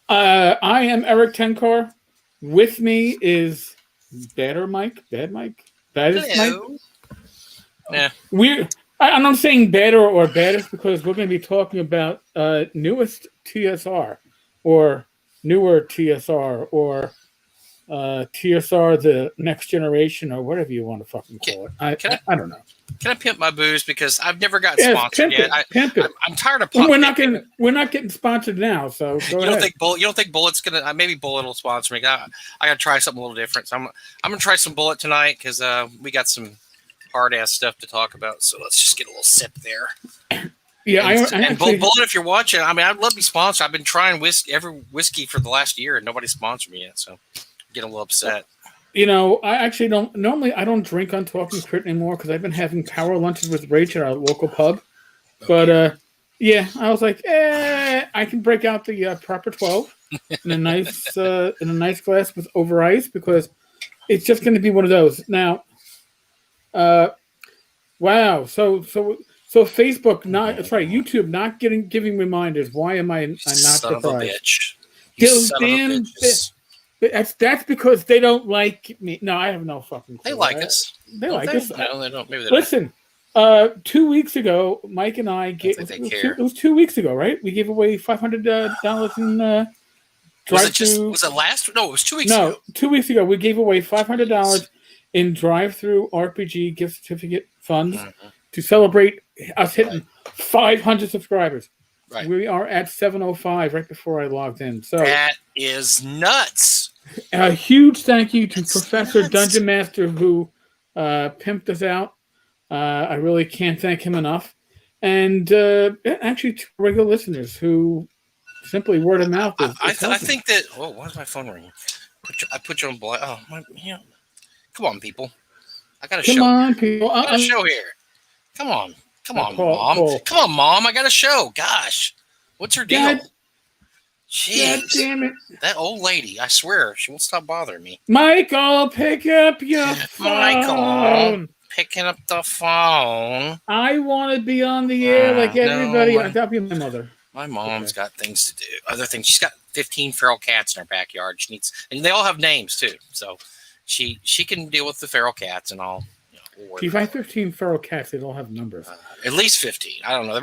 I am Eric Tenkar. With me is Bad Mike. Baddest Mike. Yeah. I'm not saying better or baddest because we're going to be talking about newest TSR or newer TSR or TSR the next generation or whatever you want to fucking call it. I don't know. Can I pimp my booze because I've never gotten sponsored yet? Pimp it. I'm tired of. We're not getting sponsored now. So go ahead. You don't think Bullet's gonna? Maybe Bullet will sponsor me. I gotta try something a little different. So I'm gonna try some Bullet tonight because we got some hard ass stuff to talk about. So let's just get a little sip there. Yeah, and Bullet, if you're watching, I mean, I'd love to be sponsored. I've been trying every whiskey for the last year, and nobody's sponsored me yet. So I'm getting a little upset. You know, I actually don't. Normally, I don't drink on Talking Crit anymore because I've been having power lunches with Rach at our local pub. But yeah, I was like, I can break out the proper 12 in a nice glass with over ice because it's just going to be one of those. Now, wow. So Facebook YouTube not giving reminders. Why am I not surprised? Of a bitch. You damn bitch. That's because they don't like me. No, I have no fucking clue. They like us. They like us. No, they don't. Maybe they Listen, 2 weeks ago, Mike and I gave. It was 2 weeks ago, right? We gave away $500 in drive-through. Was it last? No, it was 2 weeks ago. No, 2 weeks ago, we gave away $500 in drive-through RPG gift certificate funds to celebrate us hitting 500 subscribers. Right. We are at 705 right before I logged in. So that is nuts. A huge thank you to Professor Dungeon Master who pimped us out. I really can't thank him enough. And actually to regular listeners who simply word of mouth. I think that. Oh, why is my phone ringing? I put you on blind. Oh, come on, people. I got a show. Come on, people. I got a show here. Come on, Mom. Paul. Come on, Mom. I got a show. Gosh, what's her deal? Jeez. God damn it. That old lady, I swear, she won't stop bothering me. Michael, pick up your phone. Michael, picking up the phone. I want to be on the air like everybody. That'll be my mother. My mom's got things to do. Other things. She's got 15 feral cats in her backyard. She needs, and they all have names too. So she can deal with the feral cats and all. If I have 15 feral cats, they all have numbers. At least 15. I don't know.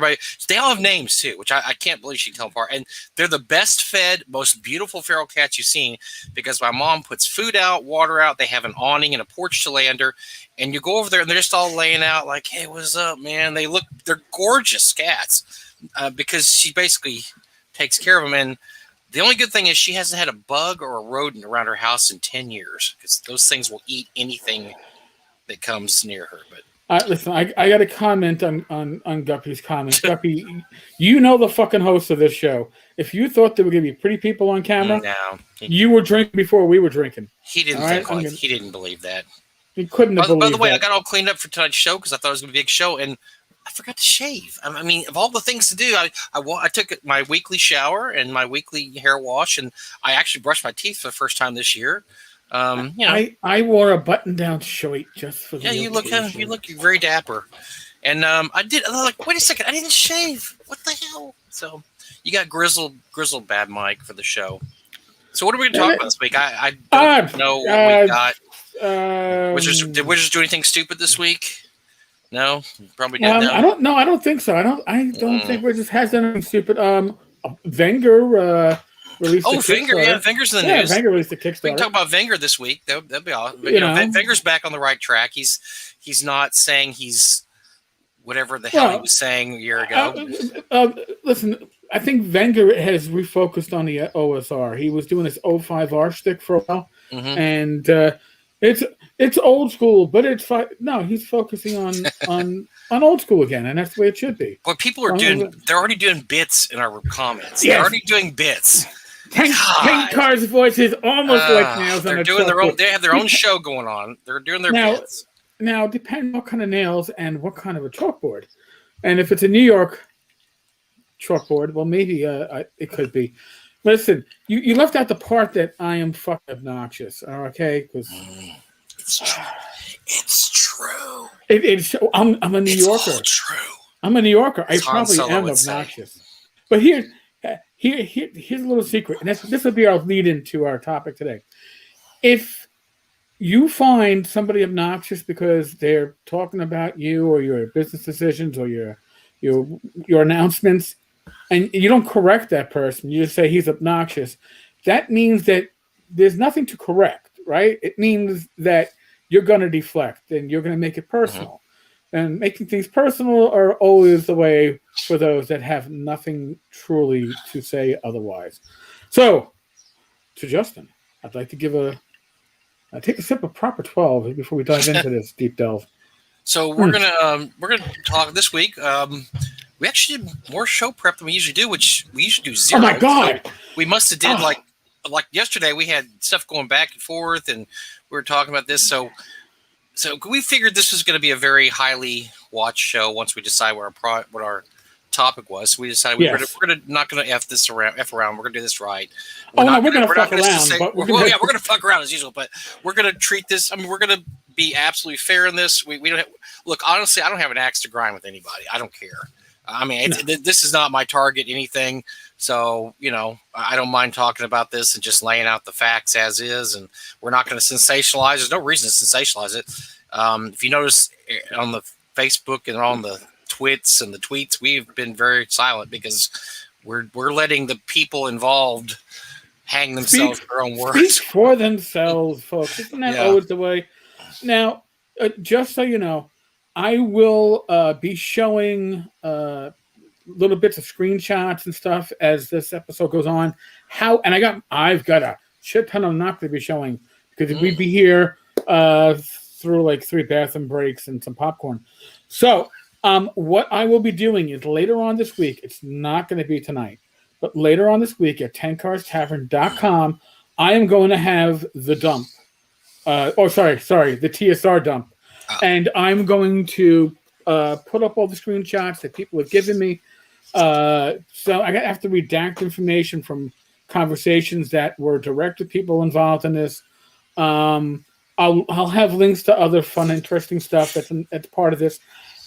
They all have names too, which I can't believe she can tell them apart. And they're the best fed, most beautiful feral cats you've seen because my mom puts food out, water out. They have an awning and a porch to lay under. And you go over there and they're just all laying out like, hey, what's up, man? They're gorgeous cats because she basically takes care of them. And the only good thing is she hasn't had a bug or a rodent around her house in 10 years because those things will eat anything that comes near her. But listen, I got a comment on Guppy's comment. Guppy, you know the fucking host of this show. If you thought there were going to be pretty people on camera, you were drinking before we were drinking. He didn't he didn't believe that. He couldn't have believed By the way, that. I got all cleaned up for tonight's show because I thought it was going to be a big show, and I forgot to shave. I mean, of all the things to do, I took my weekly shower and my weekly hair wash, and I actually brushed my teeth for the first time this year. I wore a button-down shirt just for the you look very dapper, and I'm like, wait a second, I didn't shave. What the hell? So you got grizzled Bad Mike for the show. So what are we going to talk about this week? I don't know what we got. Did Wizards do anything stupid this week? No, probably didn't. I don't know. I don't think so. I don't think Wizards has done anything stupid. Wenger. Wenger, Wenger's in the news. Wenger released the Kickstarter. We can talk about Wenger this week. That'd be awesome. But, Wenger's back on the right track. He's not saying he's whatever the hell he was saying a year ago. Listen, I think Wenger has refocused on the OSR. He was doing this 05R stick for a while, and it's old school, but he's focusing on old school again, and that's the way it should be. What people are doing, they're already doing bits in our comments. Yes. They're already doing bits. Tenkar's voice is almost like nails on a chalkboard. They have their own show going on. They're doing their bits. Now, depending on what kind of nails and what kind of a chalkboard. And if it's a New York chalkboard, well, maybe it could be. Listen, you left out the part that I am fucking obnoxious, okay? Because it's true. I'm a New Yorker. All true. I'm a New Yorker. I probably am obnoxious. But here's a little secret, and this will be our lead into our topic today. If you find somebody obnoxious because they're talking about you or your business decisions or your announcements, and you don't correct that person, you just say he's obnoxious, that means that there's nothing to correct, right? It means that you're going to deflect and you're going to make it personal. And making things personal are always the way for those that have nothing truly to say otherwise. So, to Justin, I'd like to take a sip of Proper 12 before we dive into this deep delve. So we're gonna talk this week. We actually did more show prep than we usually do, which we usually do 0. Oh my God! So we must have did like yesterday. We had stuff going back and forth, and we were talking about this. So we figured this was going to be a very highly watched show once we decide what our topic was. So we decided we're not going to f around. We're going to do this right. We're going to fuck around. We're going to fuck around as usual, but we're going to treat this. I mean, we're going to be absolutely fair in this. We don't look. Honestly, I don't have an axe to grind with anybody. I don't care. I mean, this is not my target. Anything. So, I don't mind talking about this and just laying out the facts as is, and we're not going to sensationalize. There's no reason to sensationalize it. If you notice on the Facebook and on the twits and the tweets, we've been very silent because we're letting the people involved hang themselves for their own words. Speak for themselves, folks. Isn't that always the way? Now, just so you know, I will be showing little bits of screenshots and stuff as this episode goes on. I've got a shit ton I'm not going to be showing because we'd be here through like 3 bathroom breaks and some popcorn. So what I will be doing is later on this week, it's not going to be tonight, but later on this week at tenkarstavern.com, I am going to have the dump. The TSR dump. And I'm going to put up all the screenshots that people have given me. So I have to redact information from conversations that were direct to people involved in this. I'll have links to other fun, interesting stuff that's part of this,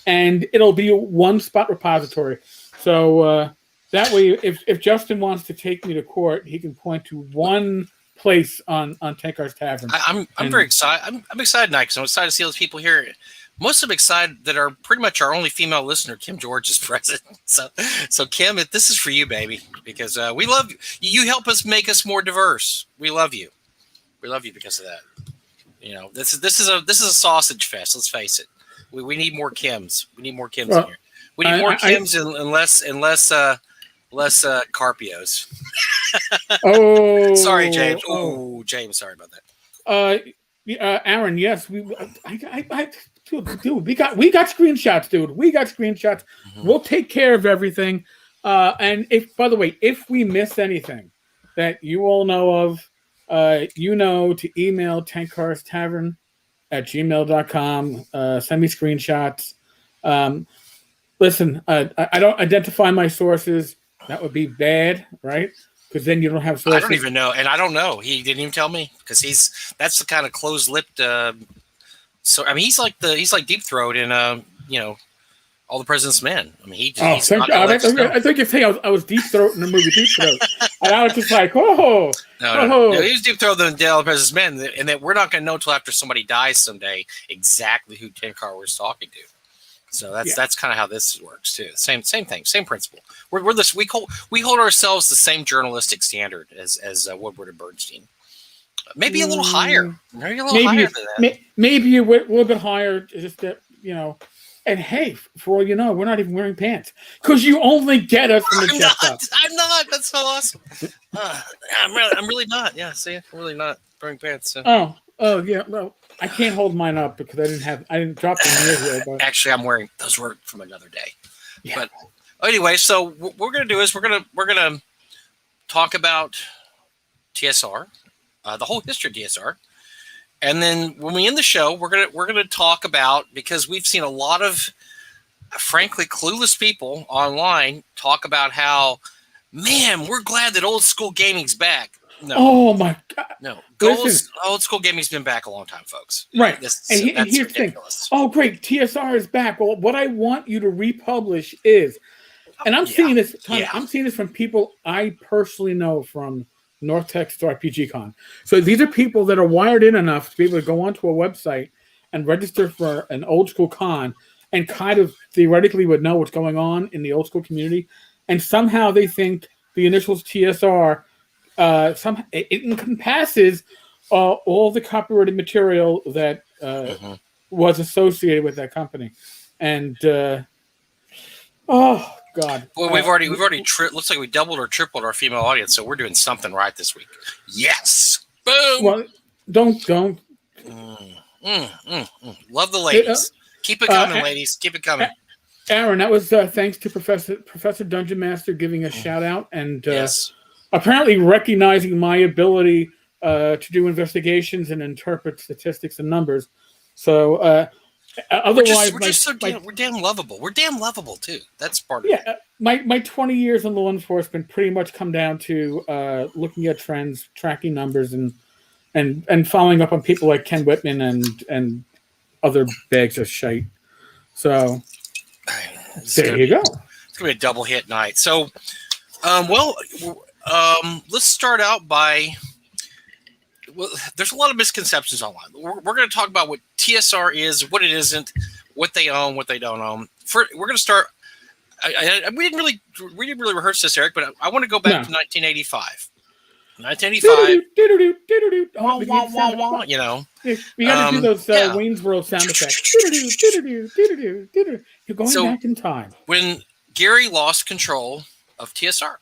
and it'll be a one-spot repository. So that way, if Justin wants to take me to court, he can point to one place on Tenkar's Tavern. I'm very excited. I'm excited now because I'm excited to see those people here. Most of them excited that are pretty much our only female listener, Kim George, is present. So Kim, this is for you, baby, because we love you. You help us make us more diverse. We love you. We love you because of that. This is a sausage fest. Let's face it. We need more Kims. We need more Kims in here. We need more Kims and less Carpios. Oh, sorry, James. Oh, James, sorry about that. Aaron, yes, dude, we got screenshots, dude. We got screenshots. Mm-hmm. We'll take care of everything. And by the way, if we miss anything that you all know of, to email tenkarstavern@gmail.com. Send me screenshots. Listen, I don't identify my sources. That would be bad, right? Because then you don't have sources. I don't even know, and I don't know. He didn't even tell me because that's the kind of closed-lipped. So I mean, he's like Deep Throat in All the President's Men. I mean, he's thank God. I think you're saying I was Deep Throat in the movie Deep Throat, and I was just like, no, he was Deep Throat in All the President's Men, and that we're not going to know until after somebody dies someday exactly who Tenkar was talking to. So that's kind of how this works too. Same thing, same principle. We're this we hold ourselves the same journalistic standard as Woodward and Bernstein. Maybe a little higher. Maybe a little higher than that. Maybe a little bit higher. Just that And hey, for all you know, we're not even wearing pants because you only get us from the chest up. I'm not. That's so awesome. I'm really not. Yeah, see, I'm really not wearing pants. So. Oh yeah. Well, I can't hold mine up because I didn't drop them near here. But actually, I'm wearing those were from another day. Yeah. But anyway, so what we're gonna do is we're gonna talk about TSR, the whole history of TSR. And then when we end the show, we're gonna talk about, because we've seen a lot of, frankly, clueless people online talk about how, man, we're glad that old school gaming's back. No. Oh my God. No. Old school gaming's been back a long time, folks. Right. And here's the thing. Oh, great. TSR is back. Well, what I want you to republish is And I'm seeing this. Yeah. I'm seeing this from people I personally know from North Texas RPG Con. So these are people that are wired in enough to be able to go onto a website and register for an old school con, and kind of theoretically would know what's going on in the old school community. And somehow they think the initials TSR it encompasses all the copyrighted material that was associated with that company. And oh God! Well, we've already looks like we doubled or tripled our female audience, so we're doing something right this week. Yes, boom. Well, don't. Love the ladies. Keep it coming, ladies. Keep it coming. Aaron, that was thanks to Professor Dungeon Master giving a shout out and apparently recognizing my ability to do investigations and interpret statistics and numbers. So otherwise, we're damn lovable. We're damn lovable too. That's part of it. Yeah, my 20 years in law enforcement pretty much come down to looking at trends, tracking numbers, and following up on people like Ken Whitman and other bags of shite. So there you go. It's gonna be a double hit night. So, let's start out by. Well, there's a lot of misconceptions online. We're going to talk about what TSR is, what it isn't, what they own, what they don't own. We're going to start. We didn't really rehearse this, Eric, but I want to go back to 1985. 1985. You know, we got to do those Wayne's World sound effects. You're going back in time when Gary lost control of TSR.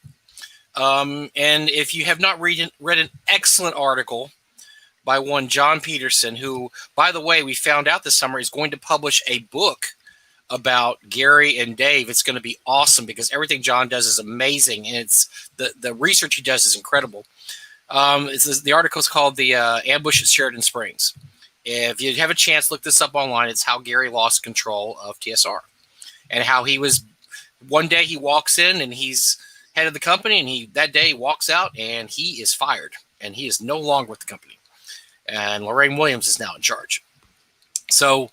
And if you have not read an excellent article by one John Peterson, who, by the way, we found out this summer is going to publish a book about Gary and Dave. It's going to be awesome because everything John does is amazing, and it's the research he does is incredible. The article is called "The Ambush at Sheridan Springs." If you have a chance, look this up online. It's how Gary lost control of TSR, and how he was. One day he walks in and he's head of the company, and that day he walks out and he is fired, and he is no longer with the company. And Lorraine Williams is now in charge. So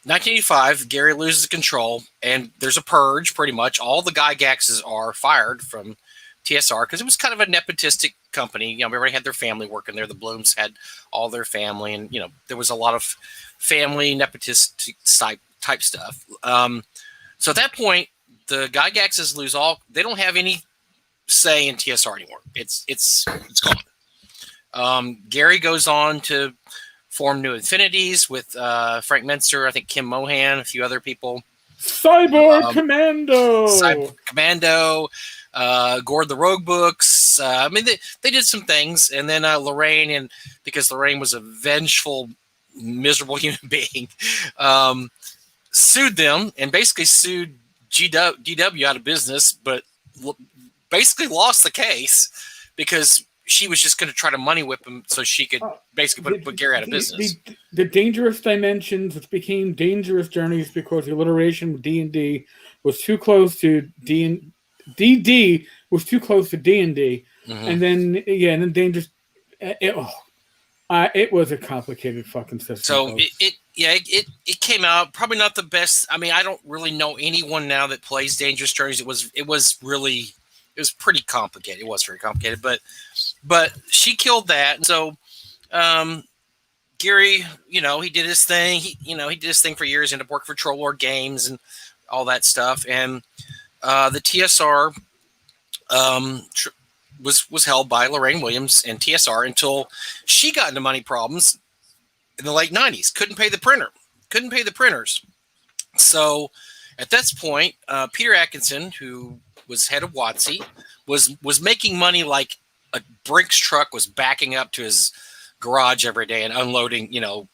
1985, Gary loses control, and there's a purge pretty much. All the Gygaxes are fired from TSR because it was kind of a nepotistic company. You know, everybody had their family working there. The Blooms had all their family, and, you know, there was a lot of family nepotistic type stuff. So at that point, the Gygaxes lose they don't have any say in TSR anymore. It's gone. Gary goes on to form New Infinities with Frank Menser, I think Kim Mohan, a few other people. Cyborg Commando. Gord the Rogue books. I mean, they did some things, and then Lorraine, and because Lorraine was a vengeful, miserable human being, sued them and basically sued DW out of business, but basically lost the case because she was just going to try to money whip him so she could basically put Gary out of business. The Dangerous Dimensions, which became Dangerous Journeys because the alliteration with D&D was too close to DD was too close to D&D. And then, and then Dangerous... It was a complicated fucking system. So it came out probably not the best. I mean, I don't really know anyone now that plays Dangerous Journeys. It was pretty complicated. It was very complicated, but she killed that. And so Gary, you know, he did his thing. He did his thing for years. Ended up working for Troll Lord Games and all that stuff. And the TSR was held by Lorraine Williams and TSR until she got into money problems in the late 90s. Couldn't pay the printers. So at this point, Peter Atkinson, who was head of WotC, was making money like a Brinks truck was backing up to his garage every day and unloading, you know,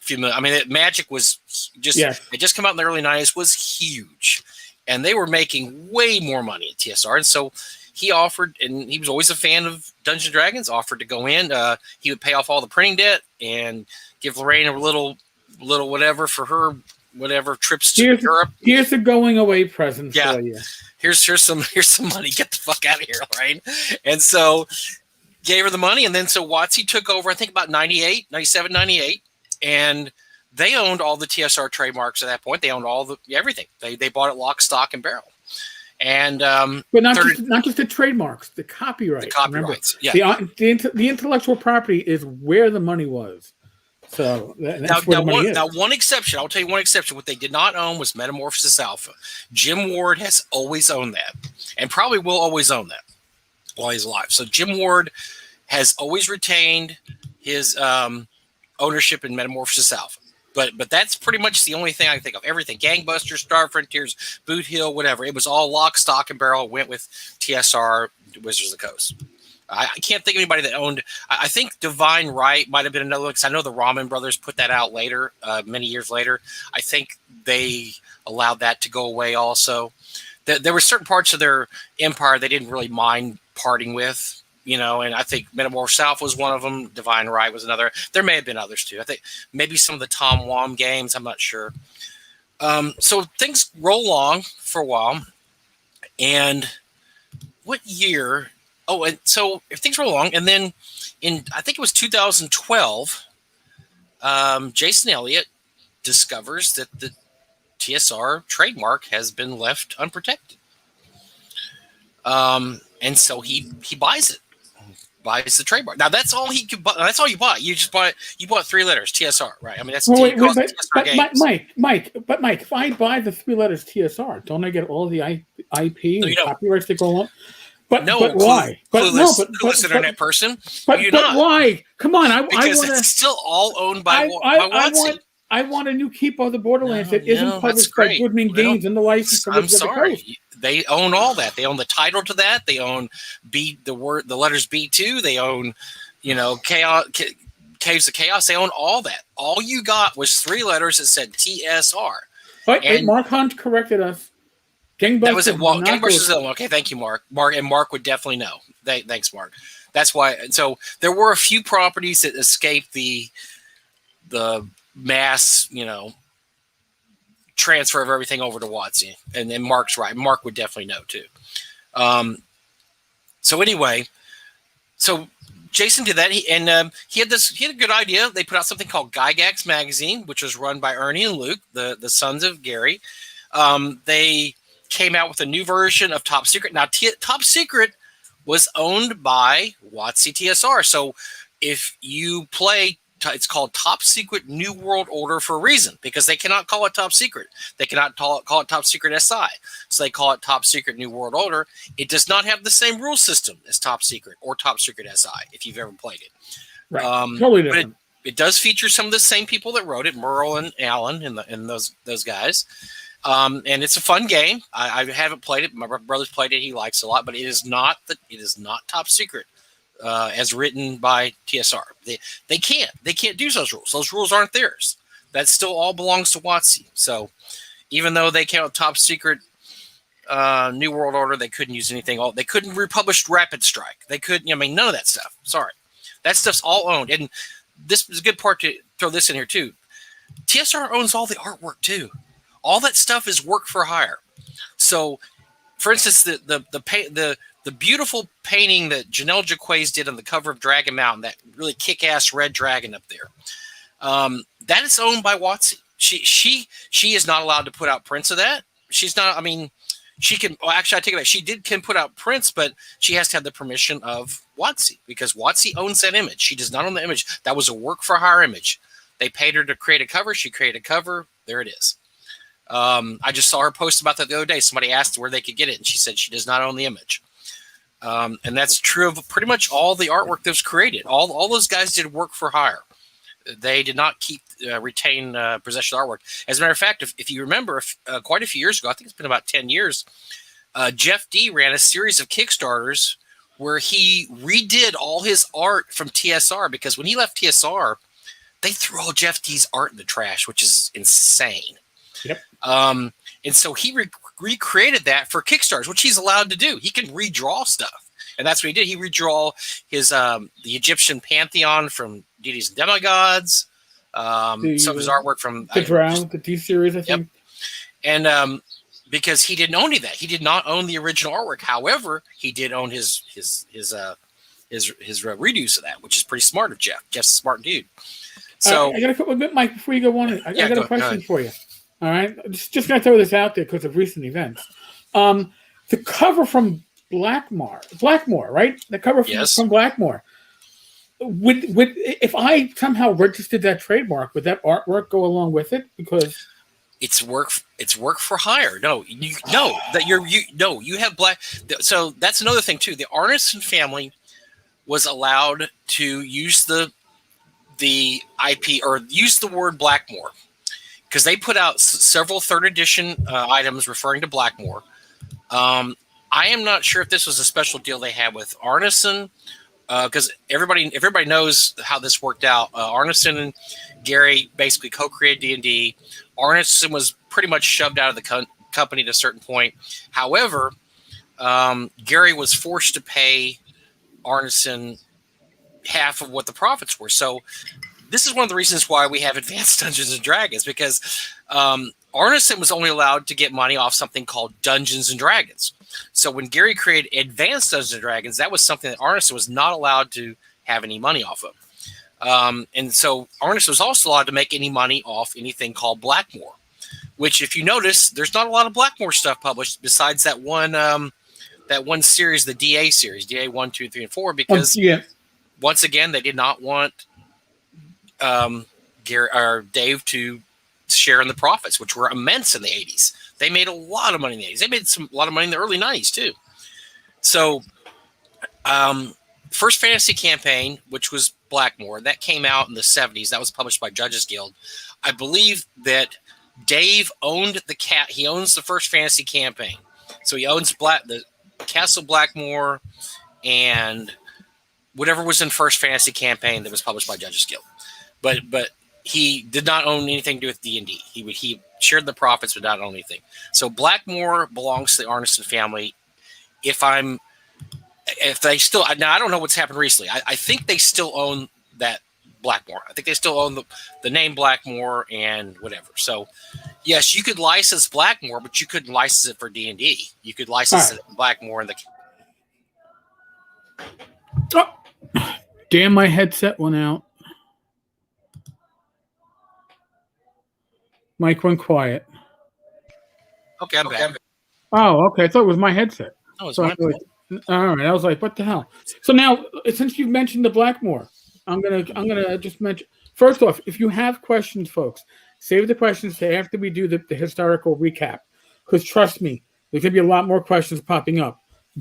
Magic was just, it just come out in the early 90s, was huge. And they were making way more money at TSR. And so he offered, and he was always a fan of Dungeons & Dragons, offered to go in. He would pay off all the printing debt and give Lorraine a little whatever for her, whatever trips to Europe. Here's a going away present for you. Here's some money. Get the fuck out of here, Lorraine. And so gave her the money. And then so WotC took over, I think about 97, 98. And they owned all the TSR trademarks at that point. They owned everything. They bought it lock, stock, and barrel. And but not just the trademarks, the copyrights. The copyrights, remember, the intellectual property is where the money was. So that's where the money is. Now, one exception, I'll tell you one exception. What they did not own was Metamorphosis Alpha. Jim Ward has always owned that, and probably will always own that while he's alive. So Jim Ward has always retained his ownership in Metamorphosis Alpha. But that's pretty much the only thing I can think of. Everything, Gangbusters, Star Frontiers, Boot Hill, whatever. It was all lock, stock, and barrel. Went with TSR, Wizards of the Coast. I can't think of anybody that owned. I think Divine Right might have been another one, because I know the Ramen Brothers put that out later, many years later. I think they allowed that to go away also. There were certain parts of their empire they didn't really mind parting with, and I think Metamorphosis Alpha was one of them. Divine Right was another. There may have been others too. I think maybe some of the Tom Wom games. I'm not sure. So things roll along for a while. And what year? Oh, and so if things roll along, and then I think it was 2012, Jason Elliott discovers that the TSR trademark has been left unprotected. And so he buys it, buys the trademark. Now that's all he could buy. That's all you bought. You bought 3 letters TSR, right? I mean, that's Mike, if I buy the 3 letters TSR, don't I get all the IP and copyrights that go along? But why? Clueless internet person. But why? Come on, because it's still all owned by WotC. I want a new Keeper of the Borderlands that isn't published by Goodman Games and the license. I'm sorry, they own all that. They own the title to that. They own the letters B2. They own, Chaos, Caves of Chaos. They own all that. All you got was 3 letters that said TSR. Right, Mark Hunt corrected us. That was it. Gangbusters. Okay, thank you, Mark. Mark would definitely know. Thanks, Mark. That's why. So there were a few properties that escaped the mass, transfer of everything over to WotC. And then Mark's right. Mark would definitely know too. So anyway, so Jason did that. He had a good idea. They put out something called Gygax Magazine, which was run by Ernie and Luke, the sons of Gary. They came out with a new version of Top Secret. Now, Top Secret was owned by WotC TSR. So if you play, it's called Top Secret New World Order for a reason, because they cannot call it Top Secret. They cannot call it Top Secret SI. So they call it Top Secret New World Order. It does not have the same rule system as Top Secret or Top Secret SI, if you've ever played it. Right. Totally different. But it does feature some of the same people that wrote it, Merle and Alan and those guys. And it's a fun game. I haven't played it. My brother's played it. He likes it a lot, but it is not Top Secret as written by TSR. They can't do those rules. Those rules aren't theirs. That still all belongs to WotC. So even though they came out Top Secret New World Order, they couldn't use anything. They couldn't republish Rapid Strike. They couldn't. None of that stuff. Sorry, that stuff's all owned. And this is a good part to throw this in here too. TSR owns all the artwork too. All that stuff is work for hire. So, for instance, the beautiful painting that Janelle Jaquays did on the cover of Dragon Mountain, that really kick-ass red dragon up there, that is owned by WotC. She is not allowed to put out prints of that. She's not. I mean, she can. Well, actually, I take it back. She can put out prints, but she has to have the permission of WotC, because WotC owns that image. She does not own the image. That was a work for hire image. They paid her to create a cover. She created a cover. There it is. I just saw her post about that the other day. Somebody asked where they could get it, and she said she does not own the image. And that's true of pretty much all the artwork that was created. All those guys did work for hire. They did not retain possession of the artwork. As a matter of fact, if you remember, quite a few years ago, I think it's been about 10 years, Jeff D ran a series of Kickstarters where he redid all his art from TSR, because when he left TSR, they threw all Jeff D's art in the trash, which is insane. Yep. And so he recreated that for Kickstarters, which he's allowed to do. He can redraw stuff, and that's what he did. He redraw his the Egyptian pantheon from Deities and Demigods, some of his artwork from the D series, I think. Yep. And because he didn't own any of that, he did not own the original artwork. However, he did own his redos of that, which is pretty smart of Jeff. Jeff's a smart dude. So I got a couple bit, Mike, before you go on. I got a question for you. All right, just gonna throw this out there because of recent events. the cover from Blackmore, right? The cover from Blackmore. Would if I somehow registered that trademark, would that artwork go along with it? Because it's work for hire. No, you have black. So that's another thing too. The Arneson family was allowed to use the IP or use the word Blackmore because they put out several third edition items referring to Blackmore. I am not sure if this was a special deal they had with Arneson. Because everybody knows how this worked out. Arneson and Gary basically co-created D&D. Arneson was pretty much shoved out of the company at a certain point. However, Gary was forced to pay Arneson half of what the profits were. So this is one of the reasons why we have Advanced Dungeons and Dragons, because Arneson was only allowed to get money off something called Dungeons and Dragons. So when Gary created Advanced Dungeons and Dragons, that was something that Arneson was not allowed to have any money off of. And so Arneson was also allowed to make any money off anything called Blackmore, which, if you notice, there's not a lot of Blackmore stuff published besides that one series, the DA series, DA 1, 2, 3, and 4, because once again, they did not want Gary or Dave to share in the profits, which were immense in the 80s. They made a lot of money in the 80s. They made a lot of money in the early 90s too. So First Fantasy Campaign, which was Blackmore, that came out in the 70s. That was published by Judges Guild. I believe that Dave owned he owns the First Fantasy Campaign. So he owns the Castle Blackmore and whatever was in First Fantasy Campaign that was published by Judges Guild. But he did not own anything to do with D&D. He shared the profits, but not own anything. So Blackmore belongs to the Arneson family. If they still, now I don't know what's happened recently. I think they still own that Blackmore. I think they still own the name Blackmore and whatever. So yes, you could license Blackmore, but you couldn't license it for D&D. You could license it Blackmore in the. Oh, damn! My headset went out. Mike went quiet. Okay, I'm back. Oh, okay. I thought it was my headset. Oh, it's so my fault. All right. I was like, what the hell? So now, since you've mentioned the Blackmore, I'm gonna just mention. First off, if you have questions, folks, save the questions to after we do the historical recap. Because trust me, there's gonna be a lot more questions popping up.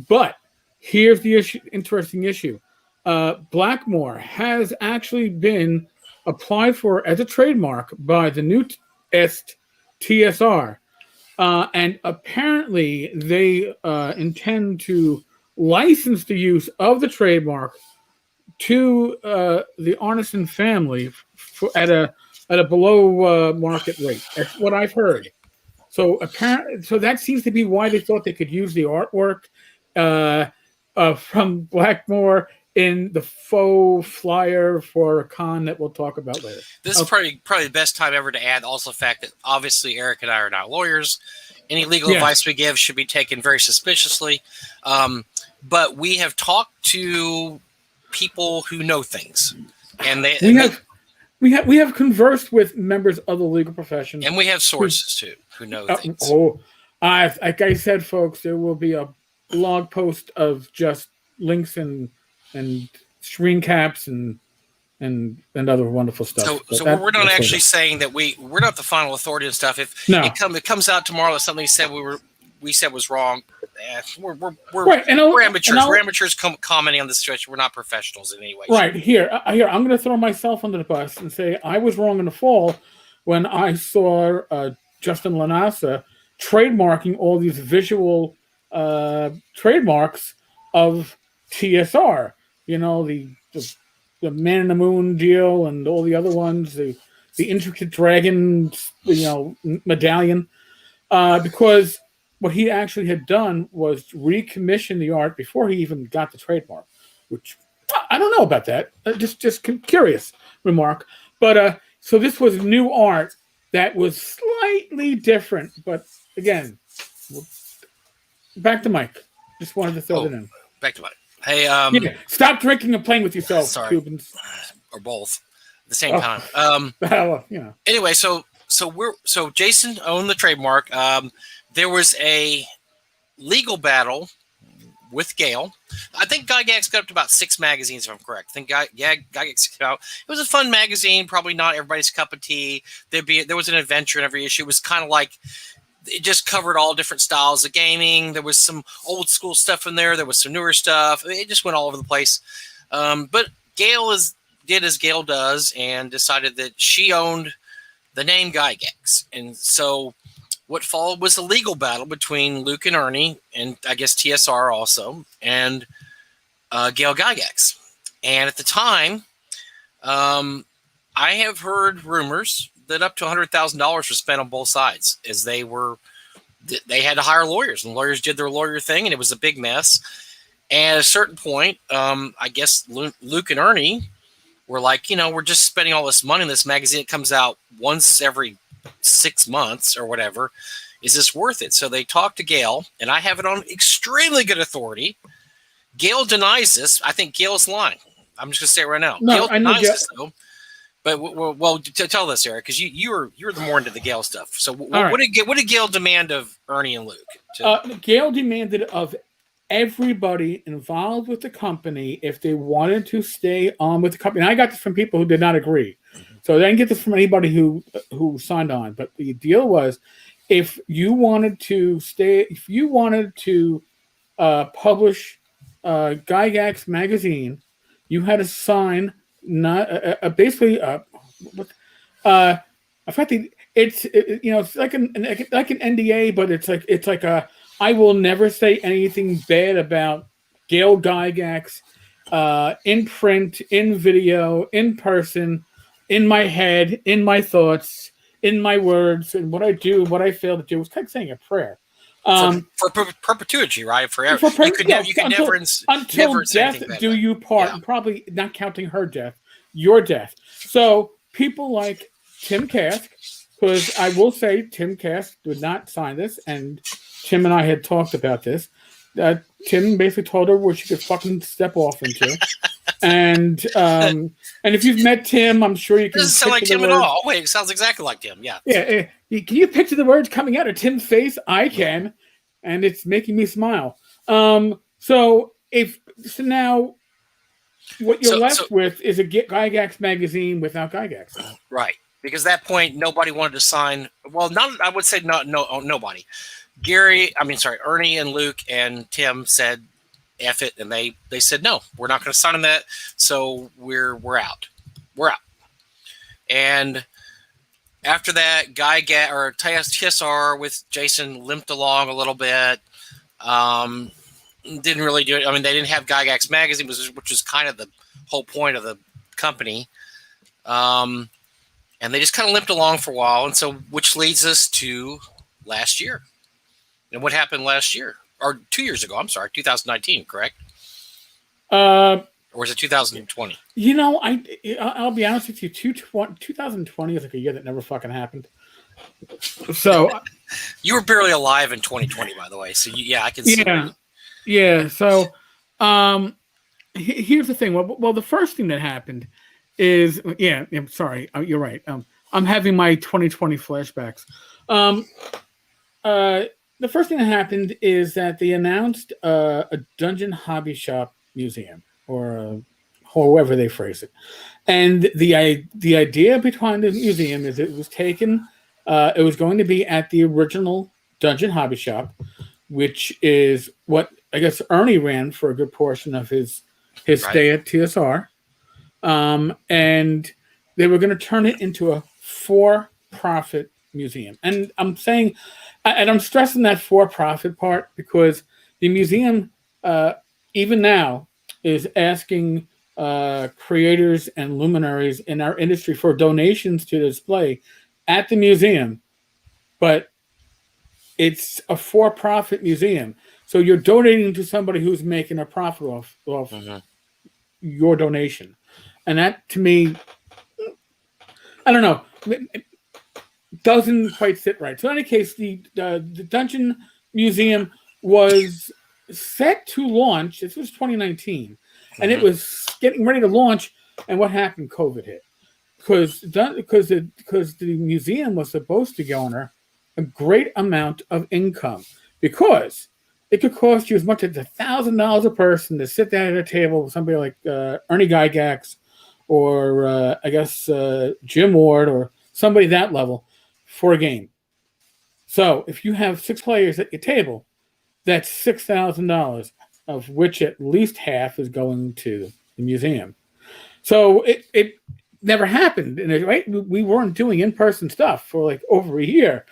But here's the interesting issue. Blackmore has actually been applied for as a trademark by the new TSR, and apparently they intend to license the use of the trademark to the Arneson family at a below market rate. That's what I've heard. So that seems to be why they thought they could use the artwork from Blackmore in the faux flyer for a con that we'll talk about later. This is probably the best time ever to add also the fact that obviously Eric and I are not lawyers. Any legal advice we give should be taken very suspiciously. But we have talked to people who know things, and we have conversed with members of the legal profession, and we have sources too who know things. Like I said, folks, there will be a blog post of just links and screen caps and other wonderful stuff. So we're not actually saying that we're not the final authority and stuff. If it comes out tomorrow that something we said was wrong, we're amateurs. We're amateurs commenting on the situation. We're not professionals in any way. Right. Here, I'm going to throw myself under the bus and say I was wrong in the fall when I saw Justin LaNasa trademarking all these visual trademarks of TSR. You know, the Man in the Moon deal and all the other ones, the intricate dragon, medallion, because what he actually had done was recommission the art before he even got the trademark, which I don't know about that. Just curious remark. But so this was new art that was slightly different. But again, back to Mike. Just wanted to throw that in. Back to Mike. Hey, stop drinking and playing with yourself, sorry. Cubans. Or both at the same time. Anyway, so Jason owned the trademark. There was a legal battle with Gale. I think Gygax got up to about 6 magazines, if I'm correct. I think Gygax came out. It was a fun magazine, probably not everybody's cup of tea. There was an adventure in every issue. It was kind of like it just covered all different styles of gaming. There was some old school stuff in there. There was some newer stuff. It just went all over the place. But Gale did as Gale does and decided that she owned the name Gygax. And so what followed was a legal battle between Luke and Ernie, and I guess TSR also, and Gale Gygax. And at the time, I have heard rumors that up to $100,000 was spent on both sides, as they had to hire lawyers, and lawyers did their lawyer thing, and it was a big mess. And at a certain point, I guess Luke and Ernie were like, we're just spending all this money on this magazine. It comes out once every 6 months or whatever. Is this worth it? So they talked to Gale, and I have it on extremely good authority. Gale denies this. I think Gale's lying. I'm just going to say it right now. No, Gale I know denies this, though. But well, tell this, Eric, because you're the more into the Gale stuff. So what did Gale demand of Ernie and Luke? Gale demanded of everybody involved with the company if they wanted to stay on with the company. And I got this from people who did not agree. So I didn't get this from anybody who signed on. But the deal was, if you wanted to publish Gygax magazine, you had to sign basically I forgot it's like an NDA, but it's like a I will never say anything bad about Gale Gygax in print, in video, in person, in my head, in my thoughts, in my words, and what I do, what I fail to do. It's kind of saying a prayer. For perpetuity, right? Forever. You could never until death do you part, and probably not counting her death, your death. So people like Tim Kask, because I will say Tim Kask did not sign this, and Tim and I had talked about this. Tim basically told her where she could fucking step off into. And if you've met Tim, I'm sure you can. It doesn't sound like Tim at all. Oh, wait, it sounds exactly like Tim. Yeah. Yeah. Can you picture the words coming out of Tim's face? I can, and it's making me smile. So now, what you're left with is a Gygax magazine without Gygax. Right, because at that point nobody wanted to sign. Well, I would say nobody. Ernie and Luke and Tim said F it, and they said no, we're not going to sign on that, so we're out. And after that, TSR with Jason limped along a little bit. Didn't really do it. I mean, they didn't have Gygax magazine, which was kind of the whole point of the company. And they just kind of limped along for a while, and so which leads us to last year. And what happened last year? Or 2 years ago, I'm sorry, 2019, correct? Or was it 2020? I'll be honest with you, 2020 is like a year that never fucking happened. So you were barely alive in 2020, by the way. So I can see. Yeah. So here's the thing. Well, the first thing that happened is, I'm sorry, you're right. I'm having my 2020 flashbacks. The first thing that happened is that they announced a Dungeon Hobby Shop museum, or however they phrase it. And the idea behind the museum is it was taken. It was going to be at the original Dungeon Hobby Shop, which is what I guess Ernie ran for a good portion of his stay at TSR. And they were going to turn it into a for-profit museum. And I'm saying, and I'm stressing that for-profit part because the museum, even now, is asking creators and luminaries in our industry for donations to display at the museum, but it's a for-profit museum. So you're donating to somebody who's making a profit off your donation. And that, to me, I don't know, it doesn't quite sit right. So in any case, the Dungeon Museum was set to launch. This was 2019. And it was getting ready to launch. And what happened? COVID hit. Because the museum was supposed to garner a great amount of income. Because it could cost you as much as $1,000 a person to sit down at a table with somebody like Ernie Gygax or I guess Jim Ward or somebody that level for a game. So if you have 6 players at your table, that's $6,000, of which at least half is going to the museum. So it never happened, right? We weren't doing in-person stuff for like over a year.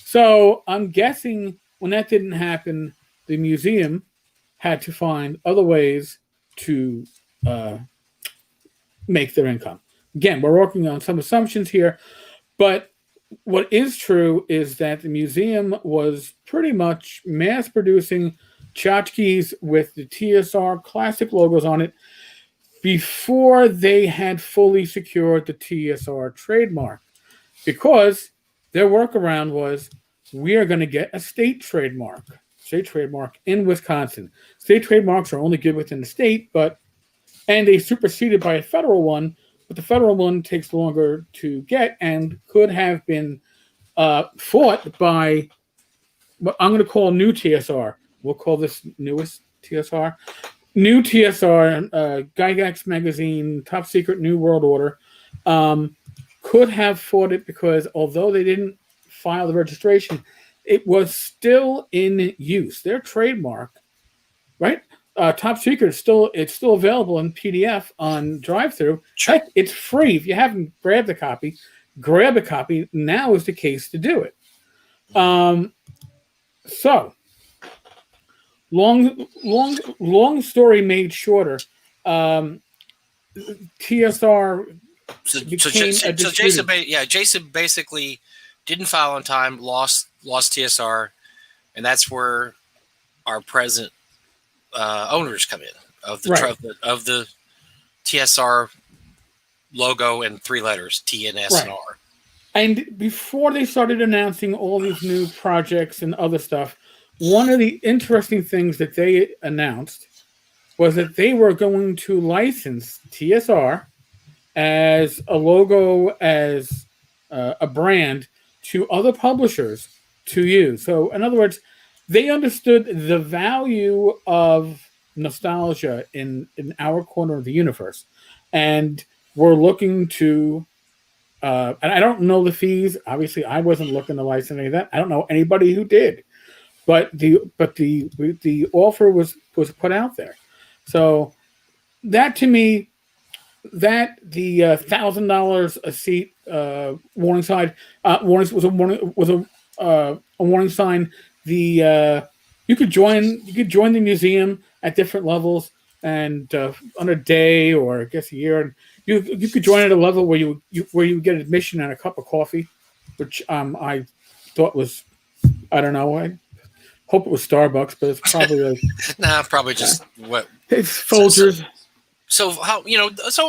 So I'm guessing when that didn't happen, the museum had to find other ways to make their income. Again, we're working on some assumptions here, but what is true is that the museum was pretty much mass producing tchotchkes with the TSR classic logos on it before they had fully secured the TSR trademark, because their workaround was, we are going to get a state trademark in Wisconsin. State trademarks are only good within the state, and they superseded by a federal one, but the federal one takes longer to get and could have been fought by what I'm going to call new TSR. We'll call this newest TSR. New TSR, Gygax Magazine, Top Secret New World Order, could have fought it because although they didn't file the registration, it was still in use. Their trademark, right? Top Secret is still available in PDF on drive-through. Heck, it's free. If you haven't grabbed a copy, grab a copy. Now is the case to do it. So, long story made shorter. TSR Jason basically didn't file on time, lost TSR, and that's where our present owners come in of the TSR logo and 3 letters, T and S and R. And before they started announcing all these new projects and other stuff, one of the interesting things that they announced was that they were going to license TSR as a logo, as a brand, to other publishers to use. So, in other words, they understood the value of nostalgia in our corner of the universe, and were looking to. And I don't know the fees. Obviously, I wasn't looking to license any of that. I don't know anybody who did, but the offer was put out there. So that, to me, that the $1,000 a seat warning sign warnings was a warning sign. You could join the museum at different levels, and on a day or I guess a year, and you could join at a level where you would get admission and a cup of coffee, which I thought was, I don't know, I hope it was Starbucks, but it's probably like probably just what it's Folgers. So how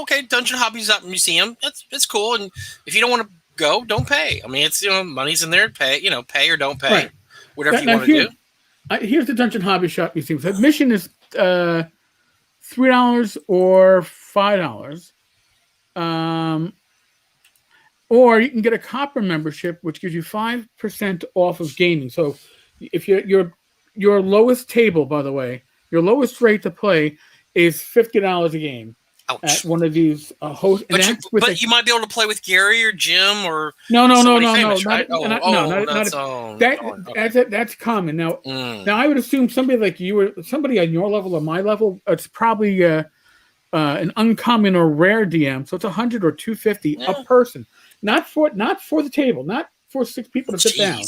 okay, Dungeon Hobbies at Museum, it's cool, and if you don't want to go, don't pay. I mean, it's money's in there, pay pay or don't pay, whatever you want to do. Here's the Dungeon Hobby Shop Museum. So admission is $3 or $5. Or you can get a copper membership, which gives you 5% off of gaming. So if your lowest table, by the way, your lowest rate to play is $50 a game. Ouch. At one of these hosts. But you might be able to play with Gary or Jim or no, famous, right? That's common. Now I would assume somebody like you or somebody on your level or my level, it's probably an uncommon or rare DM. So it's $100 or $250 a person, not for the table, not for 6 people to sit down.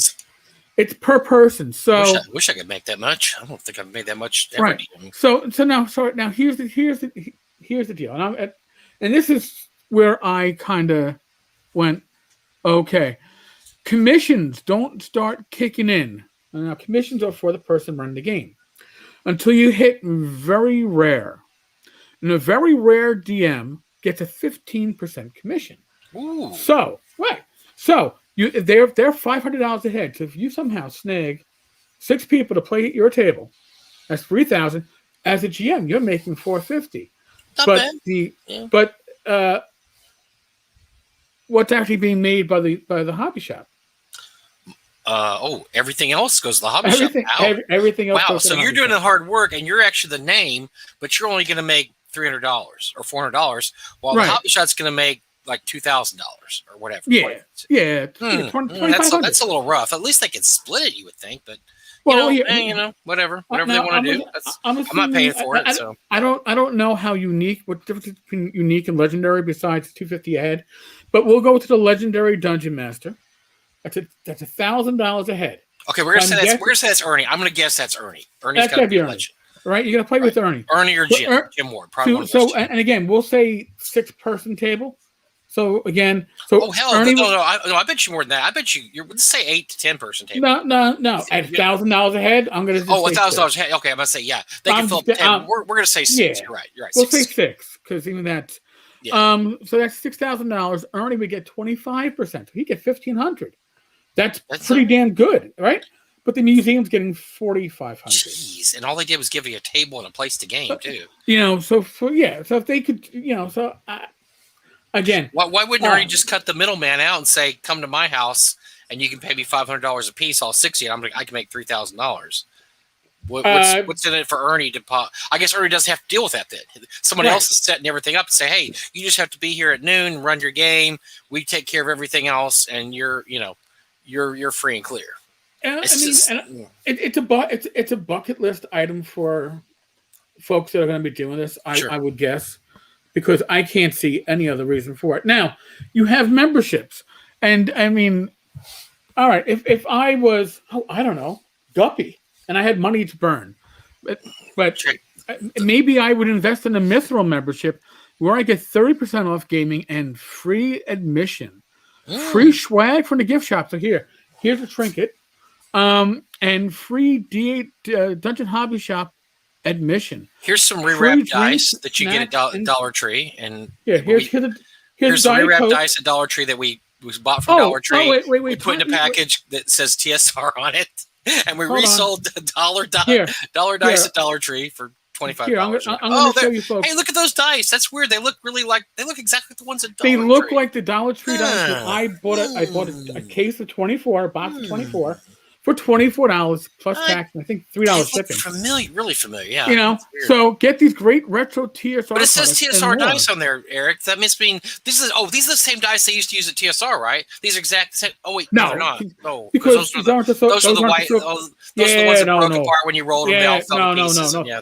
It's per person. So I wish I could make that much. I don't think I've made that much. Right. So now here's the deal, and this is where I kind of went, okay, commissions don't start kicking in. Now commissions are for the person running the game until you hit very rare, and a very rare DM gets a 15% commission. Ooh. So they're $500 ahead. So if you somehow snag 6 people to play at your table, that's $3,000. As a GM, you're making $450. But what's actually being made by the hobby shop? Everything else goes to the hobby shop. Everything else. Wow. Goes to So the you're hobby doing shop. the hard work, and you're actually the name, but you're only going to make $300 or $400, while the hobby shop's going to make like $2,000 or whatever. Yeah. 2,500. That's a little rough. At least they can split it, you would think, but. Well, Whatever they want to do. I'm not paying for it. So I don't know what difference between unique and legendary besides $250 a head, but we'll go to the legendary dungeon master. That's $1,000 a head. Okay, we're gonna say that's Ernie. I'm gonna guess that's Ernie. Ernie's got to be Ernie, right? You're gonna play with Ernie. Ernie or Jim. Jim Ward. Probably and again, we'll say 6-person table. So again, Ernie, no! I bet you more than that. I bet you. Let's say 8 to 10 person table. No. At $1,000 a head, I'm gonna. $1,000 a head. Okay, I'm gonna say they can fill up 10. We're gonna say 6. Yeah. You're right. We'll say 6 because even that's. Yeah. So that's $6,000. Ernie would get 25%. He get $1,500. That's pretty damn good, right? But the museum's getting $4,500. Jeez, and all they did was give you a table and a place to game too. So if they could, again, why wouldn't Ernie just cut the middleman out and say, "Come to my house, and you can pay me $500 a piece, all 60, and I can make $3,000." What's in it for Ernie to pop? I guess Ernie doesn't have to deal with that then. Somebody else is setting everything up and say, "Hey, you just have to be here at noon, run your game. We take care of everything else, and you're free and clear." It's a bucket list item for folks that are going to be doing this. I would guess, because I can't see any other reason for it. Now, you have memberships, and I mean, all right, if I was, I don't know, Guppy, and I had money to burn, but maybe I would invest in a Mithril membership where I get 30% off gaming and free admission, free swag from the gift shop. So here's a trinket, and free D8 Dungeon Hobby Shop admission. Here's some rewrapped dice that you get at Dollar Tree, and here's some rewrapped dice at Dollar Tree that we bought from Dollar Tree. We put in a package that says TSR on it, and we resold the dollar dice at Dollar Tree for $25. I'm going to show you folks. Hey, look at those dice. That's weird. They look exactly like the ones at Dollar Tree. They look like the Dollar Tree dice. I bought a case of 24, a box of 24 for $24 plus tax, and I think $3 shipping. Really familiar, yeah. So get these great retro TSR. But it says TSR dice on there, Eric. That must mean these are the same dice they used to use at TSR, right? These are exact same. Oh wait, no, they're not. No, because those are the white. Those are the ones that broke apart when you rolled them. They all fell to pieces. No. Yeah,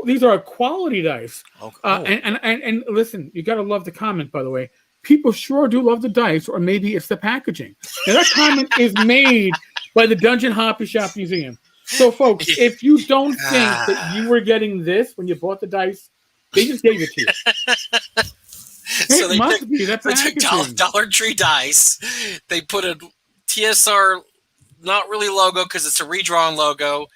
these are quality dice. And listen, you got to love the comment, by the way. People sure do love the dice, or maybe it's the packaging. Now that comment is made by the Dungeon Hobby Shop Museum. So, folks, if you don't think that you were getting this when you bought the dice, they just gave it to you. So they took Dollar Tree dice. They put a TSR, not really logo because it's a redrawn logo,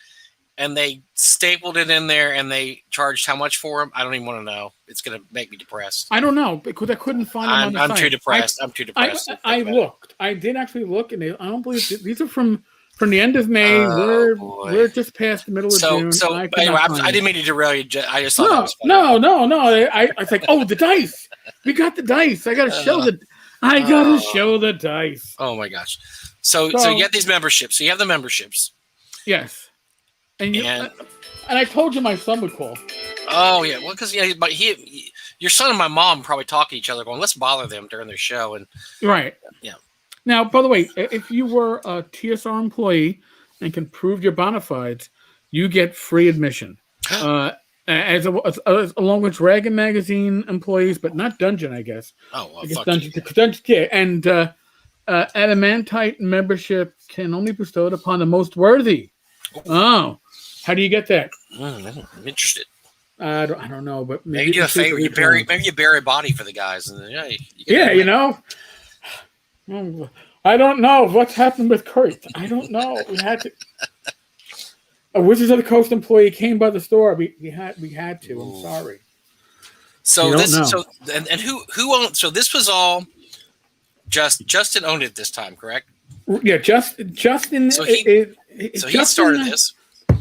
and they stapled it in there, and they charged how much for them? I don't even want to know. It's going to make me depressed. I don't know because I couldn't find them on the site. I'm too depressed. I looked. I did actually look, and I don't believe these are from the end of May. We're just past the middle of June. So anyway, I didn't mean to derail you. I just thought that was funny. No. I was like, the dice. We got the dice. I got to show the dice. Oh my gosh. So you have these memberships. So you have the memberships. Yes. And I told you my son would call. Oh yeah, well, because your son and my mom probably talk to each other, going, "Let's bother them during their show." And right, yeah. Now, by the way, if you were a TSR employee and can prove your bona fides, you get free admission, along with Dragon Magazine employees, but not Dungeon, I guess. Oh, well, fuck Dungeon, yeah, and Adamantite membership can only be bestowed upon the most worthy. Oh. How do you get that? I'm interested. I don't know, but maybe you do a favor. You bury a body for the guys, and I don't know what's happened with Kurt. I don't know. We had to. A Wizards of the Coast employee came by the store. We had to. I'm sorry. So who owned? So this was all. Justin owned it this time, correct? Yeah, Justin. So he started this.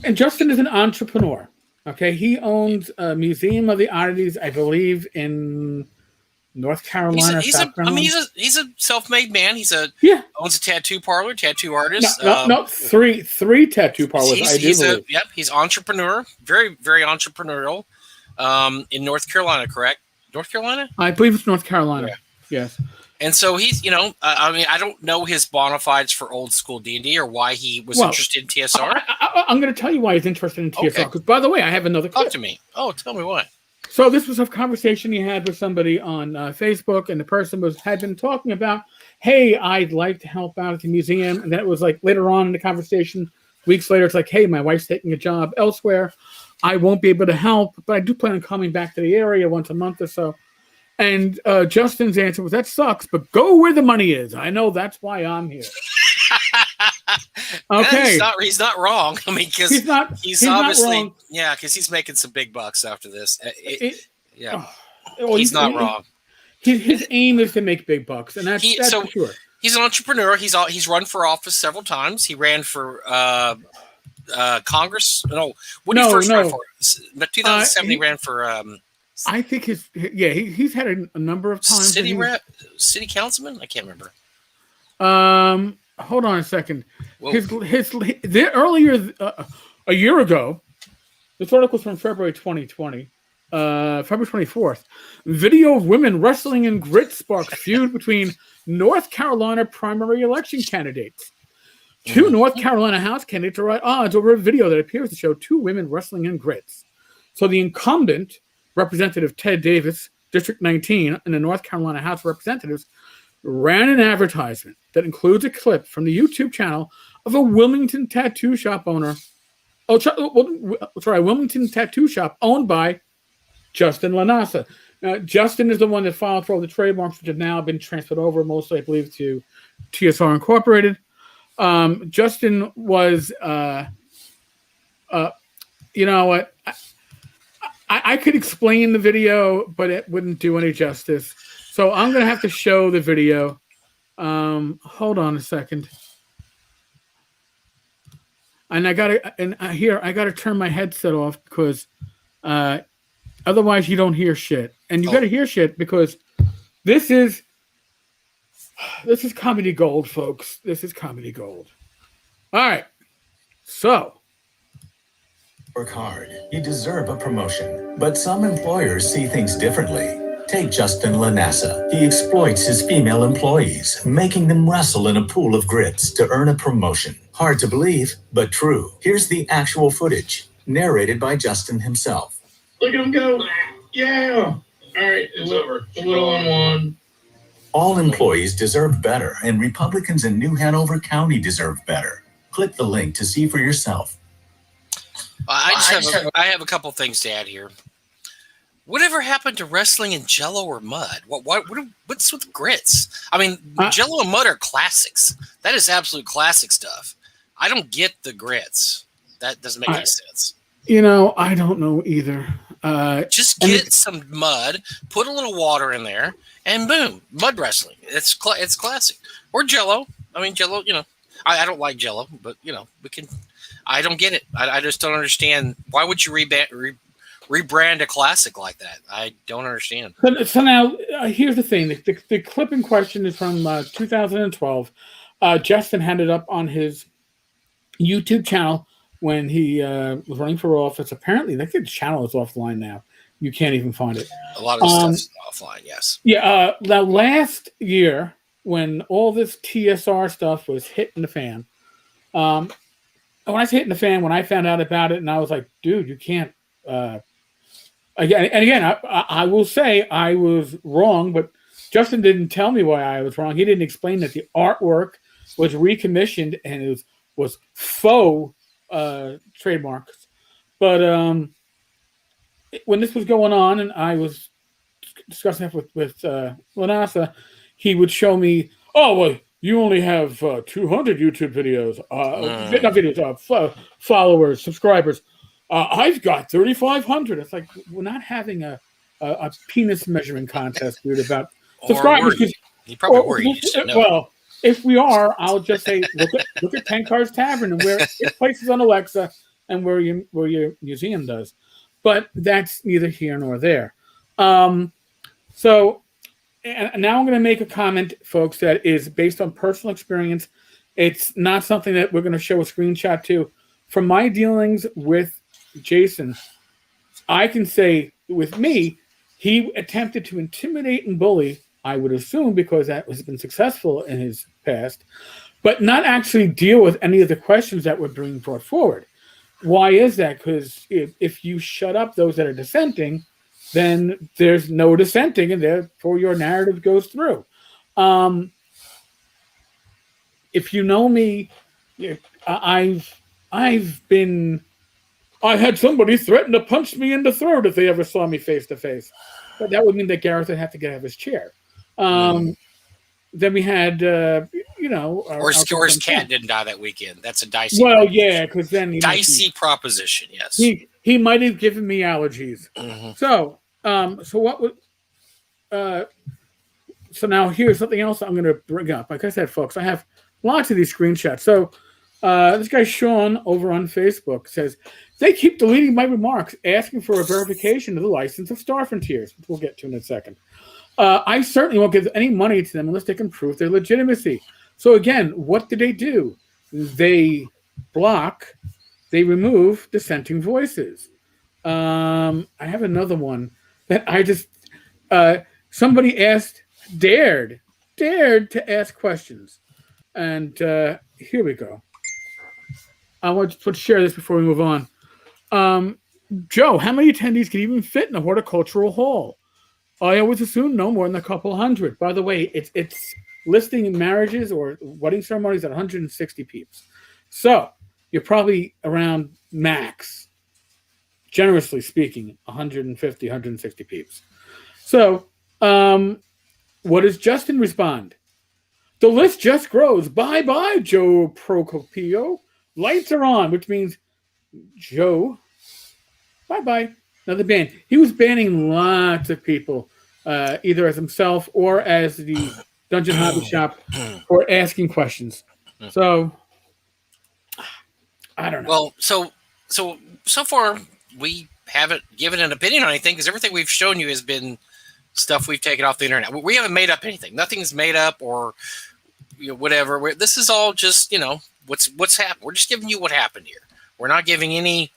And Justin is an entrepreneur. Okay, he owns a Museum of the Oddities, I believe, in North Carolina, South Carolina. He's a self-made man. Yeah. Owns a tattoo parlor, tattoo artist. No, three tattoo parlors. He's entrepreneur, very, very entrepreneurial. In North Carolina, correct? North Carolina? I believe it's North Carolina. Yeah. Yes. And so he's, I don't know his bona fides for old school D&D or why he was interested in TSR. I'm going to tell you why he's interested in TSR. Because, by the way, I have another clip. Talk to me. Oh, tell me why. So this was a conversation he had with somebody on Facebook, and the person had been talking about, hey, I'd like to help out at the museum. And then it was like later on in the conversation, weeks later, it's like, hey, my wife's taking a job elsewhere. I won't be able to help, but I do plan on coming back to the area once a month or so. And Justin's answer was, that sucks, but go where the money is. I know that's why I'm here. Okay. He's not wrong. I mean, because he's obviously not wrong. Yeah, because he's making some big bucks after this. He's not wrong. His aim is to make big bucks, and that's for sure. He's an entrepreneur. He's run for office several times. He ran for Congress. No, when he first ran for? But 2007 he ran for. I think he's had a number of times. City councilman. I can't remember. Hold on a second. Earlier a year ago, this article was from February 2020, February 24th. Video of women wrestling in grit sparks feud between North Carolina primary election candidates. Two North Carolina House candidates are at odds over a video that appears to show two women wrestling in grits. So the incumbent, Representative Ted Davis, District 19, in the North Carolina House of Representatives, ran an advertisement that includes a clip from the YouTube channel of a Wilmington tattoo shop owner. Wilmington tattoo shop owned by Justin LaNasa. Now, Justin is the one that filed for all the trademarks, which have now been transferred over, mostly, I believe, to TSR Incorporated. Justin was, you know what? I could explain the video, but it wouldn't do any justice. So I'm going to have to show the video. Hold on a second. And I got to turn my headset off because otherwise you don't hear shit. And you got to hear shit because this is comedy gold, folks. This is comedy gold. All right. So. Work hard. You deserve a promotion. But some employers see things differently. Take Justin LaNasa. He exploits his female employees, making them wrestle in a pool of grits to earn a promotion. Hard to believe, but true. Here's the actual footage, narrated by Justin himself. Look at him go. Yeah. All right, it's over. A little on one. All employees deserve better, and Republicans in New Hanover County deserve better. Click the link to see for yourself. I have a couple things to add here. Whatever happened to wrestling in Jello or mud? What's with grits? I mean, Jello and mud are classics. That is absolute classic stuff. I don't get the grits. That doesn't make any sense. I don't know either. Just get some mud, put a little water in there, and boom, mud wrestling. It's classic. Or Jello. I mean, Jello. I don't like Jello, but we can. I don't get it. I just don't understand. Why would you rebrand a classic like that? I don't understand. So now, here's the thing. The clip in question is from 2012. Justin had it up on his YouTube channel when he was running for office. Apparently, the channel is offline now. You can't even find it. A lot of stuff's offline, yes. Yeah. Now, last year, when all this TSR stuff was hitting the fan, when I say hitting the fan, when I found out about it, and I was like, dude, you can't. Again, I will say I was wrong, but Justin didn't tell me why I was wrong. He didn't explain that the artwork was recommissioned and it was faux trademarks. But when this was going on, and I was discussing that with LaNasa, he would show me, oh, well, you only have 200 YouTube videos, not videos, followers, subscribers. I've got 3,500. It's like we're not having a penis measuring contest, dude, about subscribers. You probably were. You just know. Well, if we are, I'll just say look at Tenkar's Tavern and where it places on Alexa and where your museum does. But that's neither here nor there. So and now I'm going to make a comment, folks, that is based on personal experience. It's not something that we're going to show a screenshot to. From my dealings with Jason, I can say with me, he attempted to intimidate and bully, I would assume, because that has been successful in his past, but not actually deal with any of the questions that were being brought forward. Why is that? Because if you shut up those that are dissenting, then there's no dissenting, and therefore your narrative goes through. If you know me, I had somebody threaten to punch me in the throat if they ever saw me face to face. But that would mean that Gareth would have to get out of his chair. Then we had, or his cat didn't die that weekend. That's a dicey. Well, yeah, because then dicey proposition. Yes, he might have given me allergies. Mm-hmm. So what would? So now here's something else I'm going to bring up. Like I said, folks, I have lots of these screenshots. So this guy Sean over on Facebook says they keep deleting my remarks, asking for a verification of the license of Star Frontiers, which we'll get to in a second. I certainly won't give any money to them unless they can prove their legitimacy. So again, what do? They block, they remove dissenting voices. I have another one that I just somebody dared to ask questions, and here we go. I want to share this before we move on. Joe, how many attendees can even fit in a horticultural hall? I always assume no more than a couple hundred. By the way, it's listing in marriages or wedding ceremonies at 160 peeps. So you're probably around max, generously speaking, 150, 160 peeps. So what does Justin respond? The list just grows. Bye-bye, Joe Procopio. Lights are on, which means Joe, bye-bye. Another ban. He was banning lots of people, either as himself or as the Dungeon Hobby Shop, for asking questions. So, I don't know. Well, so far we haven't given an opinion on anything because everything we've shown you has been stuff we've taken off the internet. We haven't made up anything. Nothing's made up or whatever. This is all just what's happened. We're just giving you what happened here. We're not giving any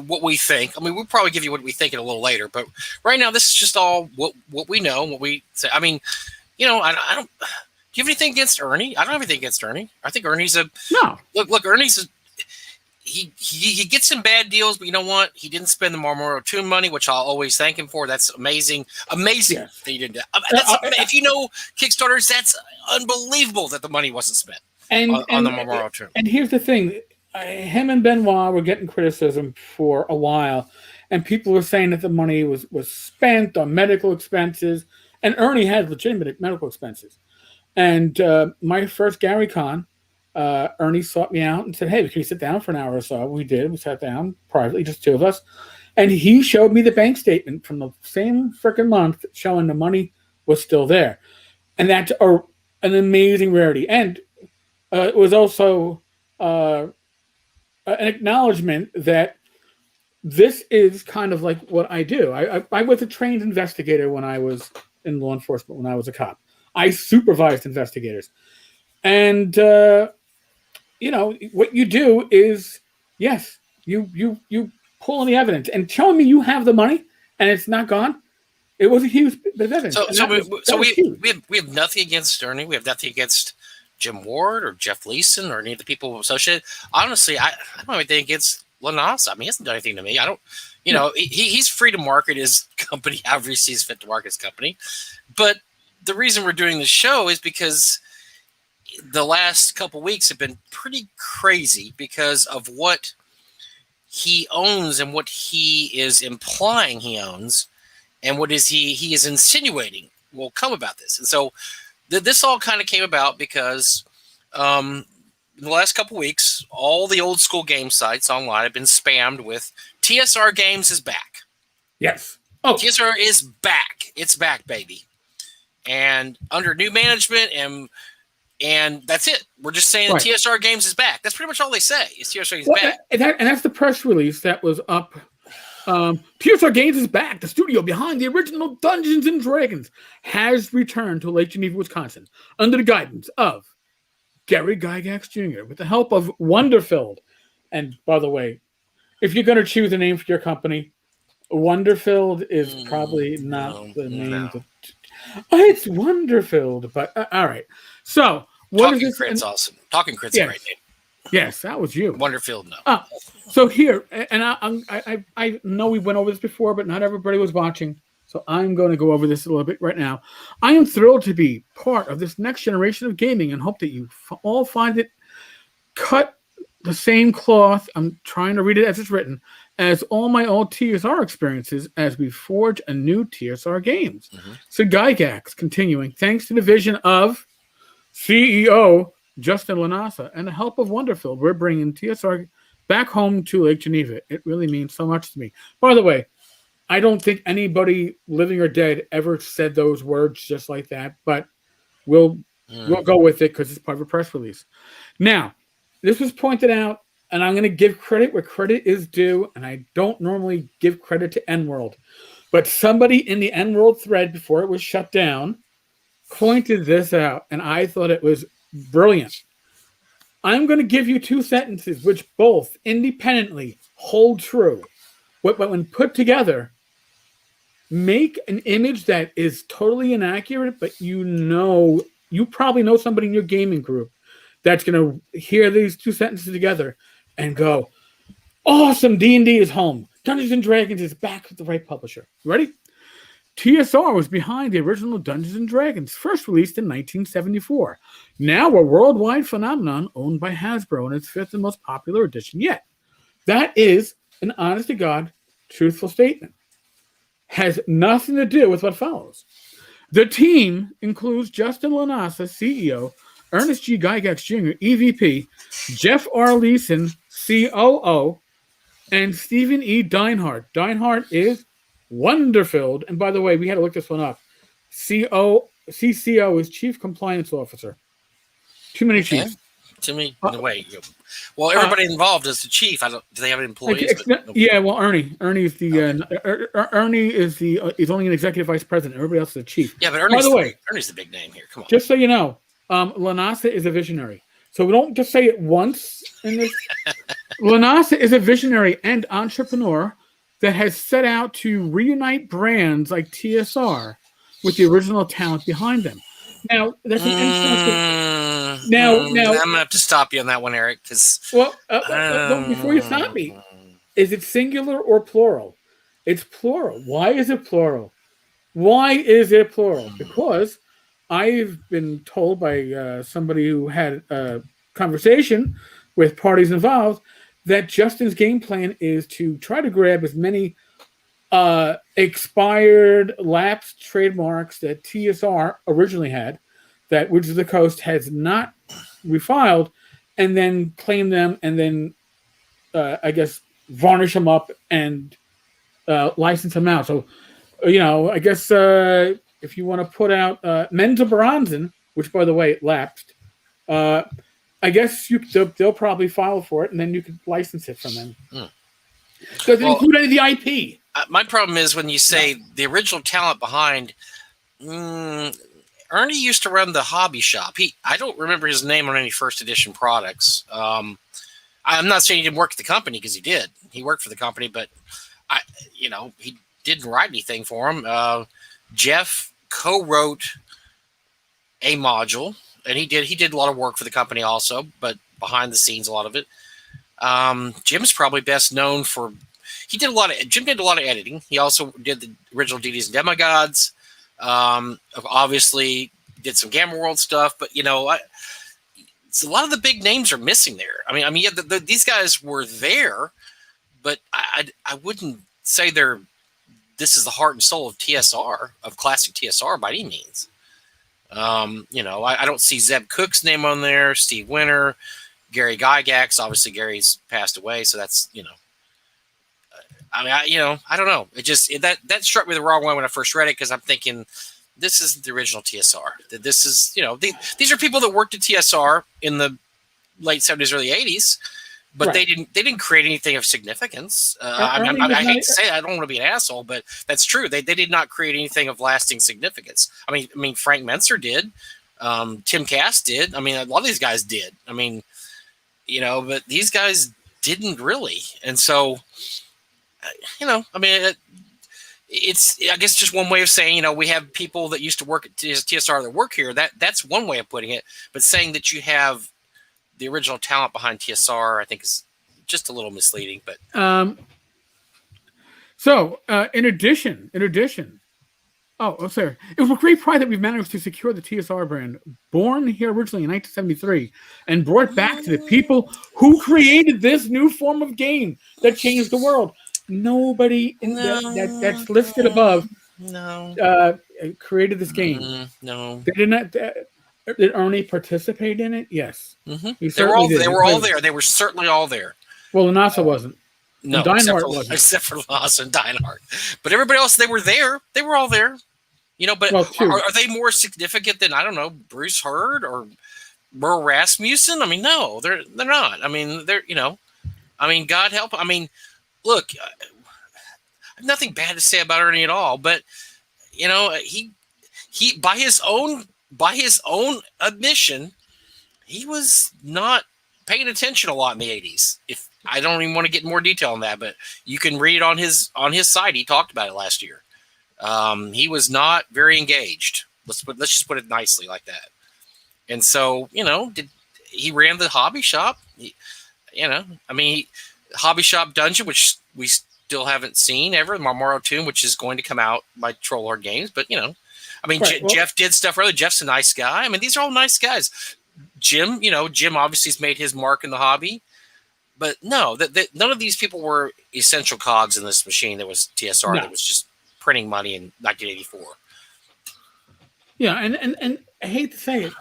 what we think. I mean, we'll probably give you what we think a little later, but right now this is just all what we know, what we say. I mean, I don't. Do you have anything against Ernie? I don't have anything against Ernie. I think Ernie's no. Look, Ernie's he gets some bad deals, but you know what? He didn't spend the Memorial Tune money, which I'll always thank him for. That's amazing. Amazing that he didn't. If you know Kickstarters, that's unbelievable that the money wasn't spent on the Memorial Tune. And here's the thing. Him and Benoit were getting criticism for a while, and people were saying that the money was spent on medical expenses, and Ernie had legitimate medical expenses. And my first Gary Con, Ernie sought me out and said, hey, can you sit down for an hour or so? We did. We sat down privately, just two of us. And he showed me the bank statement from the same freaking month showing the money was still there. And that's an amazing rarity. And it was also an acknowledgement that this is kind of like what I do. I was a trained investigator when I was in law enforcement, when I was a cop. I supervised investigators. And, what you do is, yes, you pull on the evidence. And telling me you have the money and it's not gone, it was a huge bit of evidence. So we have nothing against Ernie. We have nothing against Jim Ward or Jeff Leeson or any of the people associated. Honestly, I don't have anything against LaNasa. I mean, he hasn't done anything to me. I don't, he's free to market his company however he sees fit to market his company. But the reason we're doing this show is because the last couple weeks have been pretty crazy because of what he owns and what he is implying he owns and what is he is insinuating will come about this. And so this all kind of came about because in the last couple weeks, all the old school game sites online have been spammed with TSR Games is back. Yes. Oh, TSR is back. It's back, baby. And under new management and that's it. We're just saying that TSR Games is back. That's pretty much all they say. Is TSR Games back. And that's the press release that was up TSR Games is back. The studio behind the original Dungeons and Dragons has returned to Lake Geneva, Wisconsin, under the guidance of Gary Gygax Jr. with the help of Wonderfilled. And by the way, if you're going to choose a name for your company, Wonderfilled is probably not the name. No. It's Wonderfilled, but all right. So what Talking is this? Crit's awesome. Talking Crit's Yes. a great name. Yes, that was you. Wonderfield, no. So here, and I know we went over this before, but not everybody was watching. So I'm going to go over this a little bit right now. I am thrilled to be part of this next generation of gaming and hope that you all find it cut the same cloth. I'm trying to read it as it's written, as all my old TSR experiences as we forge a new TSR games. So Gygax, continuing, thanks to the vision of CEO Justin LaNasa and the help of Wonderfield, we're bringing TSR back home to Lake Geneva. It really means so much to me. By the way, I don't think anybody living or dead ever said those words just like that, but we'll go with it because it's part of a press release. Now, this was pointed out, and I'm going to give credit where credit is due, and I don't normally give credit to N-World, but somebody in the N-World thread before it was shut down pointed this out, and I thought it was brilliant. I'm going to give you two sentences which both independently hold true, but when put together, make an image that is totally inaccurate, but you probably know somebody in your gaming group that's going to hear these two sentences together and go, awesome, D&D is home. Dungeons & Dragons is back with the right publisher. Ready? TSR was behind the original Dungeons & Dragons, first released in 1974. Now a worldwide phenomenon owned by Hasbro in its fifth and most popular edition yet. That is an honest-to-God, truthful statement. Has nothing to do with what follows. The team includes Justin LaNasa, CEO, Ernest G. Gygax Jr., EVP, Jeff R. Leeson, COO, and Stephen E. Deinhardt. Deinhardt is Wonderfilled. And by the way, we had to look this one up. CCO is Chief Compliance Officer. Too many chiefs. To me, in a way. Well, everybody involved is the chief. Do they have employees? Yeah, well, Ernie is the Ernie is only an executive vice president. Everybody else is a chief. Yeah, but Ernie's the big name here. Come on. Just so you know, LaNasa is a visionary. So we don't just say it once in this. LaNasa is a visionary and entrepreneur that has set out to reunite brands like TSR with the original talent behind them. Now, that's an interesting. Now, I'm gonna have to stop you on that one, Eric. Because before you stop me, is it singular or plural? It's plural. Why is it plural? Because I've been told by somebody who had a conversation with parties involved that Justin's game plan is to try to grab as many expired, lapsed trademarks that TSR originally had, that Wizards of the Coast has not refiled, and then claim them, and then I guess varnish them up and license them out. So, I guess if you want to put out Mental Bronzen, which by the way lapsed, I guess they'll probably file for it, and then you could license it from them. Does it include any of the IP? My problem is when you say the original talent behind. Ernie used to run the hobby shop. I don't remember his name on any first edition products. I'm not saying he didn't work at the company, because he did. He worked for the company, but he didn't write anything for him. Jeff co-wrote a module, and he did a lot of work for the company also, but behind the scenes, a lot of it. Jim's probably best known for Jim did a lot of editing. He also did the original Deities and Demigods. Obviously did some Gamma World stuff, but it's a lot of the big names are missing there. I mean, these guys were there, but I wouldn't say this is the heart and soul of TSR, of classic TSR by any means. I don't see Zeb Cook's name on there, Steve Winter, Gary Gygax. Obviously Gary's passed away, so that's, I don't know. It just that struck me the wrong way when I first read it, because I'm thinking this isn't the original TSR. This is, these are people that worked at TSR in the late 70s, early 80s, but Right. they didn't create anything of significance. Ernie was I hate not- to say it, I don't want to be an asshole, but that's true. They did not create anything of lasting significance. I mean, Frank Menser did. Tim Cass did. I mean, a lot of these guys did. I mean, but these guys didn't really. And so, I mean, it's, I guess, just one way of saying, we have people that used to work at TSR that work here. That's one way of putting it. But saying that you have the original talent behind TSR, I think, is just a little misleading. But in addition, sorry. It was with great pride that we've managed to secure the TSR brand, born here originally in 1973, and brought back to the people who created this new form of game that changed the world. Nobody that's listed above created this game. No. They did not. Did Ernie participate in it? Yes. Mm-hmm. They were all there. They were certainly all there. Well, LaNasa wasn't. No, except for LaNasa and Dinehart. But everybody else, they were there. They were all there. But are they more significant than, I don't know, Bruce Hurd or Merle Rasmussen? I mean, no, they're not. I mean, God help. I mean, look, I have nothing bad to say about Ernie at all. But he by his own admission, he was not paying attention a lot in the 80s. If I don't even want to get more detail on that, but you can read it on his site. He talked about it last year. He was not very engaged. Let's just put it nicely like that. And so, he ran the hobby shop. Hobby Shop Dungeon, which we still haven't seen ever. Marmoro Tomb, which is going to come out by Trollhorde Games. But, Jeff did stuff earlier. Jeff's a nice guy. I mean, these are all nice guys. Jim obviously has made his mark in the hobby. But no, none of these people were essential cogs in this machine that was TSR that was just printing money in 1984. Yeah, and I hate to say it,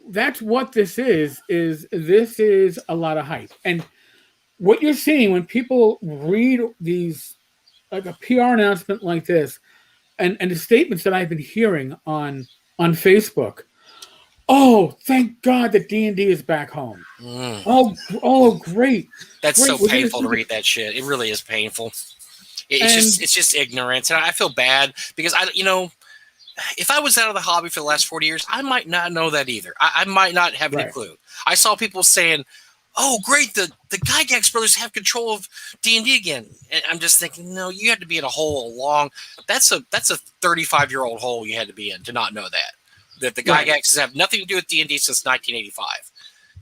that's what this is this is a lot of hype. And what you're seeing when people read these, like a PR announcement like this, and the statements that I've been hearing on Facebook, oh, thank God that D&D is back home. Oh, great. That's great. So painful to read that shit. It really is painful. It's just ignorance. And I feel bad because if I was out of the hobby for the last 40 years, I might not know that either. I might not have any clue. I saw people saying, oh, great, the Gygax brothers have control of D&D again. And I'm just thinking, no, you had to be in a hole that's a 35-year-old hole you had to be in to not know that the Gygaxes have nothing to do with D&D since 1985.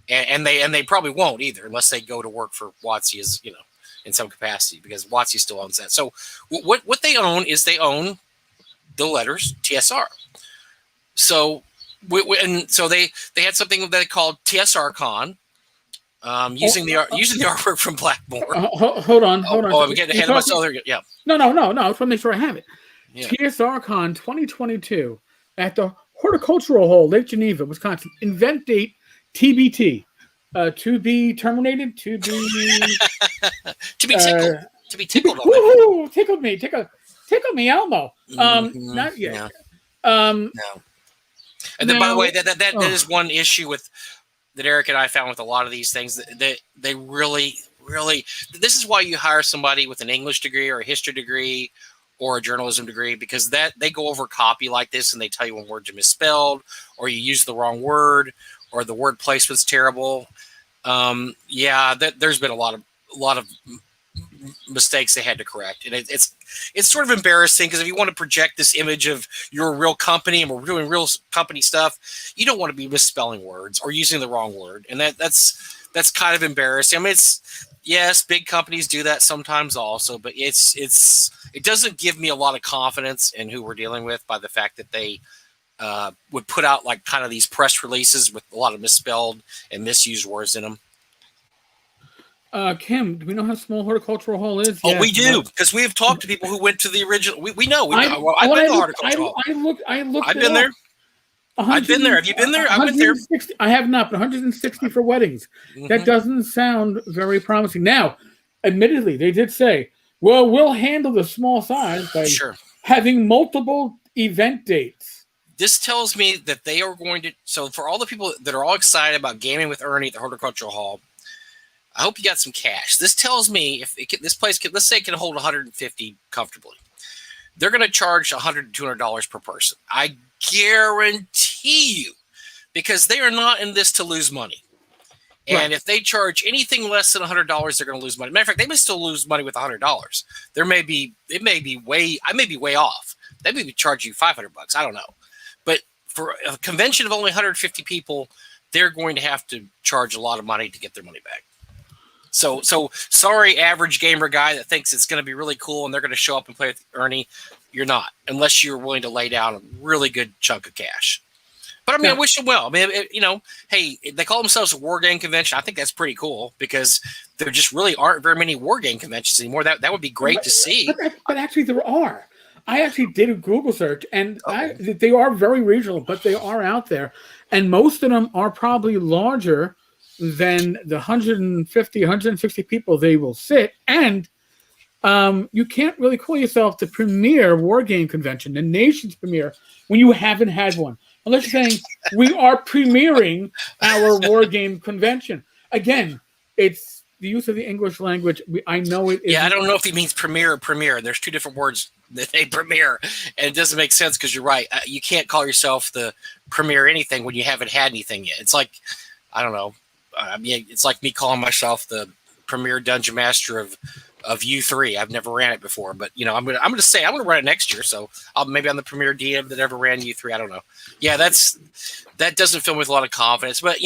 And they probably won't either unless they go to work for WotC as, in some capacity, because WotC still owns that. So what they own is they own the letters TSR. So so they had something that they called TSR Con, using the artwork from Blackmore. Hold on. Oh, I'm getting ahead of myself there. Yeah. No. I just want to make sure I have it. Yeah. TSR Con 2022 at the Horticultural Hall, Lake Geneva, Wisconsin. Event date TBT. To be terminated. To be tickled. To be tickled. Woohoo! Tickled me. Tickle me, Elmo. Not yet. No. And then, by the way, that is one issue that Eric and I found with a lot of these things. That they really, this is why you hire somebody with an English degree or a history degree or a journalism degree, because they go over copy like this and they tell you when words are misspelled or you use the wrong word or the word placement's terrible. There's been a lot of mistakes they had to correct, and it's sort of embarrassing because if you want to project this image of you're a real company and we're doing real company stuff, you don't want to be misspelling words or using the wrong word, and that's kind of embarrassing. I mean, yes, big companies do that sometimes also, but it doesn't give me a lot of confidence in who we're dealing with by the fact that they would put out like kind of these press releases with a lot of misspelled and misused words in them. Kim, do we know how small Horticultural Hall is? Oh, we do, because we have talked to people who went to the original. We know. I've been to Horticultural Hall. I've been there. I've been there. Have you been there? I went there. I have not, but 160 for weddings. Mm-hmm. That doesn't sound very promising. Now, admittedly, they did say, well, we'll handle the small size by having multiple event dates. This tells me that they are going to. So, for all the people that are all excited about gaming with Ernie at the Horticultural Hall, I hope you got some cash. This tells me if this place can, let's say it can hold 150 comfortably. They're going to charge $100 to $200 per person. I guarantee you, because they are not in this to lose money. And if they charge anything less than $100, they're going to lose money. Matter of fact, they may still lose money with $100. I may be way off. They may be charging you $500. I don't know. But for a convention of only 150 people, they're going to have to charge a lot of money to get their money back. So sorry, average gamer guy that thinks it's going to be really cool and they're going to show up and play with Ernie. You're not, unless you're willing to lay down a really good chunk of cash. But I mean, I wish them well. I mean, hey, they call themselves a war game convention. I think that's pretty cool because there just really aren't very many war game conventions anymore. That would be great to see. But actually, there are. I actually did a Google search, and they are very regional, but they are out there. And most of them are probably larger than the 150, 160 people they will sit. And you can't really call yourself the premier war game convention, the nation's premier, when you haven't had one. Unless you're saying we are premiering our war game convention. Again, it's the use of the English language. I know it is. Yeah, I don't know if he means premiere or premiere. There's two different words that they premiere, and it doesn't make sense because you're right. You can't call yourself the premier anything when you haven't had anything yet. It's like, I don't know. I mean, it's like me calling myself the premier dungeon master of U3. I've never ran it before, but I'm gonna say I'm gonna run it next year. So maybe I'm the premier DM that ever ran U3. I don't know. Yeah, that doesn't fill me with a lot of confidence, but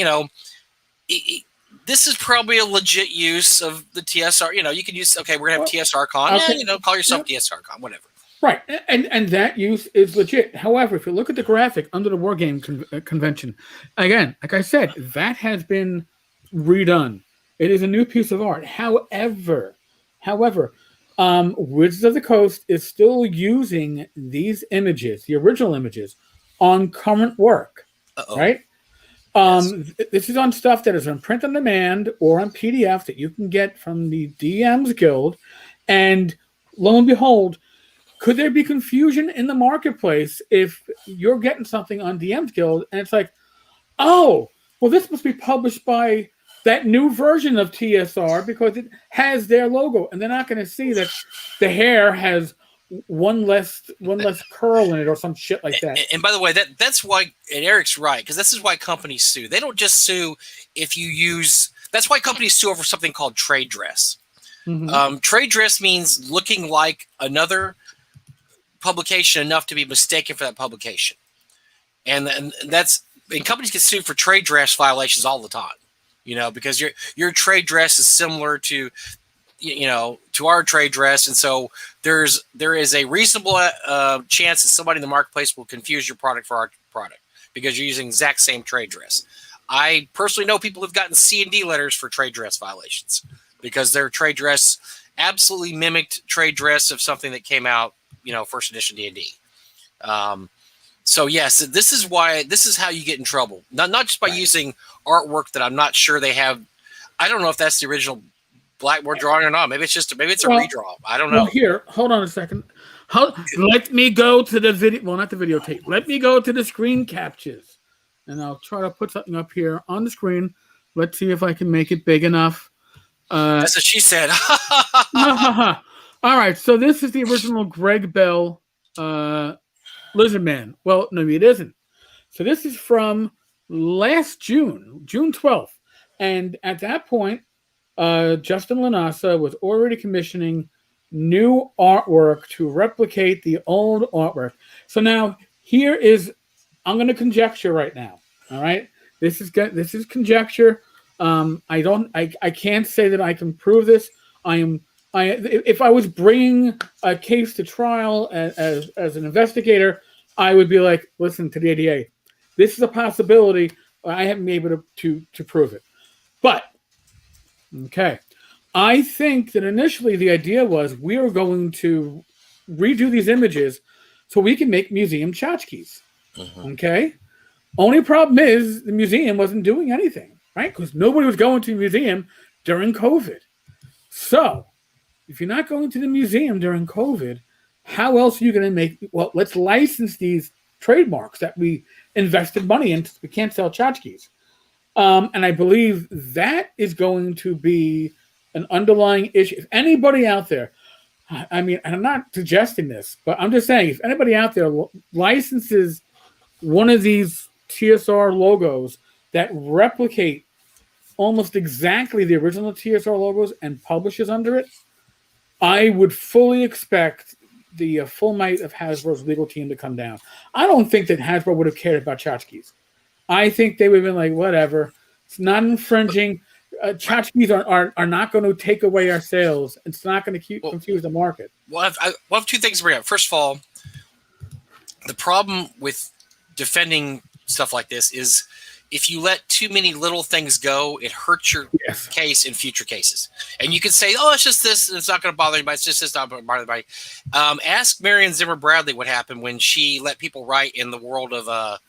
this is probably a legit use of the TSR. You can use we're gonna have TSR Con. Okay. Yeah, call yourself TSR Con, whatever. Right, and that use is legit. However, if you look at the graphic under the war game convention, again, like I said, that has been redone. It is a new piece of art. However, Wizards of the Coast is still using these images, the original images, on current work. Right? Yes. This is on stuff that is on print on demand or on PDF that you can get from the DMs Guild. And lo and behold, could there be confusion in the marketplace if you're getting something on DMs Guild and it's like, oh, well, this must be published by that new version of TSR because it has their logo, and they're not going to see that the hair has one less curl in it or some shit like that. And by the way, that's why, and Eric's right, because this is why companies sue. They don't just sue if you use. That's why companies sue over something called trade dress. Mm-hmm. Trade dress means looking like another publication enough to be mistaken for that publication, and companies get sued for trade dress violations all the time. Because your trade dress is similar to, to our trade dress, and so there is a reasonable chance that somebody in the marketplace will confuse your product for our product because you're using the exact same trade dress. I personally know people who've gotten C&D letters for trade dress violations because their trade dress absolutely mimicked trade dress of something that came out, first edition D&D. So yes, this is how you get in trouble. Not just by using artwork that I'm not sure they have. I don't know if that's the original blackboard drawing or not. Maybe it's a redraw. I don't know. Well, here, hold on a second. Let me go to the video. Well, not the videotape. Let me go to the screen captures, and I'll try to put something up here on the screen. Let's see if I can make it big enough. That's what she said. All right. So this is the original Greg Bell Lizard Man. Well, no, it isn't. So this is from last June 12th. And at that point, Justin LaNasa was already commissioning new artwork to replicate the old artwork. So now I'm going to conjecture right now. All right. This is conjecture. I can't say that I can prove this. If I was bringing a case to trial as an investigator, I would be like, listen to the ADA. This is a possibility. I haven't been able to prove it. But, okay. I think that initially the idea was we were going to redo these images so we can make museum tchotchkes. Mm-hmm. Okay? Only problem is the museum wasn't doing anything, right? Because nobody was going to the museum during COVID. So, if you're not going to the museum during COVID, how else are you going to make? Well, let's license these trademarks that we invested money in. We can't sell tchotchkes. And I believe that is going to be an underlying issue. If anybody out there, I mean, and I'm not suggesting this, but I'm just saying, if anybody out there licenses one of these TSR logos that replicate almost exactly the original TSR logos and publishes under it, I would fully expect the full might of Hasbro's legal team to come down. I don't think that Hasbro would have cared about tchotchkes. I think they would have been like, whatever. It's not infringing. Tchotchkes are not going to take away our sales. It's not going to confuse the market. Well, I have two things to bring up. First of all, the problem with defending stuff like this is if you let too many little things go, it hurts your case in future cases. And you can say, oh, it's just this, and it's not going to bother anybody. It's just this, not going to bother anybody. Ask Marion Zimmer Bradley what happened when she let people write in the world of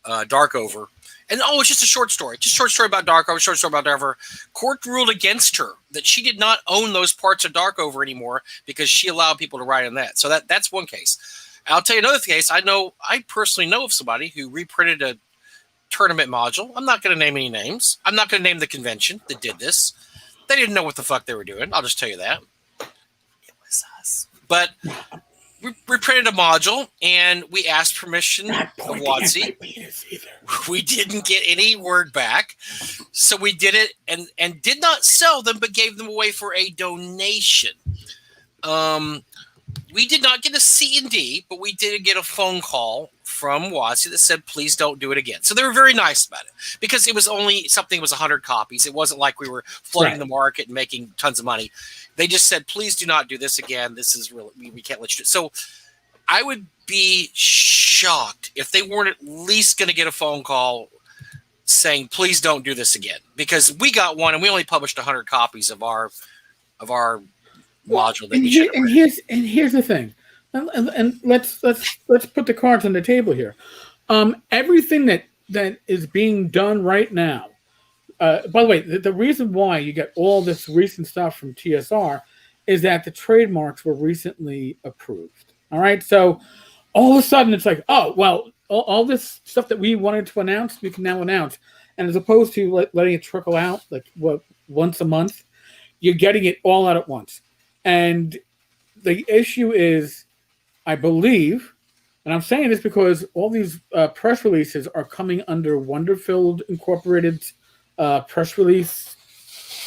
Darkover. And, it's just a short story. Just a short story about Darkover, short story about Darkover. Court ruled against her that she did not own those parts of Darkover anymore because she allowed people to write in that. So that's one case. I'll tell you another case. I personally know of somebody who reprinted a tournament module. I'm not going to name any names. I'm not going to name the convention that did this. They didn't know what the fuck they were doing. I'll just tell you that. It was us. But we reprinted a module, and we asked permission of WotC. We didn't get any word back. So we did it and did not sell them, but gave them away for a donation. We did not get a C&D, but we did get a phone call from WotC that said, please don't do it again. So they were very nice about it because it was only something that was 100 copies. It wasn't like we were flooding the market and making tons of money. They just said, please do not do this again. This is really, we can't let you do it. So I would be shocked if they weren't at least going to get a phone call saying, please don't do this again, because we got one and we only published 100 copies of our module. And here's the thing. And let's put the cards on the table here. Everything that is being done right now. By the way, the reason why you get all this recent stuff from TSR is that the trademarks were recently approved. All right, so all of a sudden it's like, oh well, all this stuff that we wanted to announce, we can now announce, and as opposed to letting it trickle out like once a month, you're getting it all out at once. And the issue is, I believe, and I'm saying this because all these press releases are coming under Wonderfield Incorporated press release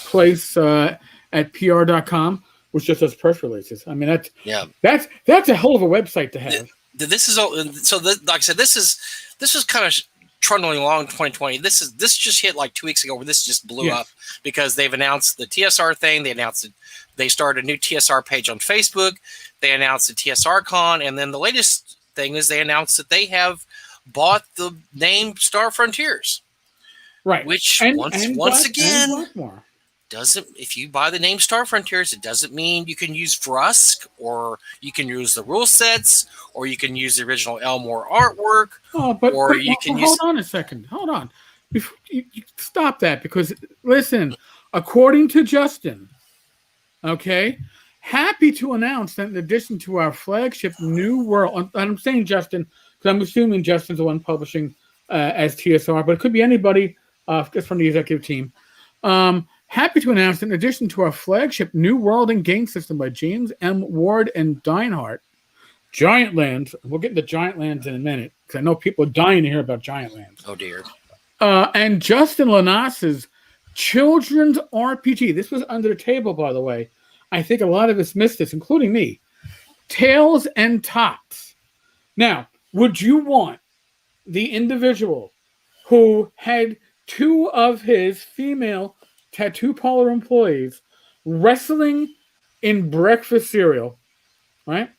place at PR.com, which just does press releases. I mean, that's a hell of a website to have. This is all. So, like I said, this was kind of trundling along in 2020. This just hit like 2 weeks ago, where this just blew up because they've announced the TSR thing. They announced it. They started a new TSR page on Facebook. They announced the TSR Con, and then the latest thing is they announced that they have bought the name Star Frontiers. Right. Which once again doesn't. If you buy the name Star Frontiers, it doesn't mean you can use Vrust, or you can use the rule sets, or you can use the original Elmore artwork. Hold on a second. Hold on. Before you stop that, because listen, according to Justin. Okay, happy to announce that in addition to our flagship New World, and I'm saying Justin because I'm assuming Justin's the one publishing as TSR, but it could be anybody just from the executive team. Happy to announce that in addition to our flagship New World and Game System by James M. Ward and Dinehart, Giant Lands, we'll get into Giant Lands in a minute because I know people are dying to hear about Giant Lands. Oh, dear. And Justin LaNasa's Children's RPG. This was under the table, by the way. I think a lot of us missed this, including me. Tails and Tots. Now, would you want the individual who had two of his female tattoo parlor employees wrestling in breakfast cereal, right?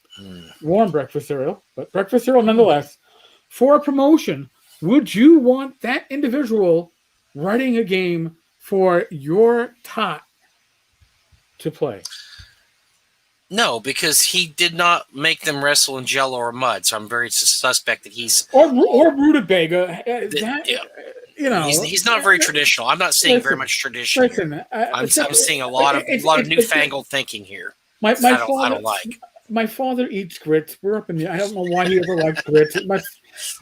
Warm breakfast cereal, but breakfast cereal nonetheless, for a promotion? Would you want that individual writing a game for your tot to play? No, because he did not make them wrestle in Jello or mud. So I'm very suspect that he's or rutabaga. He's not very traditional. I'm not seeing very much tradition. Listen, I'm seeing a lot of newfangled thinking here. I don't like. My father eats grits. We're up in the. I don't know why he ever liked grits.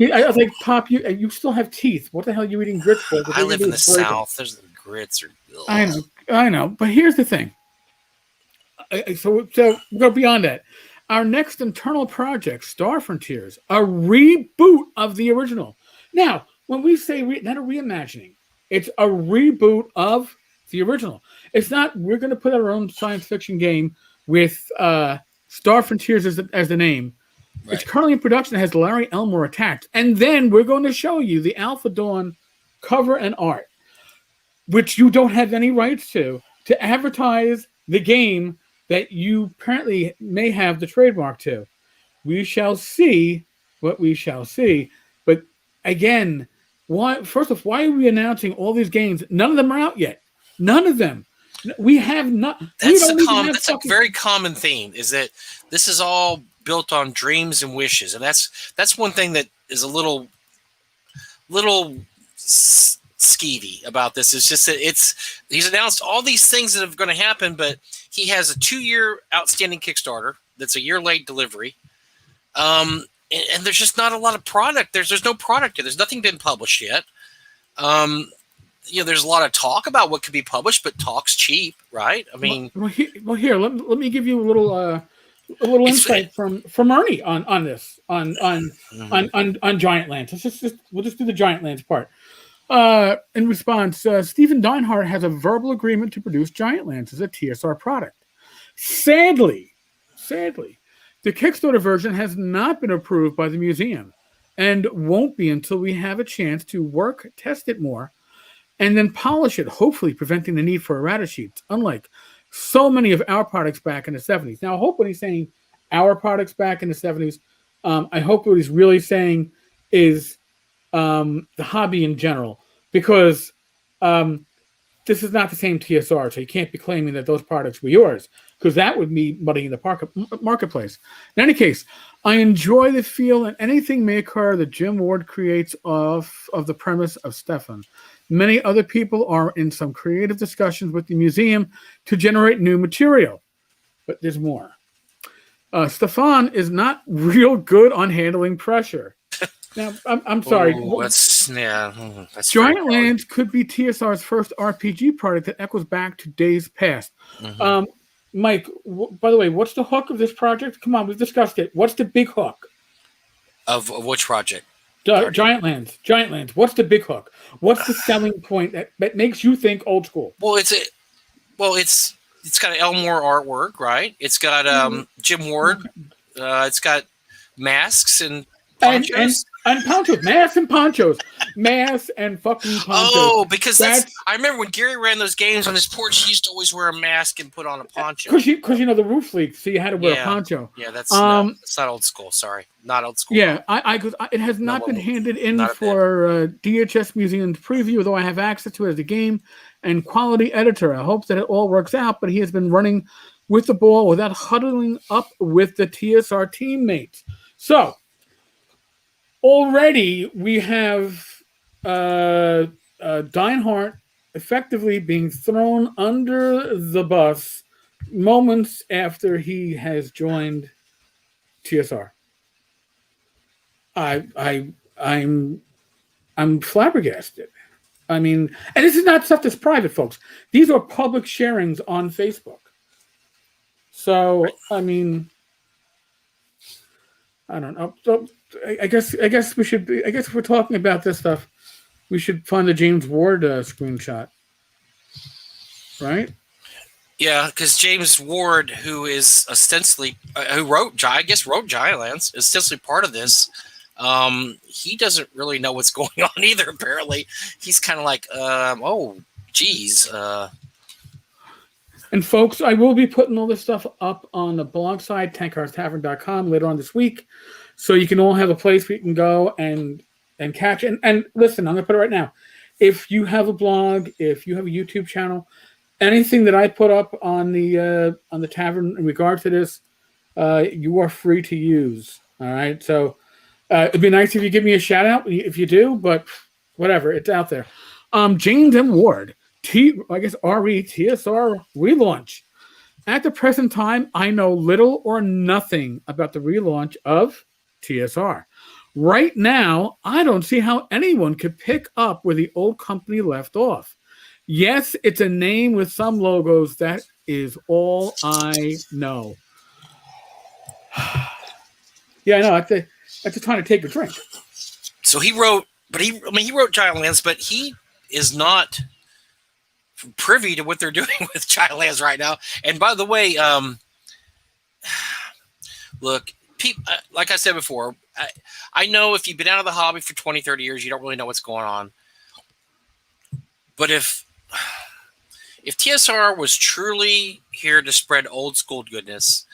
I was like, Pop, you still have teeth. What the hell are you eating grits for? I live in the South. There's grits or. I know. But here's the thing. So we'll go beyond that. Our next internal project, Star Frontiers, a reboot of the original. Now, when we say not a reimagining, it's a reboot of the original. It's not we're going to put our own science fiction game with Star Frontiers as the name. Right. It's currently in production. It has Larry Elmore attached. And then we're going to show you the Alpha Dawn cover and art, which you don't have any rights to advertise the game that you apparently may have the trademark to. We shall see what we shall see. But again, why are we announcing all these games? None of them are out yet. None of them. We have not. That's a very common theme, is that this is all built on dreams and wishes. And that's one thing that is a little skeevy about this. Is just that he's announced all these things that are going to happen, but he has a 2-year outstanding Kickstarter that's a year late delivery. And there's just not a lot of product. There's no product here. There's nothing been published yet. There's a lot of talk about what could be published, but talk's cheap, right? I mean, here, let me give you a little insight from Ernie on this on Giant Lands. We'll just do the Giant Lands part. In response, Stephen Deinhardt has a verbal agreement to produce Giant Lands as a TSR product. Sadly, the Kickstarter version has not been approved by the museum and won't be until we have a chance to test it more, and then polish it, hopefully preventing the need for errata sheets, unlike so many of our products back in the 70s. Now, I hope when he's saying our products back in the 70s, I hope what he's really saying is the hobby in general, because this is not the same TSR, so you can't be claiming that those products were yours, because that would be muddying the marketplace. In any case, I enjoy the feel that anything may occur that Jim Ward creates of the premise of Stefan. Many other people are in some creative discussions with the museum to generate new material, but there's more. Stefan is not real good on handling pressure. Now, I'm sorry. That's Giant Lands could be TSR's first RPG product that echoes back to days past. Mm-hmm. Mike, by the way, what's the hook of this project? Come on, we've discussed it. What's the big hook? Of which project? Giant Lands. What's the big hook? What's the selling point that makes you think old school? Well, it's got Elmore artwork, right? It's got Jim Ward. It's got masks and ponchos. And ponchos, mass and ponchos, mass and fucking ponchos. Oh, because I remember when Gary ran those games on his porch, he used to always wear a mask and put on a poncho. Because the roof leaked, so you had to wear a poncho. Yeah, that's not old school. Sorry, not old school. Yeah, it has not been handed in for DHS Museum's preview, though I have access to it as a game and quality editor. I hope that it all works out, but he has been running with the ball without huddling up with the TSR teammates. So, already we have Deinhardt effectively being thrown under the bus moments after he has joined TSR. I'm flabbergasted. I mean, and this is not stuff that's private, folks. These are public sharings on Facebook. So, I mean, I don't know. So, I guess we should be. I guess if we're talking about this stuff, we should find the James Ward screenshot, right? Yeah, because James Ward, who is ostensibly wrote Giant Lands, is ostensibly part of this. He doesn't really know what's going on either. Apparently, he's kind of like, oh, geez. And folks, I will be putting all this stuff up on the blog site, tankarstavern.com, later on this week. So you can all have a place where you can go and catch. And listen, I'm going to put it right now. If you have a blog, if you have a YouTube channel, anything that I put up on the Tavern in regard to this, you are free to use. All right. So it'd be nice if you give me a shout out if you do, but whatever, it's out there. James M. Ward, TSR relaunch. At the present time, I know little or nothing about the relaunch of TSR. Right now, I don't see how anyone could pick up where the old company left off. Yes, it's a name with some logos. That is all I know. Yeah, I know. That's just trying to take a drink. So he wrote, he wrote Giantlands, but he is not privy to what they're doing with Giantlands right now. And by the way, look, like I said before, I know if you've been out of the hobby for 20, 30 years, you don't really know what's going on. But if TSR was truly here to spread old school goodness,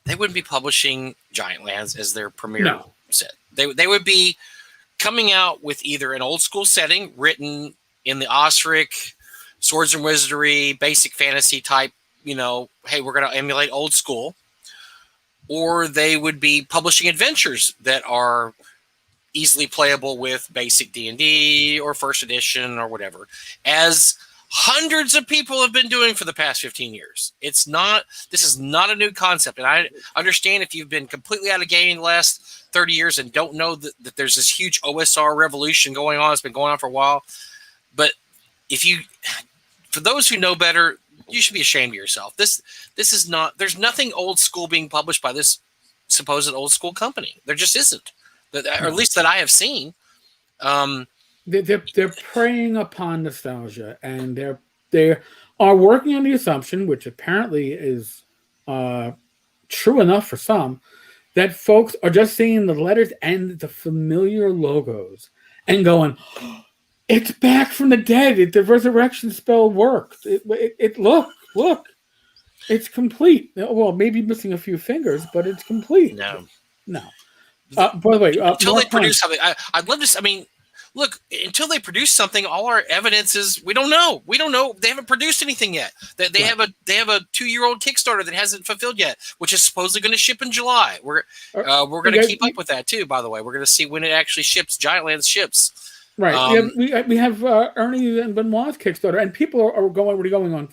they wouldn't be publishing Giantlands as their premier set. They would be coming out with either an old school setting written in the Osric, Swords and Wizardry, basic fantasy type, hey, we're going to emulate old school. Or they would be publishing adventures that are easily playable with basic D&D or first edition or whatever, as hundreds of people have been doing for the past 15 years. This is not a new concept. And I understand if you've been completely out of gaming the last 30 years and don't know that there's this huge OSR revolution going on. It's been going on for a while. But for those who know better, you should be ashamed of yourself. This is not. There's nothing old school being published by this supposed old school company. There just isn't, or at least that I have seen. They're preying upon nostalgia, and they are working on the assumption, which apparently is true enough for some, that folks are just seeing the letters and the familiar logos and going, "It's back from the dead. The resurrection spell worked. Look, it's complete. Well, maybe missing a few fingers, but it's complete." No. By the way, until they produce something, I'd love to. I mean, look, until they produce something, all our evidence is we don't know. We don't know. They haven't produced anything yet. They have a 2-year-old Kickstarter that hasn't fulfilled yet, which is supposedly going to ship in July. We're going to keep up with that too. By the way, we're going to see when it actually ships. Giantlands ships. Right. We have Ernie and Benoit's Kickstarter, and people are going. What are you going on?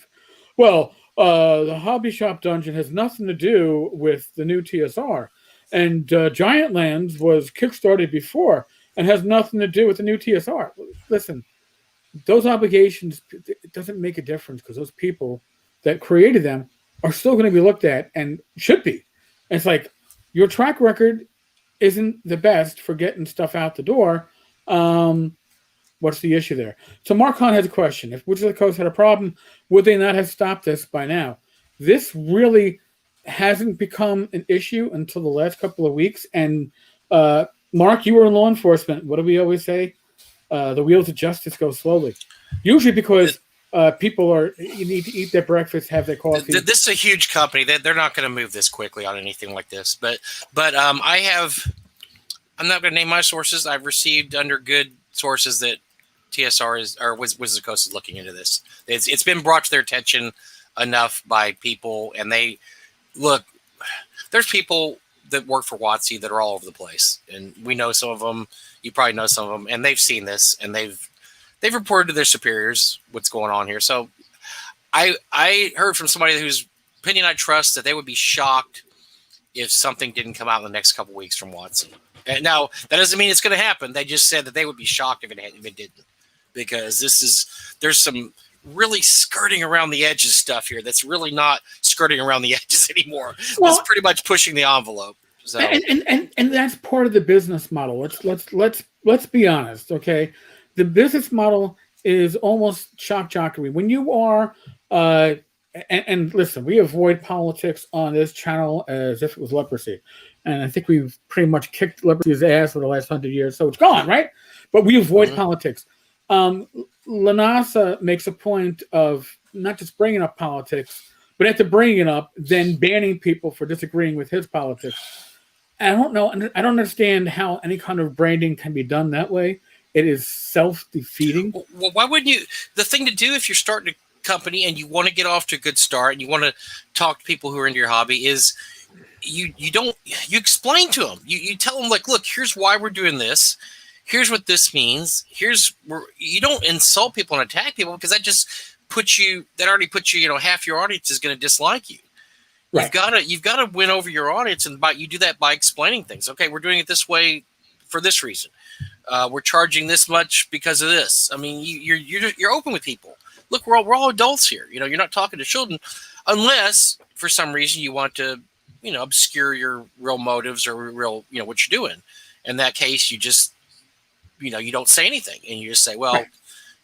Well, the Hobby Shop Dungeon has nothing to do with the new TSR, and Giantlands was kickstarted before and has nothing to do with the new TSR. Listen, those obligations, it doesn't make a difference because those people that created them are still going to be looked at and should be. And it's like your track record isn't the best for getting stuff out the door. What's the issue there? So Mark Hunt has a question. If Wizards of the Coast had a problem, would they not have stopped this by now? This really hasn't become an issue until the last couple of weeks. And Mark, you were in law enforcement. What do we always say? The wheels of justice go slowly. Usually because people you need to eat their breakfast, have their coffee. This is a huge company. They're not going to move this quickly on anything like this. But I'm not going to name my sources. I've received under good sources that TSR Wizards of the Coast is looking into this. It's been brought to their attention enough by people, and there's people that work for WotC that are all over the place, and we know some of them. You probably know some of them, and they've seen this, and they've reported to their superiors what's going on here. So I heard from somebody whose opinion I trust that they would be shocked if something didn't come out in the next couple of weeks from WotC. And now that doesn't mean it's going to happen. They just said that they would be shocked if it didn't, because there's some really skirting around the edges stuff here that's really not skirting around the edges anymore. Well, that's pretty much pushing the envelope. So. And that's part of the business model. Let's be honest, okay? The business model is almost shock jockery. When you are and listen, we avoid politics on this channel as if it was leprosy. And I think we've pretty much kicked leprosy's ass for the last 100 years, so it's gone, right? But we avoid politics. LaNasa makes a point of not just bringing up politics, but after bringing it up, then banning people for disagreeing with his politics. And I don't know. I don't understand how any kind of branding can be done that way. It is self-defeating. Well, why wouldn't you? The thing to do if you're starting a company and you want to get off to a good start and you want to talk to people who are into your hobby is you explain to them. You tell them, like, look, here's why we're doing this. Here's what this means. You don't insult people and attack people, because that just already puts you, half your audience is going to dislike you. Right. You've got to win over your audience, and you do that by explaining things. Okay, we're doing it this way for this reason. We're charging this much because of this. I mean, you're open with people. Look, we're all adults here. You know, you're not talking to children, unless for some reason you want to, you know, obscure your real motives or real, you know, what you're doing. In that case, you just, you know, you don't say anything, and you just say, well,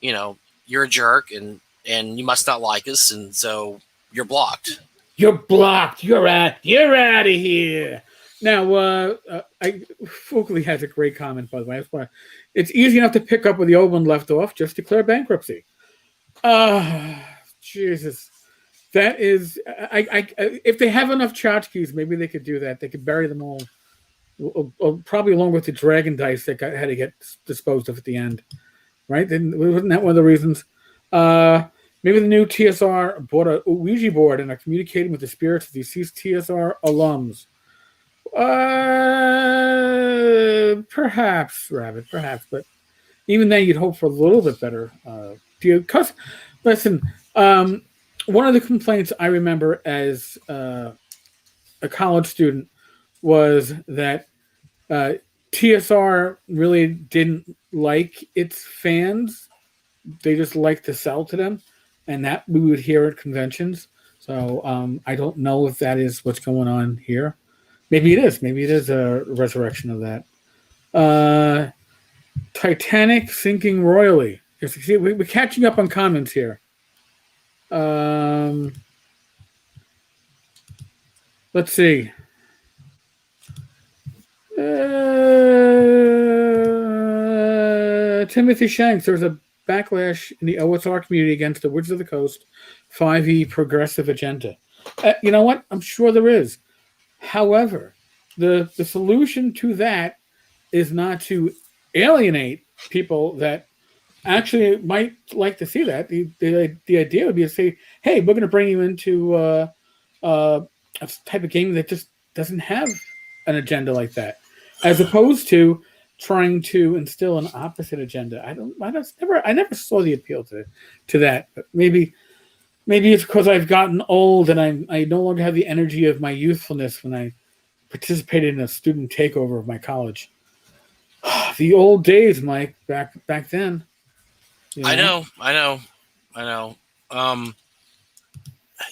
you know, you're a jerk, and you must not like us, and so you're blocked. You're blocked. You're out of here. Now, Folkley has a great comment, by the way. That's why it's easy enough to pick up where the old one left off. Just declare bankruptcy. Jesus, that is. If they have enough tchotchkes, maybe they could do that. They could bury them all, probably along with the dragon dice that had to get disposed of at the end. Right? Wasn't that one of the reasons? Maybe the new TSR bought a Ouija board and are communicating with the spirits of deceased TSR alums. Perhaps, Rabbit, perhaps. But even then, you'd hope for a little bit better. Listen, one of the complaints I remember as a college student was that TSR really didn't like its fans. They just liked to sell to them, and that we would hear at conventions. So I don't know if that is what's going on here. Maybe it is. Maybe it is a resurrection of that. Titanic sinking royally. See, we're catching up on comments here. Let's see. Timothy Shanks, there's a backlash in the OSR community against the Wizards of the Coast 5e progressive agenda. You know what? I'm sure there is. However, the solution to that is not to alienate people that actually might like to see that. The idea would be to say, hey, we're going to bring you into a type of game that just doesn't have an agenda like that, as opposed to trying to instill an opposite agenda. I never saw the appeal to that. But maybe it's because I've gotten old and I no longer have the energy of my youthfulness when I participated in a student takeover of my college. The old days, Mike, back then. You know? I know.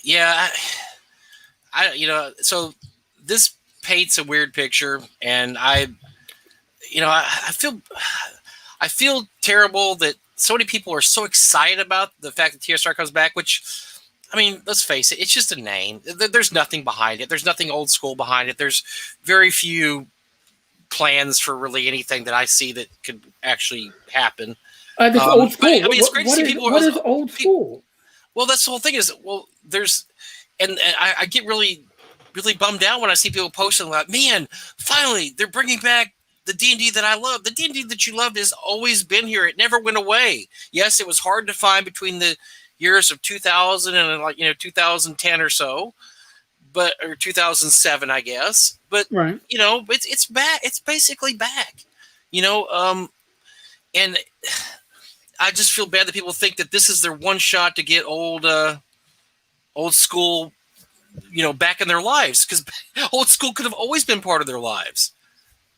Yeah, so this paints a weird picture, and I feel terrible that so many people are so excited about the fact that TSR comes back, which, I mean, let's face it, it's just a name. There's nothing behind it. There's nothing old school behind it. There's very few plans for really anything that I see that could actually happen. This old school. I mean, it's great to see people. What is old school? Well, that's the whole thing. And I get really, really bummed out when I see people posting like, "Man, finally they're bringing back the D&D that I love. The D&D that you loved has always been here. It never went away. Yes, it was hard to find between the years of 2000 and 2010 or so, or 2007, I guess. But right. It's back. It's basically back. And I just feel bad that people think that this is their one shot to get old school, back in their lives, because old school could have always been part of their lives.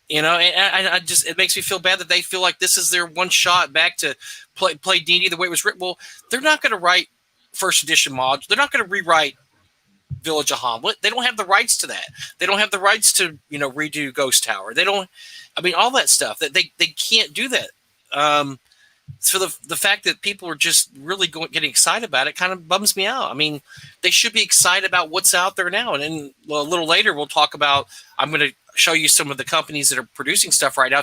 And it makes me feel bad that they feel like this is their one shot back to play D&D the way it was written. Well, they're not going to write first edition mods. They're not going to rewrite Village of Hamlet. They don't have the rights to that. They don't have the rights to, redo Ghost Tower. They don't, all that stuff that they can't do that. So the fact that people are just really getting excited about it kind of bums me out. I mean, they should be excited about what's out there now. And then a little later, we'll talk about, I'm going to show you some of the companies that are producing stuff right now.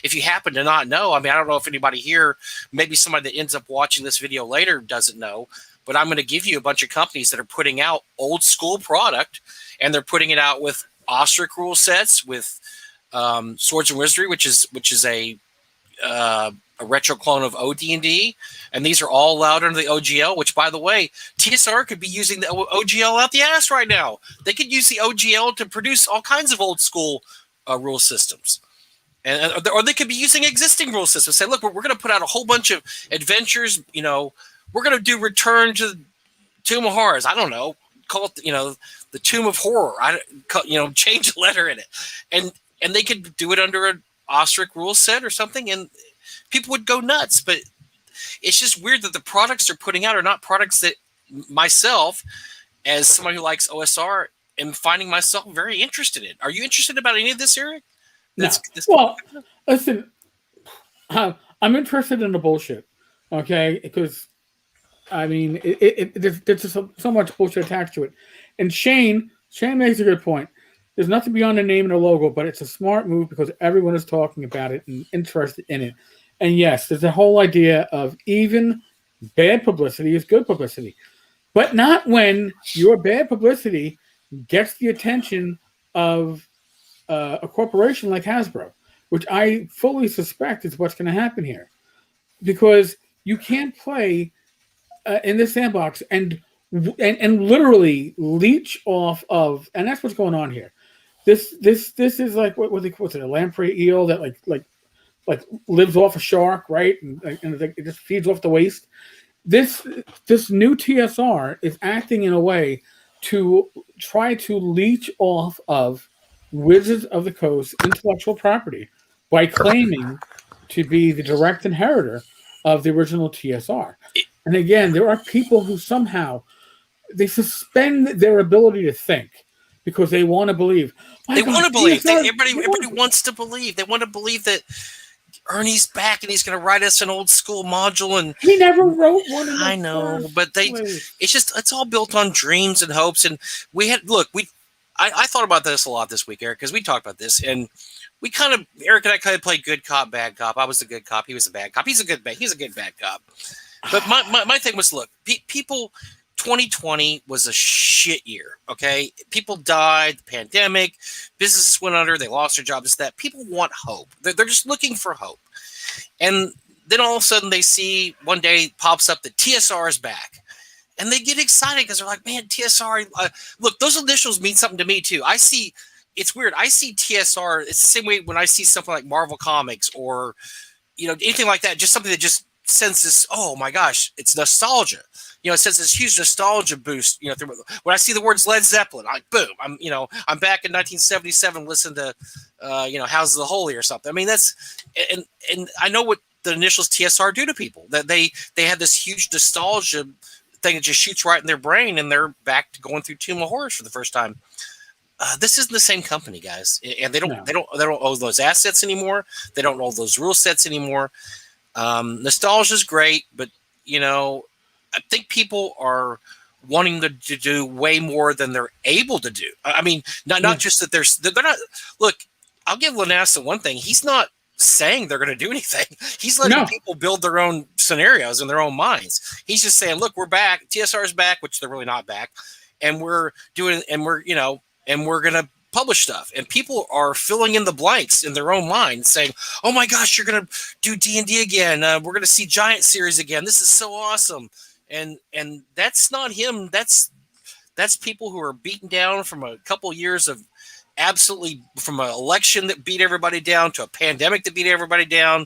If you happen to not know, I don't know if anybody here, maybe somebody that ends up watching this video later doesn't know, but I'm going to give you a bunch of companies that are putting out old school product, and they're putting it out with Ostrich rule sets, with Swords and Wizardry, which is a retro clone of OD&D, and these are all allowed under the OGL, which, by the way, TSR could be using the OGL out the ass right now. They could use the OGL to produce all kinds of old school rule systems, or they could be using existing rule systems. Say, look, we're going to put out a whole bunch of adventures. We're going to do Return to the Tomb of Horrors. I don't know, call it the Tomb of Horror. Change a letter in it, and they could do it under ostrich rule set or something, and people would go nuts. But it's just weird that the products they're putting out are not products that myself, as someone who likes OSR, am finding myself very interested in. Are you interested about any of this, Eric? No. Well, listen, I'm interested in the bullshit, okay? Because, I mean, there's just so much bullshit attached to it. And Shane makes a good point. There's nothing beyond the name and the logo, but it's a smart move because everyone is talking about it and interested in it. And yes, there's a whole idea of even bad publicity is good publicity. But not when your bad publicity gets the attention of a corporation like Hasbro, which I fully suspect is what's going to happen here. Because you can't play in this sandbox and literally leech off of, and that's what's going on here. This is like what's it, a lamprey eel that like lives off a shark, right? And it just feeds off the waste. This new TSR is acting in a way to try to leech off of Wizards of the Coast intellectual property by claiming to be the direct inheritor of the original TSR. And again, there are people who somehow they suspend their ability to think because they want to believe. They want to believe. Everybody wants to believe. They want to believe that Ernie's back and he's going to write us an old school module. And he never wrote one. I know, but it's all built on dreams and hopes. And I thought about this a lot this week, Eric, because we talked about this, and Eric and I kind of played good cop, bad cop. I was the good cop. He was the bad cop. He's a good bad cop. But my thing was, look, people, 2020 was a shit year, okay? People died, the pandemic, businesses went under, they lost their jobs, that. People want hope. They're just looking for hope. And then all of a sudden they see one day pops up that TSR is back. And they get excited because they're like, man, TSR, look, those initials mean something to me too. It's weird. I see TSR, it's the same way when I see something like Marvel Comics or, anything like that, just something that just sends this, oh my gosh, it's nostalgia. It sends this huge nostalgia boost, when I see the words Led Zeppelin, I'm like, boom, I'm back in 1977 listening to, Houses of the Holy or something. I mean, and I know what the initials TSR do to people, that they have this huge nostalgia thing that just shoots right in their brain, and they're back to going through Tomb of Horrors for the first time. This isn't the same company, guys, and they don't own those assets anymore. They don't own those rule sets anymore. Nostalgia is great, but I think people are wanting to do way more than they're able to do. I mean, not just that they're not. Look, I'll give LaNasa one thing. He's not saying they're going to do anything. He's letting people build their own scenarios in their own minds. He's just saying, look, we're back. TSR is back, which they're really not back, and we're doing, and we're going to publish stuff, and people are filling in the blanks in their own mind, saying, "Oh my gosh, you're going to do D&D again. We're going to see Giant Series again. This is so awesome." And that's not him. That's people who are beaten down from a couple years of absolutely, from an election that beat everybody down to a pandemic that beat everybody down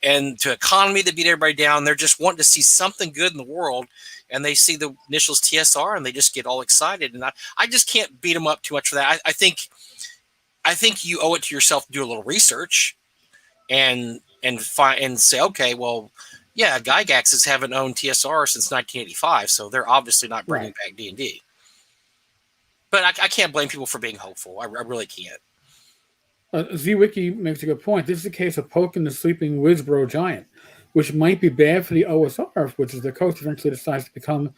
and to economy that beat everybody down. They're just wanting to see something good in the world, and they see the initials TSR and they just get all excited. And I just can't beat them up too much for that. I think you owe it to yourself to do a little research and say, okay, well, yeah, Gygaxes haven't owned TSR since 1985, so they're obviously not bringing back D&D. But I can't blame people for being hopeful. I really can't. ZWiki makes a good point. This is a case of poking the sleeping Wizbro giant, which might be bad for the OSR, which is the coast eventually decides to become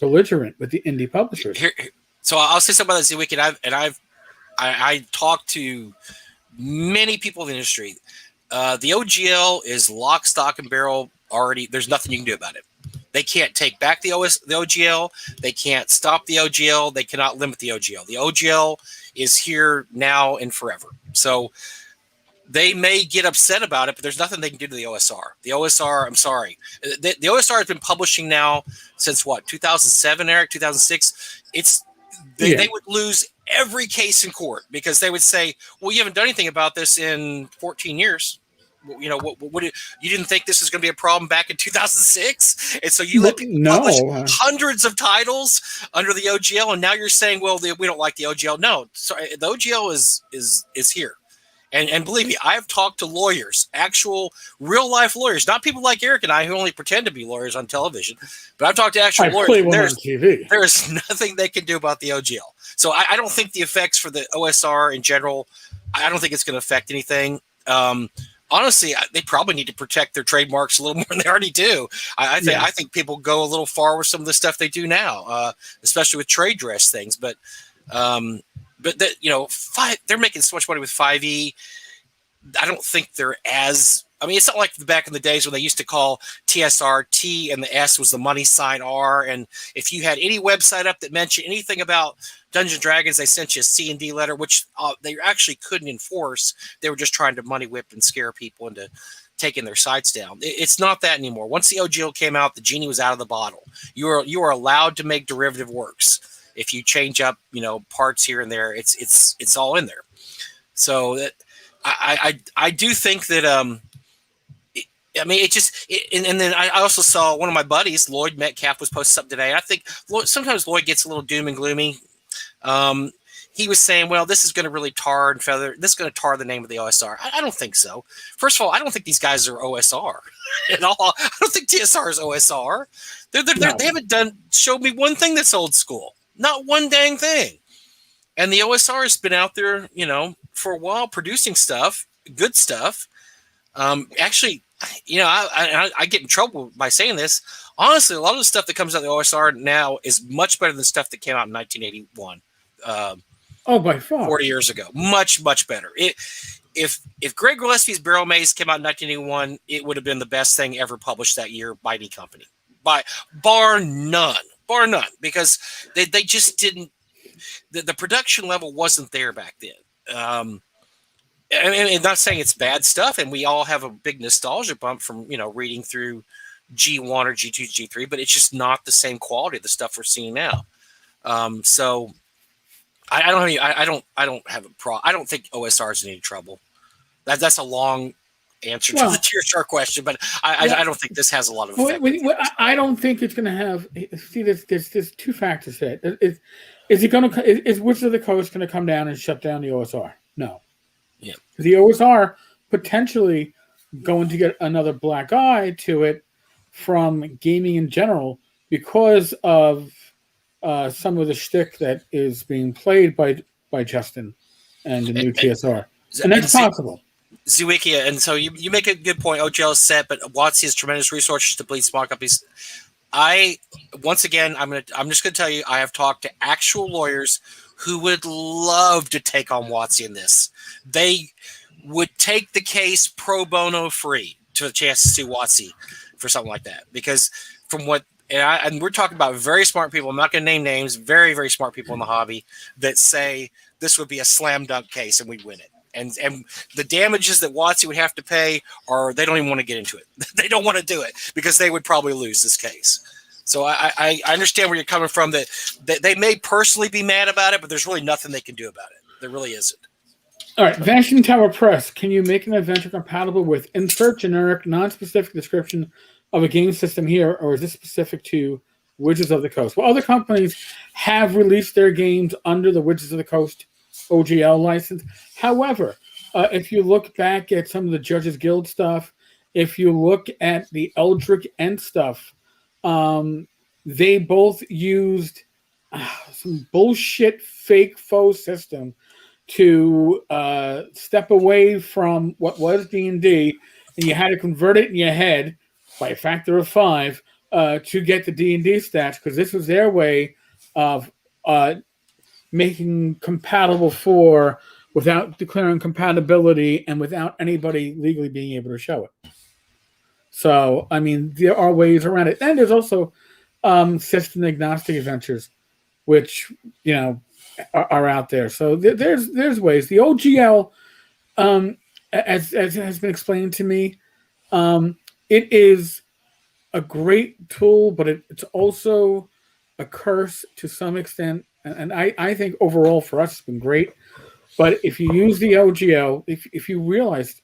belligerent with the indie publishers. So I'll say something about that, ZWiki, I talked to many people in the industry. The OGL is lock, stock, and barrel already. There's nothing you can do about it. They can't take back the OGL. They can't stop the OGL. They cannot limit the OGL. The OGL is here now and forever. So they may get upset about it, but there's nothing they can do to the OSR. The OSR, I'm sorry. The OSR has been publishing now since what, 2007, Eric, 2006? They would lose every case in court because they would say, well, you haven't done anything about this in 14 years. What you didn't think this was going to be a problem back in 2006, and so you let people publish hundreds of titles under the OGL, and now you're saying, well, we don't like the OGL. No, sorry, the OGL is here, And believe me, I've talked to lawyers, actual real life lawyers, not people like Eric and I who only pretend to be lawyers on television, but I've talked to actual lawyers. On TV. There's nothing they can do about the OGL. So I don't think the effects for the OSR in general, I don't think it's going to affect anything. Honestly, they probably need to protect their trademarks a little more than they already do. I think people go a little far with some of the stuff they do now, especially with trade dress things. But that, you know, they're making so much money with 5e. I don't think they're as. I mean, it's not like back in the days when they used to call TSR T and the S was the money sign R. And if you had any website up that mentioned anything about Dungeons and Dragons, they sent you a C and D letter, which they actually couldn't enforce. They were just trying to money whip and scare people into taking their sites down. It's not that anymore. Once the OGL came out, the genie was out of the bottle. You are allowed to make derivative works. If you change up, you know, parts here and there, it's all in there. So that I do think that I mean, and then I also saw one of my buddies, Lloyd Metcalf, was posting something today. I think sometimes Lloyd gets a little doom and gloomy. He was saying, well, this is going to really tar and feather. This is going to tar the name of the OSR. I don't think so. First of all, I don't think these guys are OSR at all. I don't think TSR is OSR. They haven't showed me one thing that's old school. Not one dang thing. And the OSR has been out there, you know, for a while producing stuff, good stuff. Actually, you know, I get in trouble by saying this. Honestly, a lot of the stuff that comes out of the OSR now is much better than stuff that came out in 1981. By far. 40 years ago. Much, much better. If Greg Gillespie's Barrel Maze came out in 1981, it would have been the best thing ever published that year by any company. Bar none. Bar none. Because they just didn't, the production level wasn't there back then. I'm not saying it's bad stuff, and we all have a big nostalgia bump from, you know, reading through G1 or G2, G3, but it's just not the same quality of the stuff we're seeing now. So I don't have a problem. I don't think OSR is in any trouble. That's a long answer to the TSR question, but I don't think this has a lot of effect. I don't think it's going to have. See, there's two factors here. Is Wizards of the Coast going to come down and shut down the OSR? No. Yeah. The OSR potentially going to get another black eye to it from gaming in general because of some of the shtick that is being played by Justin and the new TSR. And that's possible. Zuikia, and so you make a good point. OGL is set, but WotC has tremendous resources to bleed small companies. I'm just going to tell you, I have talked to actual lawyers who would love to take on WotC in this. They would take the case pro bono free to a chance to sue WotC for something like that. Because from what, and we're talking about very smart people, I'm not going to name names, very, very smart people in the hobby that say this would be a slam dunk case and we'd win it. And the damages that WotC would have to pay they don't even want to get into it. They don't want to do it because they would probably lose this case. So I understand where you're coming from, that they may personally be mad about it, but there's really nothing they can do about it. There really isn't. All right, Vanishing Tower Press. Can you make an adventure compatible with insert generic, non-specific description of a game system here, or is this specific to Wizards of the Coast? Well, other companies have released their games under the Wizards of the Coast OGL license. However, if you look back at some of the Judges Guild stuff, if you look at the Eldritch End stuff, they both used some bullshit fake faux system to step away from what was D&D, and you had to convert it in your head by a factor of 5 to get the D&D stats, because this was their way of making compatible for without declaring compatibility and without anybody legally being able to show it. So, I mean, there are ways around it. And there's also system agnostic adventures, which, you know, are out there. So there's ways. The OGL, as has been explained to me, it is a great tool, but it's also a curse to some extent. And I think overall for us it's been great. But if you use the OGL, if you realize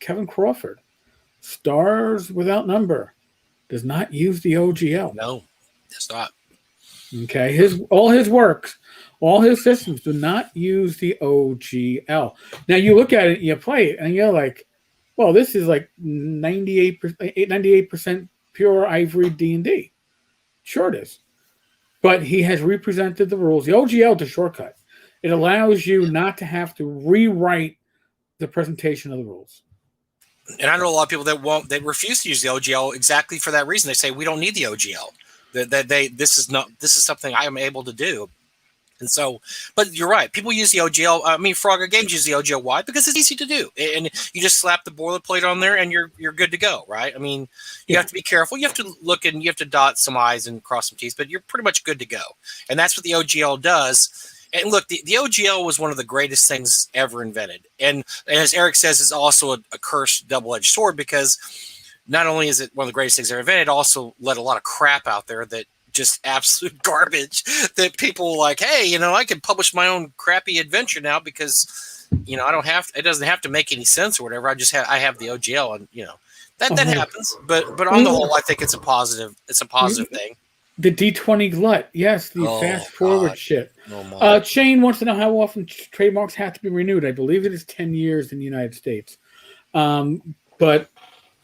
Kevin Crawford, Stars Without Number, does not use the OGL. No, it's not. Okay, all his works, all his systems do not use the OGL. Now you look at it, you play it, and you're like, well, this is like 98% pure ivory D&D. Sure it is. But he has represented the rules. The OGL is a shortcut. It allows you not to have to rewrite the presentation of the rules. And I know a lot of people that refuse to use the OGL exactly for that reason. They say we don't need the OGL. This is something I am able to do. And so, but you're right. People use the OGL. I mean, Frogger Games use the OGL. Why? Because it's easy to do, and you just slap the boilerplate on there, and you're good to go, right? I mean, you have to be careful. You have to look and you have to dot some I's and cross some T's, but you're pretty much good to go. And that's what the OGL does. And look, the OGL was one of the greatest things ever invented. And as Eric says, it's also a cursed double-edged sword, because not only is it one of the greatest things ever invented, it also let a lot of crap out there that just absolute garbage that people like, hey, I can publish my own crappy adventure now because, I don't have to, it doesn't have to make any sense or whatever. I have the OGL, and that happens. But on the whole, I think it's a positive thing. The D20 glut, yes, the fast forward shit. Shane wants to know how often trademarks have to be renewed. I believe it is 10 years in the United States. But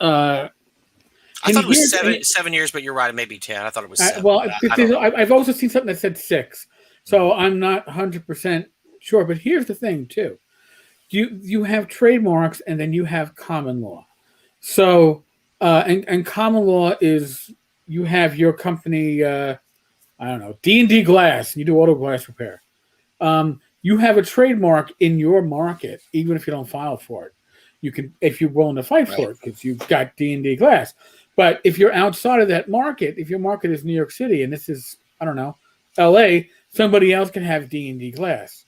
I thought it was 7 years, but you're right. It may be 10. I thought it was 7. I've also seen something that said 6, so I'm not 100% sure. But here's the thing, too: you have trademarks, and then you have common law. So, and common law is you have your company, D&D Glass, and you do auto glass repair. You have a trademark in your market, even if you don't file for it. You can, if you're willing to fight for it, because you've got D&D Glass. But if you're outside of that market, if your market is New York City and this is, LA, somebody else can have D&D Glass.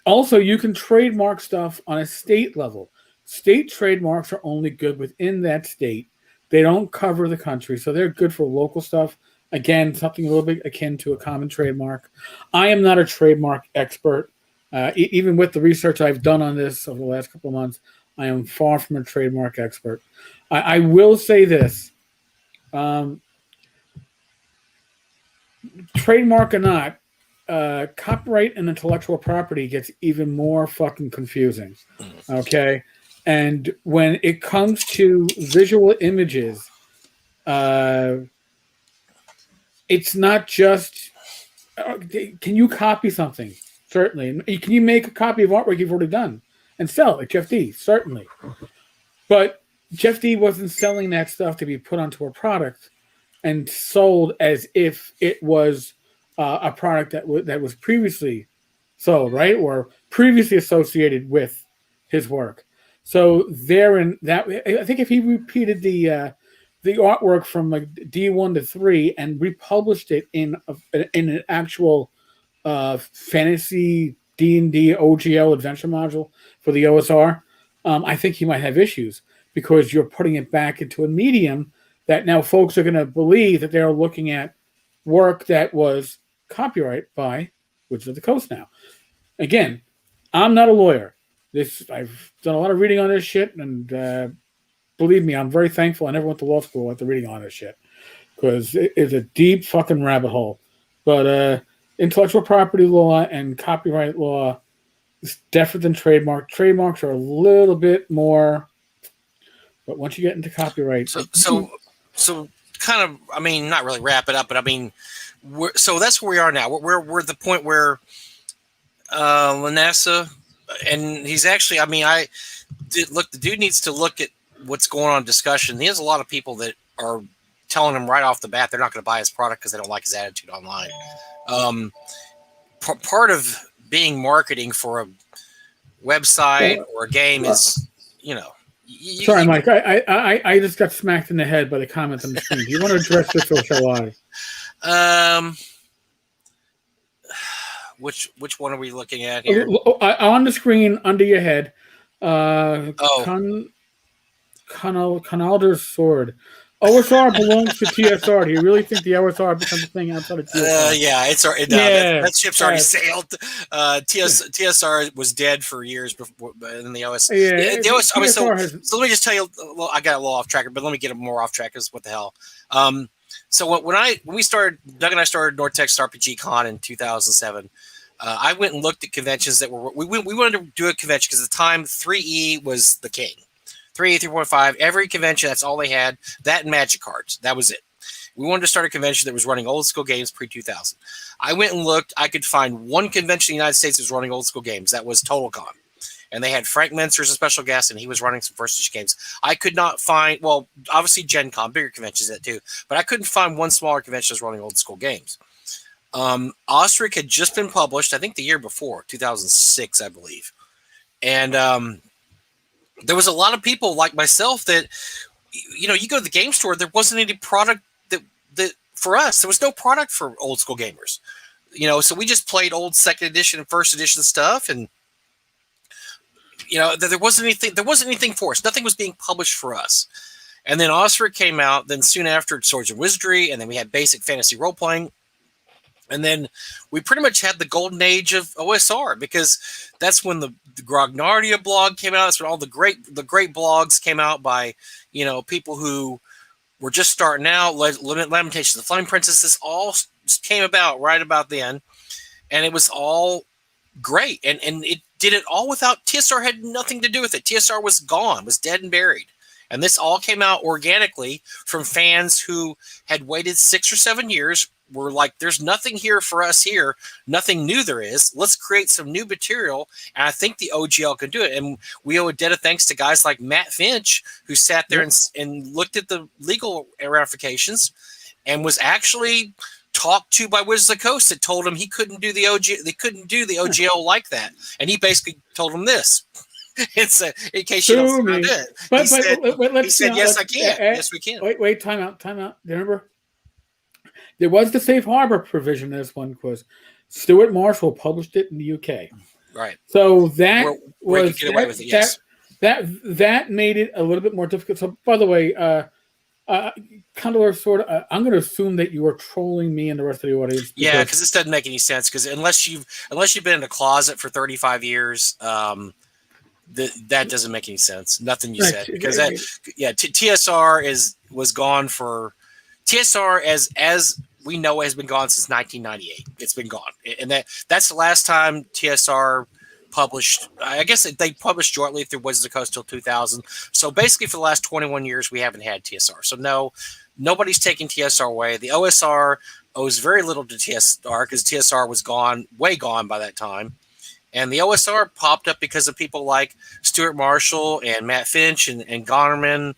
Also, you can trademark stuff on a state level. State trademarks are only good within that state. They don't cover the country, so they're good for local stuff. Again, something a little bit akin to a common trademark. I am not a trademark expert. Even with the research I've done on this over the last couple of months, I am far from a trademark expert. I will say this. Trademark or not, copyright and intellectual property gets even more fucking confusing. Okay? And when it comes to visual images, it's not just, can you copy something? Certainly. Can you make a copy of artwork you've already done and sell it, Jeff D? Certainly. But Jeff D wasn't selling that stuff to be put onto a product and sold as if it was a product that was previously sold, right? Or previously associated with his work. So therein, that I think if he repeated the artwork from like D1 to 3 and republished it in an actual fantasy D&D OGL adventure module for the OSR, I think he might have issues, because you're putting it back into a medium that now folks are going to believe that they're looking at work that was copyright by Wizards of the Coast now. Again, I'm not a lawyer. I've done a lot of reading on this shit, and believe me, I'm very thankful I never went to law school after reading on this shit, because it is a deep fucking rabbit hole. But intellectual property law and copyright law is different than trademark. Trademarks are a little bit more, but once you get into copyright, so kind of, I mean, not really wrap it up, but I mean, so that's where we are now. We're at the point where LaNasa, and he's actually, I mean, the dude needs to look at what's going on in discussion. He has a lot of people that are telling him right off the bat they're not going to buy his product because they don't like his attitude online. Part of being marketing for a website or a game is, sorry, Mike. I just got smacked in the head by the comments on the screen. Do you want to address this, or shall I? Which one are we looking at here? On the screen under your head. Canalder's sword. OSR belongs to TSR. Do you really think the OSR becomes a thing outside of TSR? Yeah, that ship's already sailed. TSR was dead for years before, and the OSR. Yeah, the OSR. So let me just tell you. Well, I got a little off track, but let me get it more off track. Because what the hell? So when we started, Doug and I started North Texas RPG Con in 2007. I went and looked at conventions that were. We wanted to do a convention because at the time 3E was the king. 3E, 3.5, every convention, that's all they had. That and Magic cards. That was it. We wanted to start a convention that was running old school games pre-2000. I went and looked. I could find one convention in the United States that was running old school games. That was TotalCon. And they had Frank Mentzer as a special guest, and he was running some first edition games. I could not find, well, obviously Gen Con, bigger conventions that too, but I couldn't find one smaller convention that was running old school games. Ostrich had just been published, I think the year before, 2006, I believe. And there was a lot of people like myself that, you go to the game store, there wasn't any product that for us, there was no product for old school gamers. So we just played old second edition and first edition stuff, and there wasn't anything for us. Nothing was being published for us. And then Ostrich came out, then soon after Swords and Wizardry, and then we had basic fantasy role playing. And then we pretty much had the golden age of OSR, because that's when the Grognardia blog came out. That's when all the great blogs came out by, people who were just starting out. Lamentations of the Flame Princess, this all came about right about then. And it was all great. And it did it all without, TSR had nothing to do with it. TSR was gone, was dead and buried. And this all came out organically from fans who had waited 6 or 7 years, were like, there's nothing here for us here, nothing new there is. Let's create some new material, and I think the OGL can do it. And we owe a debt of thanks to guys like Matt Finch, who sat there and looked at the legal ramifications and was actually talked to by Wizards of the Coast that told him he couldn't do the OGL like that. And he basically told him this. It's in case you don't know it. He said, yes, I can. Yes, we can. Wait, time out. Remember? There was the safe harbor provision in this one, because Stuart Marshall published it in the UK. Right. So that where you could get away with it, yes. That made it a little bit more difficult. So, by the way, Condor, I'm going to assume that you are trolling me and the rest of the audience. Yeah, because this doesn't make any sense. Because unless you've been in a closet for 35 years, that doesn't make any sense. Nothing you said, because TSR was gone for. TSR, as we know, has been gone since 1998. It's been gone, and that's the last time TSR published. I guess they published jointly through Wizards of the Coast till 2000. So basically, for the last 21 years, we haven't had TSR. So no, nobody's taking TSR away. The OSR owes very little to TSR, because TSR was gone, way gone by that time. And the OSR popped up because of people like Stuart Marshall and Matt Finch and Gonerman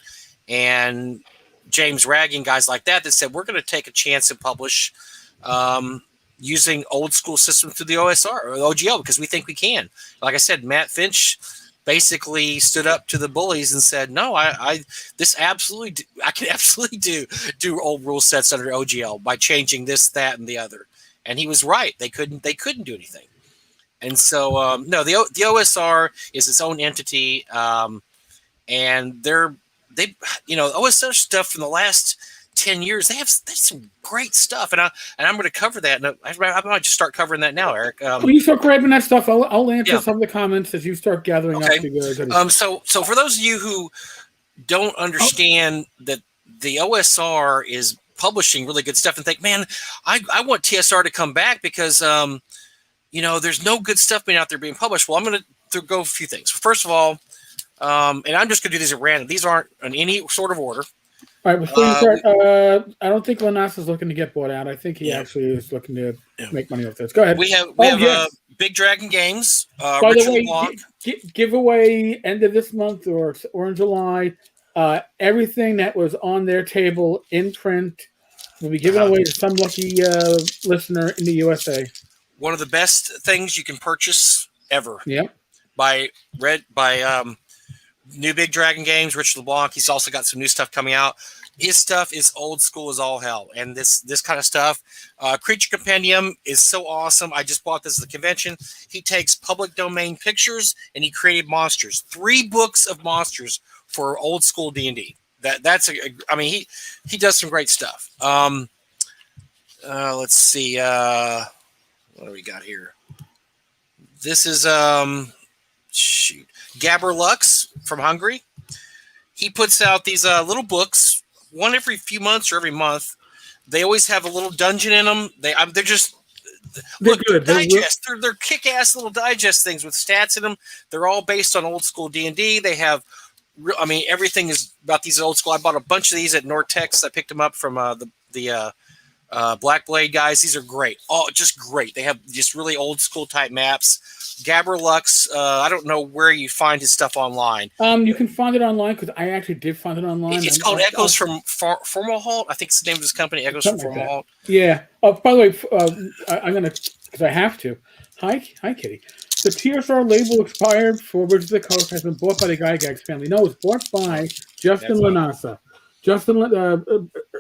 and James Ragg and guys like that said, we're going to take a chance and publish using old school systems through the OSR or the OGL, because we think we can. Like I said, Matt Finch basically stood up to the bullies and said, no, I can absolutely do old rule sets under OGL by changing this, that, and the other. And he was right. They couldn't do anything. And so, no, the OSR is its own entity, and they OSR stuff from the last 10 years. They have some great stuff, and I'm going to cover that. And I might just start covering that now, Eric. When you start grabbing that stuff, I'll answer some of the comments as you start gathering up the So for those of you who don't understand that the OSR is publishing really good stuff and think, man, I want TSR to come back because there's no good stuff being out there being published. Well, I'm going to go a few things. First of all, and I'm just going to do these at random. These aren't in any sort of order. All right, before you start, I don't think LaNasa is looking to get bought out. I think he actually is looking to make money off this. Go ahead. We have Big Dragon Games. By the way, giveaway end of this month or in July. Everything that was on their table in print will be given away to some lucky listener in the USA. One of the best things you can purchase ever. Yep. By New Big Dragon Games, Richard LeBlanc. He's also got some new stuff coming out. His stuff is old school as all hell. And this kind of stuff. Creature Compendium is so awesome. I just bought this at the convention. He takes public domain pictures and he created monsters. 3 books of monsters for old school D&D. He does some great stuff. Let's see. What do we got here? This is Gabber Lux from Hungary. He puts out these little books, one every few months or every month, They always have a little dungeon in them. They're just They're look, good. digest. They're kick-ass little digest things with stats in them. They're all based on old school D&D. They have, I mean, everything is about these old school. I bought a bunch of these at Nortex. I picked them up from the Black Blade guys. These are great. Oh, just great. They have just really old school type maps. Gabber Lux, I don't know where you find his stuff online. You can find it online because I actually did find it online. It's called Echoes from Formalhaut. I think it's the name of his company, Echoes from Formalhaut. Yeah. Oh, by the way, I'm gonna because I have to. Hi, Kitty. The TSR label expired for Wizards of the Coast has been bought by the Gygax family. No, it's bought by Justin LaNasa.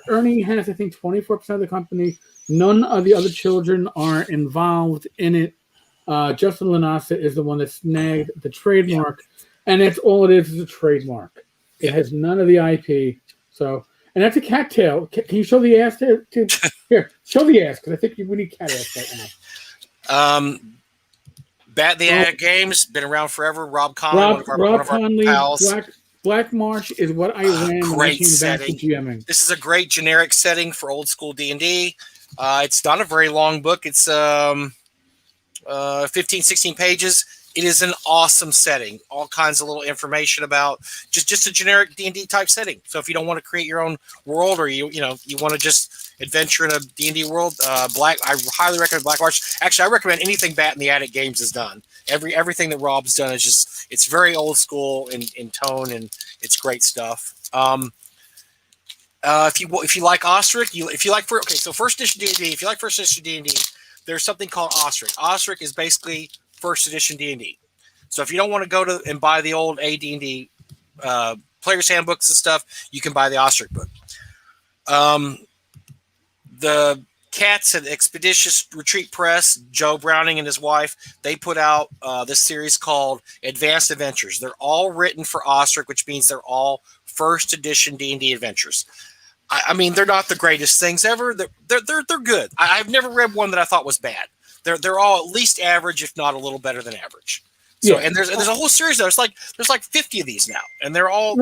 Ernie has, I think, 24% of the company. None of the other children are involved in it. Justin LaNasa is the one that snagged the trademark, and that's all it is a trademark. It has none of the IP. So, and that's a cattail. Can you show the ass to here? Show the ass because I think we need cat ass right now. Bat the Attic Games been around forever. Rob Conley, one of our pals. Black Marsh is what I ran when I came back to GMing. This is a great generic setting for old school D&D. It's not a very long book. It's 15, 16 pages. It is an awesome setting. All kinds of little information about just a generic D&D type setting. So if you don't want to create your own world, or you want to just adventure in a D&D world, I highly recommend Black March. Actually, I recommend anything Bat in the Attic Games has done. Everything that Rob's done is just, it's very old school in tone, and it's great stuff. If you like Ostrich, so first edition D&D. If you like first edition D&D, there's something called Ostrich. Ostrich is basically first edition D&D. So if you don't want to go to and buy the old AD&D player's handbooks and stuff, you can buy the Ostrich book. The cats at Expeditious Retreat Press, Joe Browning and his wife, they put out this series called Advanced Adventures. They're all written for Ostrich, which means they're all first edition D&D adventures. I mean, they're not the greatest things ever. They're good. I've never read one that I thought was bad. They're all at least average, if not a little better than average. So, yeah. And there's a whole series. There's like 50 of these now, and they're all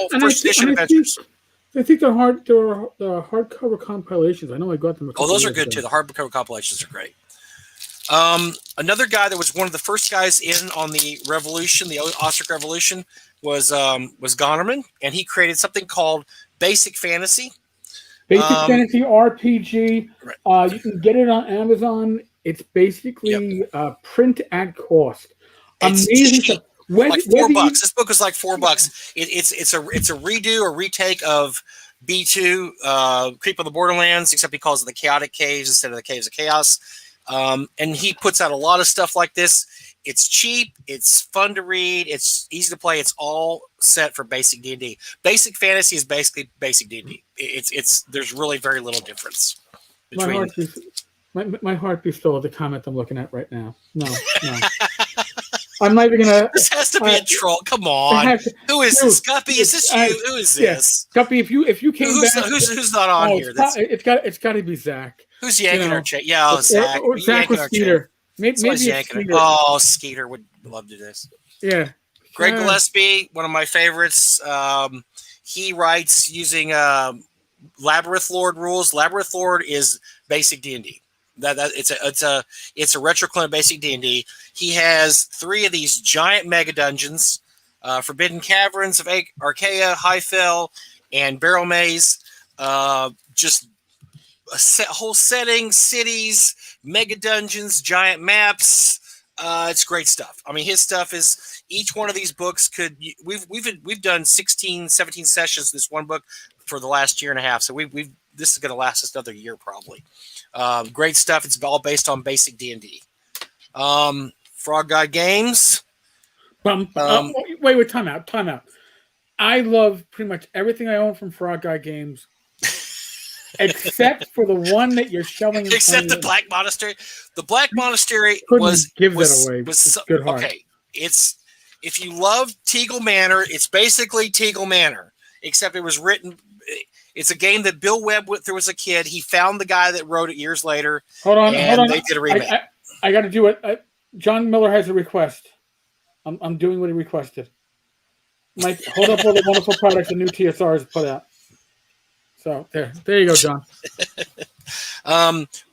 first edition adventures. I think the hardcover compilations. I know I got them. Those are good too. The hardcover compilations are great. Another guy that was one of the first guys in on the Revolution, the Ostrich Revolution, was Gonerman, and he created something called Basic Fantasy. Basic Fantasy RPG. Right. You can get it on Amazon. It's basically print at cost. It's amazing. Cheap. Like $4. This book is like $4. It's a redo or retake of B2, Creep of the Borderlands, except he calls it the Chaotic Caves instead of the Caves of Chaos. And he puts out a lot of stuff like this. It's cheap. It's fun to read. It's easy to play. It's all set for basic D&D. Basic Fantasy is basically basic D&D. There's really very little difference between. My heart beats still at the comment I'm looking at right now. No. I'm not even gonna. This has to be a troll. Come on. Who is this? Guppy? Is this you? Who is this? Guppy, if you came back, who's not on here? It's got to be Zach. Who's yanking our chat? Yeah, Zach. Or Zach or Skeeter. Maybe Skeeter. Oh, Skeeter would love to do this. Yeah. Greg Gillespie, one of my favorites. He writes using Labyrinth Lord rules. Labyrinth Lord is basic D&D. It's a retroclone basic D&D. He has 3 of these giant mega dungeons, Forbidden Caverns of Archaea, Highfell, and Barrow Maze. Just a whole setting, cities, mega dungeons, giant maps. It's great stuff. I mean, his stuff is, each one of these books we've done 16, 17 sessions this one book for the last year and a half. So this is going to last us another year probably. Great stuff. It's all based on basic D&D. Frog God Games. Wait, time out. I love pretty much everything I own from Frog God Games, except for the one that you're showing. Except the Black Monastery. The Black Monastery was good heart. Okay. If you love Teagle Manor, it's basically Teagle Manor, except it was written. It's a game that Bill Webb went through as a kid. He found the guy that wrote it years later. Hold on. They did a remake. I got to do it. John Miller has a request. I'm doing what he requested. Mike, hold up all the wonderful products the new TSR has put out. So there you go, John.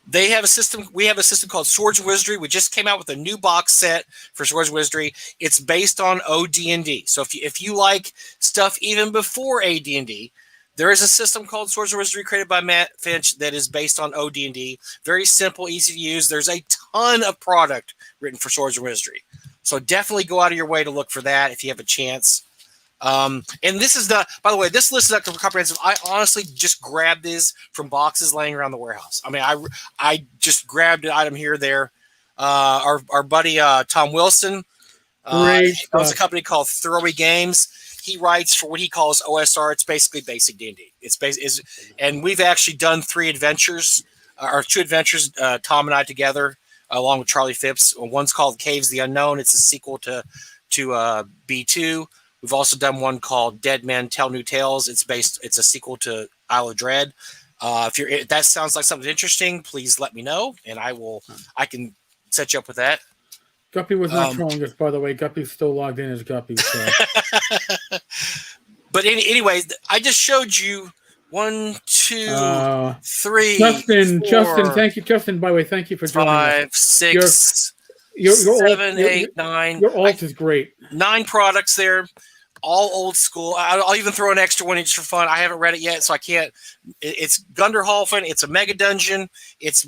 They have a system. We have a system called Swords and Wizardry. We just came out with a new box set for Swords and Wizardry. It's based on OD&D. So if you like stuff even before AD&D, there is a system called Swords and Wizardry created by Matt Finch that is based on OD&D. Very simple, easy to use. There's a ton of product written for Swords and Wizardry. So definitely go out of your way to look for that if you have a chance. And this is not, by the way, this list is not comprehensive. I honestly just grabbed these from boxes laying around the warehouse. I mean, I just grabbed an item here or there. Our buddy Tom Wilson owns a company called Thoroughly Games. He writes for what he calls OSR. It's basically basic D&D. And we've actually done 3 adventures, or 2 adventures, Tom and I together, along with Charlie Phipps. One's called Caves of the Unknown. It's a sequel to B2. We've also done one called Dead Men Tell New Tales. It's a sequel to Isle of Dread. If that sounds like something interesting, please let me know, and I can set you up with that. Guppy was not trolling us, by the way. Guppy's still logged in as Guppy. So. But anyways, I just showed you 1, 2, 3, Justin, thank you, Justin. By the way, thank you for joining 5, 6, your 7, 8, 9. Your alt is great. 9 products there, all old school. I'll even throw an extra one just for fun. I haven't read it yet, so I can't. It's Gunderhalfen. It's a mega dungeon. It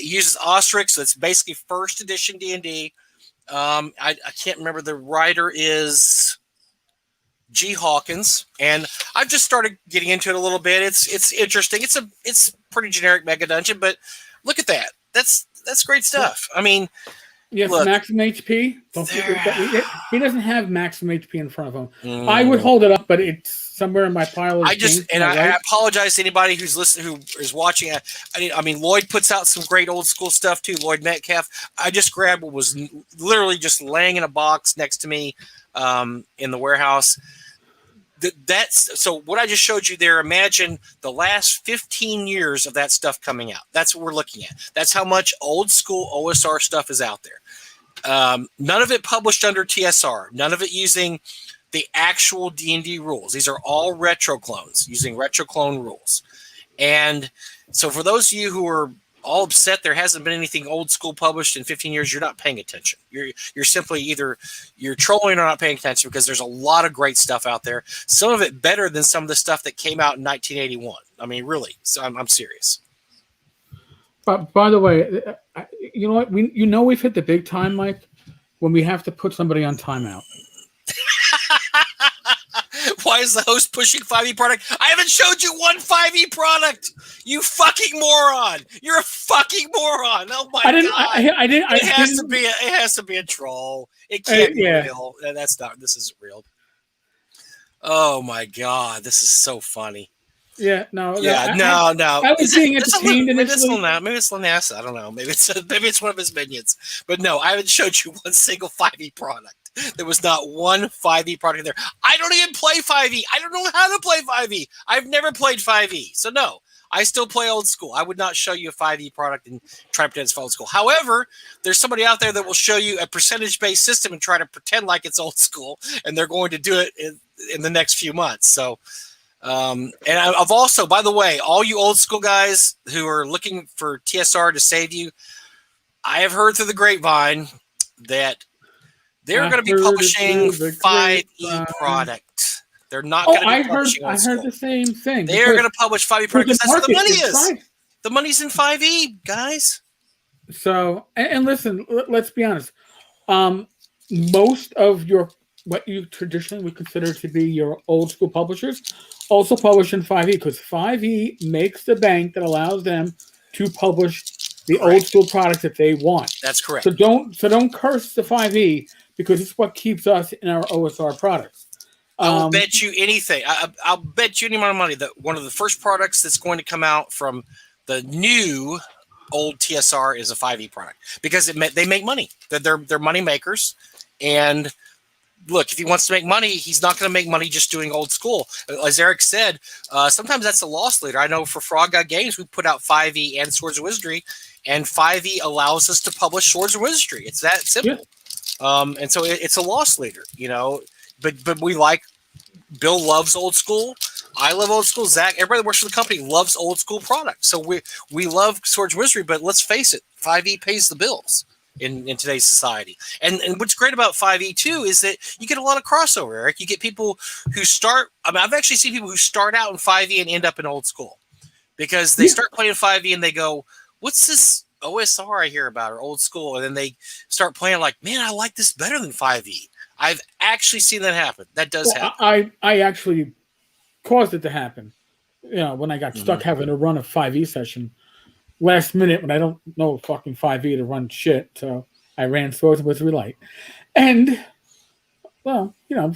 uses Ostrich, so it's basically first edition D&D. I can't remember. The writer is G. Hawkins, and I've just started getting into it a little bit. It's interesting. It's pretty generic mega dungeon, but look at that. That's great stuff. I mean, yes, look, maximum HP. He doesn't have maximum HP in front of him. I would hold it up, but it's somewhere in my pile of I apologize to anybody who's listening, who is watching. I mean, Lloyd puts out some great old school stuff too. Lloyd Metcalf. I just grabbed what was literally just laying in a box next to me in the warehouse. So what I just showed you there, imagine the last 15 years of that stuff coming out. That's what we're looking at. That's how much old school OSR stuff is out there. None of it published under TSR. None of it using the actual D&D rules. These are all retro clones using retro clone rules. And so for those of you who are all upset there hasn't been anything old school published in 15 years, you're not paying attention. You're simply either you're trolling or not paying attention, because there's a lot of great stuff out there. Some of it better than some of the stuff that came out in 1981. I mean, really. So I'm serious. But by the way, you know what? We've hit the big time, Mike, when we have to put somebody on timeout. Why is the host pushing 5e product? I haven't showed you one 5e product. You fucking moron! You're a fucking moron. Oh my god! It has to be a troll. It can't be real. That's not. This isn't real. Oh my god! This is so funny. Yeah. No. No. I was being entertained initially. Maybe it's LaNasa. I don't know. Maybe it's one of his minions. But no, I haven't showed you one single 5e product. There was not one 5e product in there. I don't even play 5e. I don't know how to play 5e. I've never played 5e. So no, I still play old school. I would not show you a 5e product and try to pretend it's old school. However, there's somebody out there that will show you a percentage-based system and try to pretend like it's old school, and they're going to do it in the next few months. So, and I've also, by the way, all you old school guys who are looking for TSR to save you, I have heard through the grapevine that they're going to be publishing 5e product. They're not going to be publishing old school. I heard the same thing. They're going to publish 5e product because that's where the money is. The money's in 5e, guys. So, and listen, let's be honest. Most of what you traditionally would consider to be your old school publishers also publish in 5e, because 5e makes the bank that allows them to publish the old school products that they want. That's correct. So don't curse the 5e, because it's what keeps us in our OSR products. I'll bet you anything. I'll bet you any amount of money that one of the first products that's going to come out from the new old TSR is a 5e product, because they make money. They're money makers. And look, if he wants to make money, he's not going to make money just doing old school. As Eric said, sometimes that's a loss leader. I know for Frog God Games, we put out 5e and Swords of Wizardry, and 5e allows us to publish Swords of Wizardry. It's that simple. Yeah. And so it's a loss leader, but we like, Bill loves old school. I love old school. Zach, everybody that works for the company loves old school products. So we love Swords of Wizardry, but let's face it, 5e pays the bills in today's society. And what's great about 5e too is that you get a lot of crossover, Eric. You get people who start. I mean, I've actually seen people who start out in 5e and end up in old school because they start playing 5e and they go, "What's this OSR I hear about or old school?" And then they start playing like, "Man, I like this better than 5e." I've actually seen that happen. That does happen. I actually caused it to happen. You know, when I got stuck having to run a 5e session last minute when I don't know fucking 5e to run shit, so I ran Swords of Wizardry Light. And, well, you know,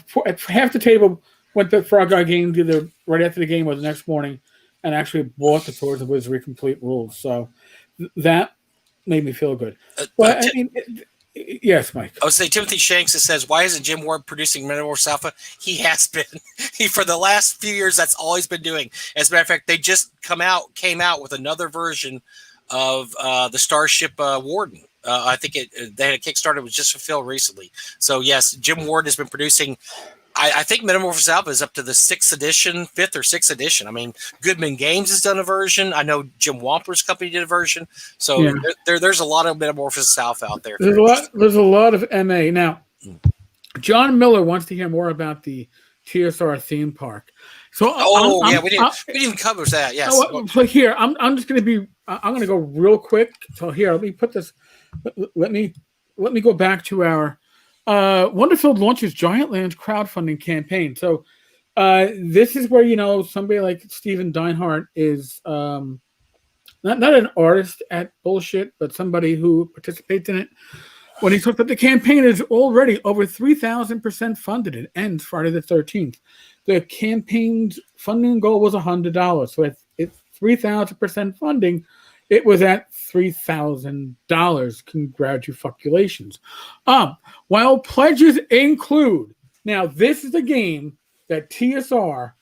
half the table went to Frog Guy games either right after the game or the next morning and actually bought the Swords of Wizardry Complete Rules. So that made me feel good. But, I mean... Yes, Mike. I would say Timothy Shanks says, "Why isn't Jim Ward producing Metamorphosis Alpha?" He has been. For the last few years, that's all he's been doing. As a matter of fact, they just came out with another version of the Starship Warden. I think they had a Kickstarter that was just fulfilled recently. So yes, Jim Ward has been producing. I think Metamorphosis Alpha is up to the 5th or 6th edition. I mean, Goodman Games has done a version. I know Jim Wamper's company did a version. So there's a lot of Metamorphosis Alpha out there. There's a lot of MA. Now, John Miller wants to hear more about the TSR theme park. So we didn't cover that. Yes. So here, I'm just going to go real quick. So here, let me put this. Let me go back to our Wonderfield launches Giant Lands crowdfunding campaign. So this is where, you know, somebody like Stephen Deinhardt is not an artist at bullshit, but somebody who participates in it. When he talks about the campaign is already over 3,000% funded. It ends Friday the 13th. The campaign's funding goal was $100. So it's 3,000% funding. It was at $3,000. Congratulations. While pledges include, now this is a game that TSR,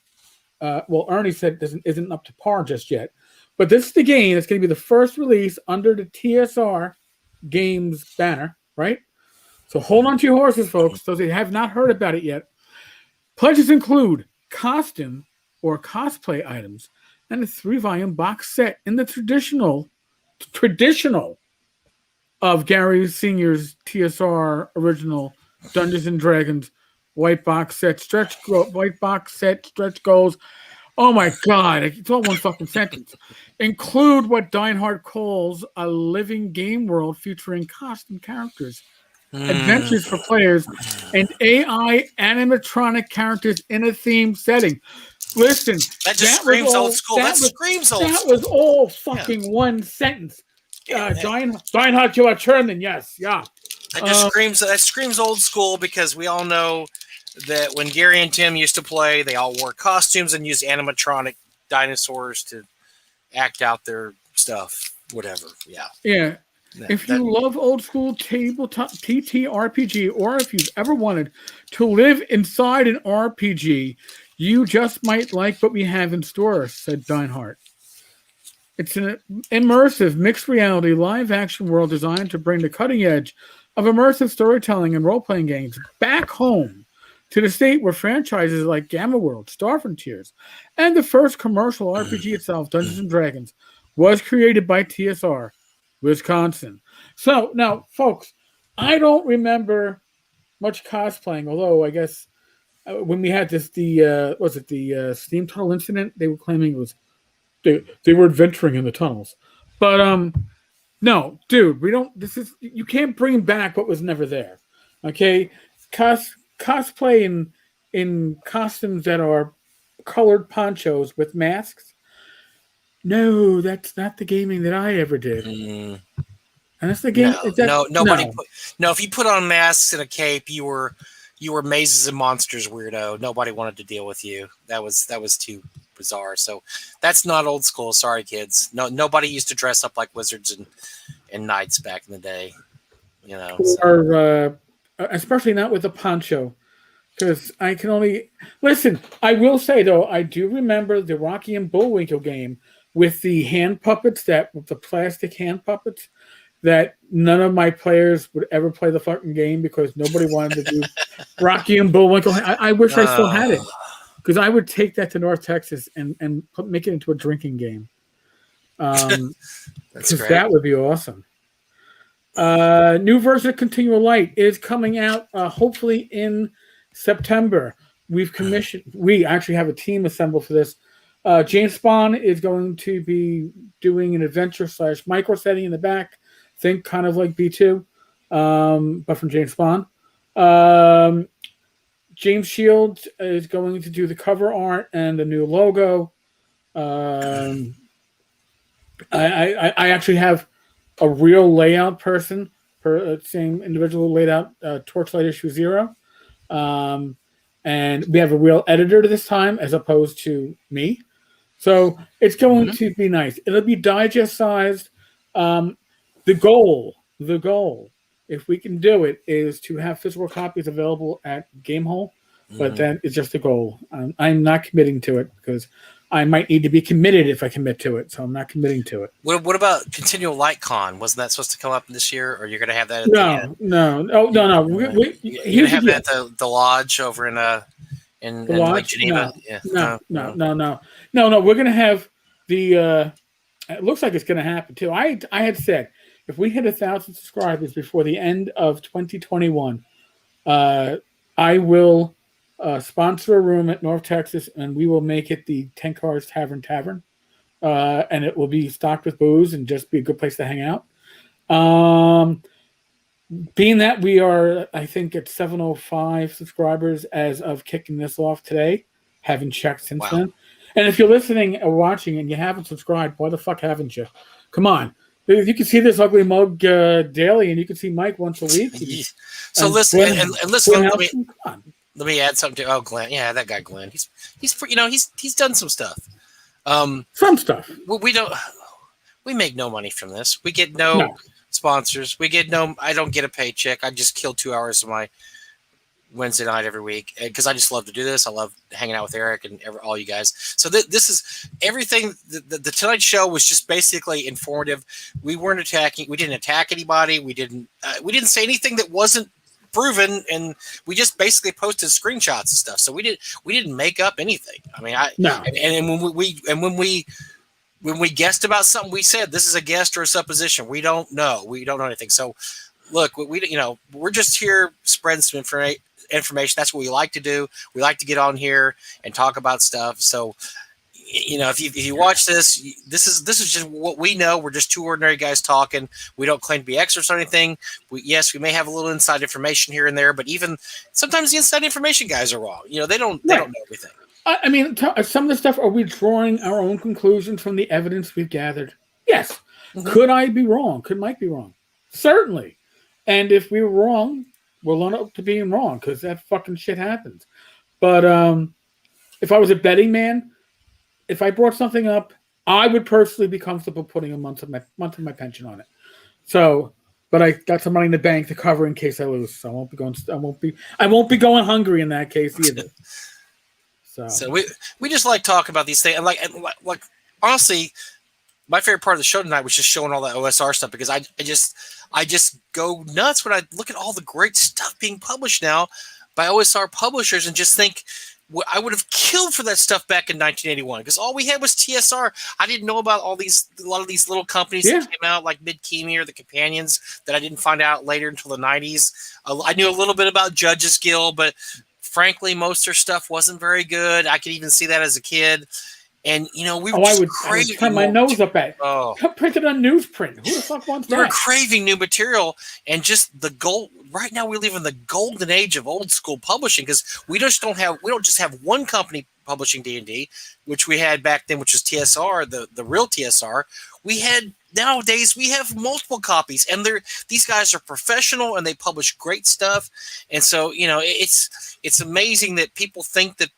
Ernie said isn't up to par just yet, but this is the game that's going to be the first release under the TSR Games banner, right? So hold on to your horses, folks, those that have not heard about it yet. Pledges include costume or cosplay items and a 3-volume box set in the traditional of Gary Sr.'s TSR original Dungeons and Dragons white box set stretch goals. Oh my God, it's all one fucking sentence. Include what Deinhardt calls a living game world featuring costume characters, adventures for players, and AI animatronic characters in a themed setting. Listen, that screams old school. That was all fucking one sentence. Deinhardt, you are German, yes, yeah. That screams old school because we all know that when Gary and Tim used to play, they all wore costumes and used animatronic dinosaurs to act out their stuff, whatever. Yeah. Yeah. If you love old school tabletop TTRPG, or if you've ever wanted to live inside an RPG, you just might like what we have in store, said Deinhardt. It's an immersive, mixed reality, live-action world designed to bring the cutting edge of immersive storytelling and role-playing games back home to the state where franchises like Gamma World, Star Frontiers, and the first commercial RPG itself, Dungeons & Dragons, was created by TSR, Wisconsin. So, now, folks, I don't remember much cosplaying, although I guess when we had the Steam Tunnel incident, they were claiming it was they were adventuring in the tunnels. But no, dude, you can't bring back what was never there. Okay? Cosplay in costumes that are colored ponchos with masks. No, that's not the gaming that I ever did. And that's the game. Nobody. No, if you put on masks and a cape, you were Mazes and Monsters weirdo. Nobody wanted to deal with you. That was too bizarre. So that's not old school. Sorry, kids. Nobody used to dress up like wizards and knights back in the day. You know, or especially not with a poncho, because I can only listen. I will say though, I do remember the Rocky and Bullwinkle game with the hand puppets, with the plastic hand puppets. That none of my players would ever play the fucking game because nobody wanted to do Rocky and Bullwinkle. I wish I still had it. because I would take that to North Texas and make it into a drinking game. That's great. That would be awesome. New version of Continual Light is coming out hopefully in September. We actually have a team assembled for this. James Spawn is going to be doing an adventure / micro setting in the back. Think kind of like B2, but from James Spawn. James Shields is going to do the cover art and the new logo. I actually have a real layout person, same individual laid out Torchlight issue 0. And we have a real editor this time as opposed to me. So it's going to be nice. It'll be digest sized. The goal, if we can do it, is to have physical copies available at Gamehole, but that is just a goal. I'm not committing to it because I might need to be committed if I commit to it, so I'm not committing to it. What about Continual Light Con? Wasn't that supposed to come up this year, or you're going to have that at the end? No. You're going to have that at the lodge over in Lake Geneva? No. We're going to have the. It looks like it's going to happen too. I had said if we hit 1,000 subscribers before the end of 2021, I will sponsor a room at North Texas, and we will make it the Tenkar's Tavern, and it will be stocked with booze and just be a good place to hang out. Being that we are, I think, at 705 subscribers as of kicking this off today, haven't checked since then. And if you're listening or watching and you haven't subscribed, why the fuck haven't you? Come on. You can see this ugly mug daily, and you can see Mike once a week. So listen, let me add something to Glenn. Yeah, that guy Glenn. He's done some stuff. Some stuff. We make no money from this. We get no sponsors. I don't get a paycheck. I just kill 2 hours of my Wednesday night every week because I just love to do this. I love hanging out with Eric and all you guys. So this is everything. The Tonight Show was just basically informative. We weren't attacking. We didn't attack anybody. We didn't say anything that wasn't proven, and we just basically posted screenshots and stuff. So we didn't make up anything. I mean, when we guessed about something, we said this is a guess or a supposition. We don't know. We don't know anything. So look, we're just here spreading some information. That's what we like to do. We like to get on here and talk about stuff. So, if you watch this is just what we know. We're just two ordinary guys talking. We don't claim to be experts or anything. We may have a little inside information here and there, but even sometimes the inside information guys are wrong. They don't know everything. I mean, some of the stuff, are we drawing our own conclusions from the evidence we've gathered? Yes. Mm-hmm. Could I be wrong? Could Mike be wrong? Certainly. And if we were wrong, we'll own up to being wrong because that fucking shit happens. But if I was a betting man, if I brought something up, I would personally be comfortable putting a month of my pension on it. So, but I got some money in the bank to cover in case I lose. So I won't be going hungry in that case either. So we just like talking about these things. And like honestly, my favorite part of the show tonight was just showing all that OSR stuff because I just go nuts when I look at all the great stuff being published now by OSR publishers and just think I would have killed for that stuff back in 1981 because all we had was TSR. I didn't know about a lot of these little companies that came out like Mid-Kimi or the Companions that I didn't find out later until the 90s. I knew a little bit about Judge's Guild, but frankly, most of their stuff wasn't very good. I could even see that as a kid. And, we were I would turn my nose up at it. Oh. Printed on newsprint. Who the fuck wants that? We were craving new material and just the gold. Right now, we live in the golden age of old school publishing because we don't just have one company publishing D&D, which we had back then, which was TSR, the real TSR. Nowadays we have multiple copies, and these guys are professional and they publish great stuff. And so, it's amazing that people think that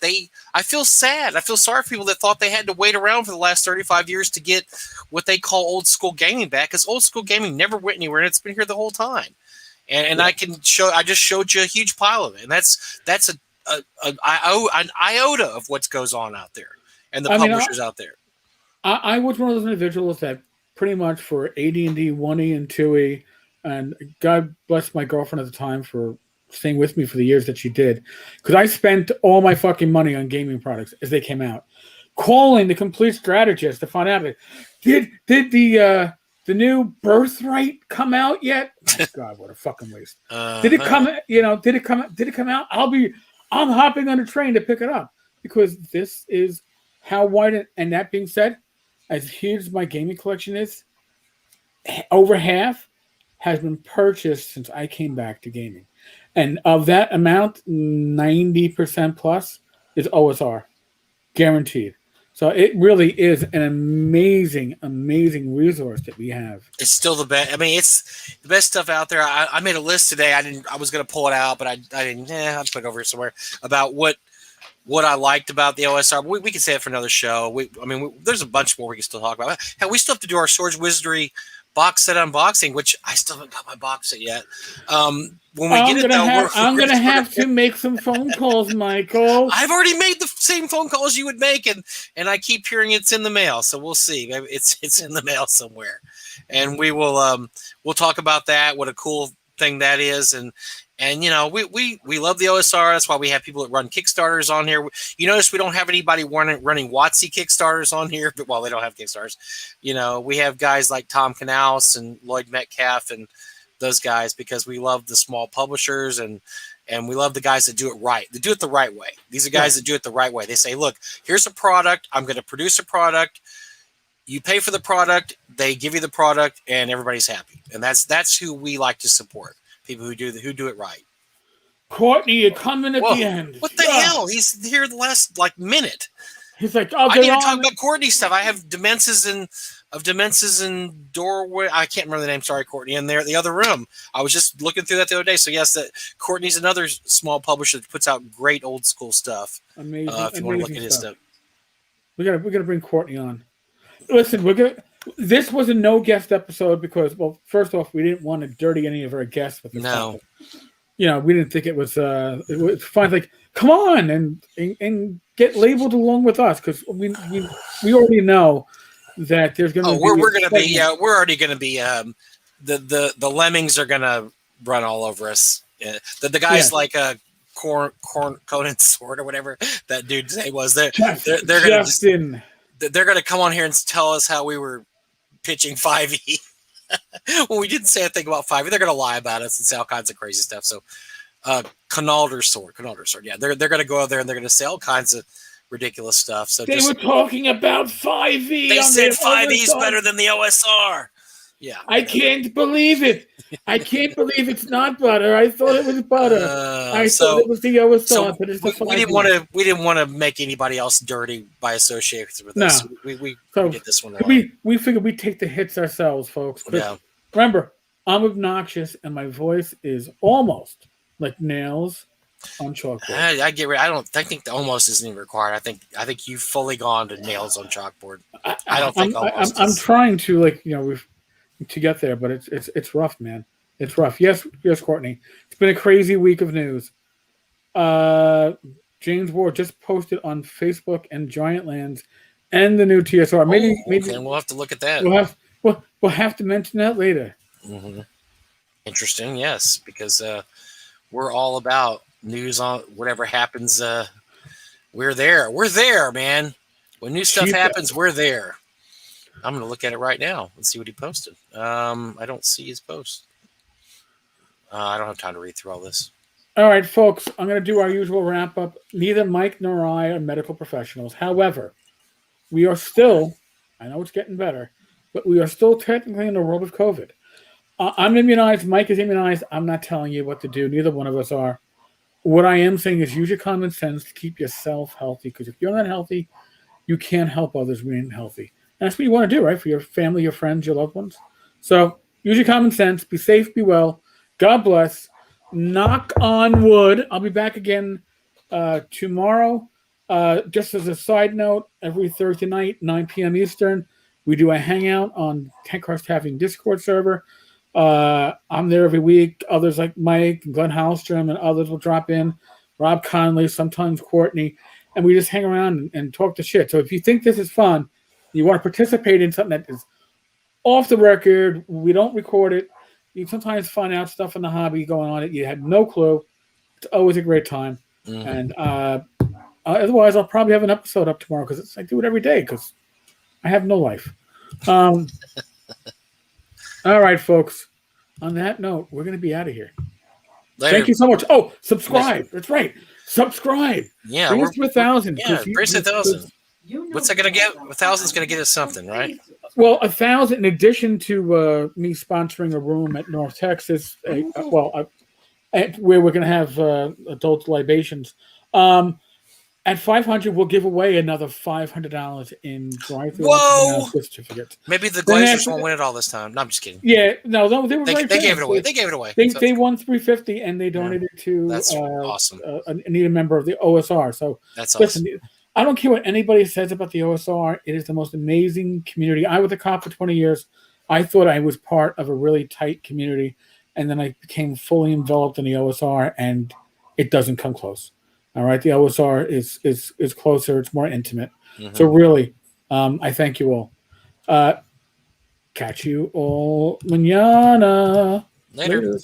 I feel sad. I feel sorry for people that thought they had to wait around for the last 35 years to get what they call old school gaming back, because old school gaming never went anywhere and it's been here the whole time. And I just showed you a huge pile of it. And that's an iota of what goes on out there and the publishers out there. I was one of those individuals that pretty much for AD&D 1E and 2E, and God bless my girlfriend at the time for staying with me for the years that she did, because I spent all my fucking money on gaming products as they came out, calling the complete strategist to find out, like, did the new Birthright come out yet? Oh, God, what a fucking waste! Did it come? Did it come out? I'm hopping on a train to pick it up, because this is how wide. And that being said, as huge as my gaming collection is, over half has been purchased since I came back to gaming. And of that amount, 90% plus is OSR. Guaranteed. So it really is an amazing, amazing resource that we have. It's still the best. I mean, it's the best stuff out there. I made a list today. I was going to pull it out, but I didn't. I'll put it over here somewhere about what I liked about the OSR. We can say it for another show. There's a bunch more we can still talk about. Hell, we still have to do our Swords Wizardry box set unboxing, which I still haven't got my box set yet. When we get it, though, I'm going to have to make some phone calls, Michael. I've already made the same phone calls you would make, and I keep hearing it's in the mail. So we'll see. Maybe it's in the mail somewhere, and we will we'll talk about that. What a cool thing that is, and we love the OSR. That's why we have people that run Kickstarters on here. You notice we don't have anybody running WotC Kickstarters on here, but they don't have Kickstarters. We have guys like Tom Canals and Lloyd Metcalf and those guys, because we love the small publishers and we love the guys that do it right. They do it the right way. These are guys that do it the right way. They say, look, here's a product. I'm going to produce a product. You pay for the product. They give you the product, and everybody's happy. And that's who we like to support. People who do it right. Courtney, you're coming at the end. What the hell? He's here the last minute. He's like, I need to talk about Courtney stuff. I have Demences and Doorway. I can't remember the name. Sorry, Courtney. In there, the other room. I was just looking through that the other day. So yes, that Courtney's another small publisher that puts out great old school stuff. Amazing. If you want to look at his stuff, we gotta bring Courtney on. Listen, this was a no guest episode because, well, first off, we didn't want to dirty any of our guests with this topic. We didn't think it was fine. Like, come on and get labeled along with us, because we already know that there's going to be. We're already going to be. The lemmings are going to run all over us. The guys like Conan Sword or whatever that dude's name was. They're going to come on here and tell us how we were pitching 5e. Well, we didn't say a thing about 5e. They're going to lie about us and say all kinds of crazy stuff. So, Canalder Sword. Yeah, they're going to go out there and they're going to say all kinds of ridiculous stuff. So they were talking about 5e. They said 5e is better than the OSR. Yeah, I can't believe it. I can't believe it's not butter. I thought it was butter. I thought it was the OSR. But it's we didn't want to make anybody else dirty by associating with us. We get this one wrong. We figured we'd take the hits ourselves, folks. Yeah. Remember, I'm obnoxious and my voice is almost like nails on chalkboard. I think the almost isn't even required. I think you've fully gone to nails on chalkboard. I don't think almost. I'm trying to to get there, but it's rough, man. It's rough. Yes, Courtney. It's been a crazy week of news. James Ward just posted on Facebook and Giantlands and the new TSR. Maybe we'll have to look at that. We'll have to mention that later. Mm-hmm. Interesting, yes, because we're all about news on whatever happens. We're there. We're there, man. When new stuff happens, we're there. I'm going to look at it right now and see what he posted. I don't see his post. I don't have time to read through all this. All right, folks, I'm going to do our usual wrap-up. Neither Mike nor I are medical professionals. However, we are still, I know it's getting better, but we are still technically in the world of COVID. I'm immunized. Mike is immunized. I'm not telling you what to do. Neither one of us are. What I am saying is use your common sense to keep yourself healthy, because if you're not healthy, you can't help others remain healthy. And that's what you want to do, right? For your family, your friends, your loved ones. So use your common sense. Be safe. Be well. God bless. Knock on wood. I'll be back again tomorrow. Just as a side note, every Thursday night, 9 p.m. Eastern, we do a hangout on Tenkar's Tavern Discord server. I'm there every week. Others like Mike and Glenn Hallstrom and others will drop in. Rob Conley, sometimes Courtney. And we just hang around and talk the shit. So if you think this is fun, you want to participate in something that is off the record, we don't record it. You sometimes find out stuff in the hobby going on that you had no clue. just always a great time. Mhm. And otherwise, I'll probably have an episode up tomorrow because I do it every day because I have no life. All right, folks. On that note, we're going to be out of here. Later. Thank you so much. Oh, subscribe. That's right. Subscribe. Yeah, Bring us to 1,000. Yeah, bring us to 1,000. What's that going to get? 1,000's going to get us something, right? Well, 1,000 in addition to me sponsoring a room at North Texas, where we're going to have adult libations. At 500, we'll give away another $500 in drive-through gift certificates. Maybe the Glazers won't win it all this time. No, I'm just kidding. Yeah, no, they were They very gave fair. it away. They gave it away. They won $350 and they donated to That's awesome. Need a member of the OSR. So That's listen, awesome. I don't care what anybody says about the OSR. It is the most amazing community. I was a cop for 20 years. I thought I was part of a really tight community, and then I became fully enveloped in the OSR, and it doesn't come close. All right, the OSR is closer. It's more intimate. Mm-hmm. So really, I thank you all. Catch you all mañana. Later.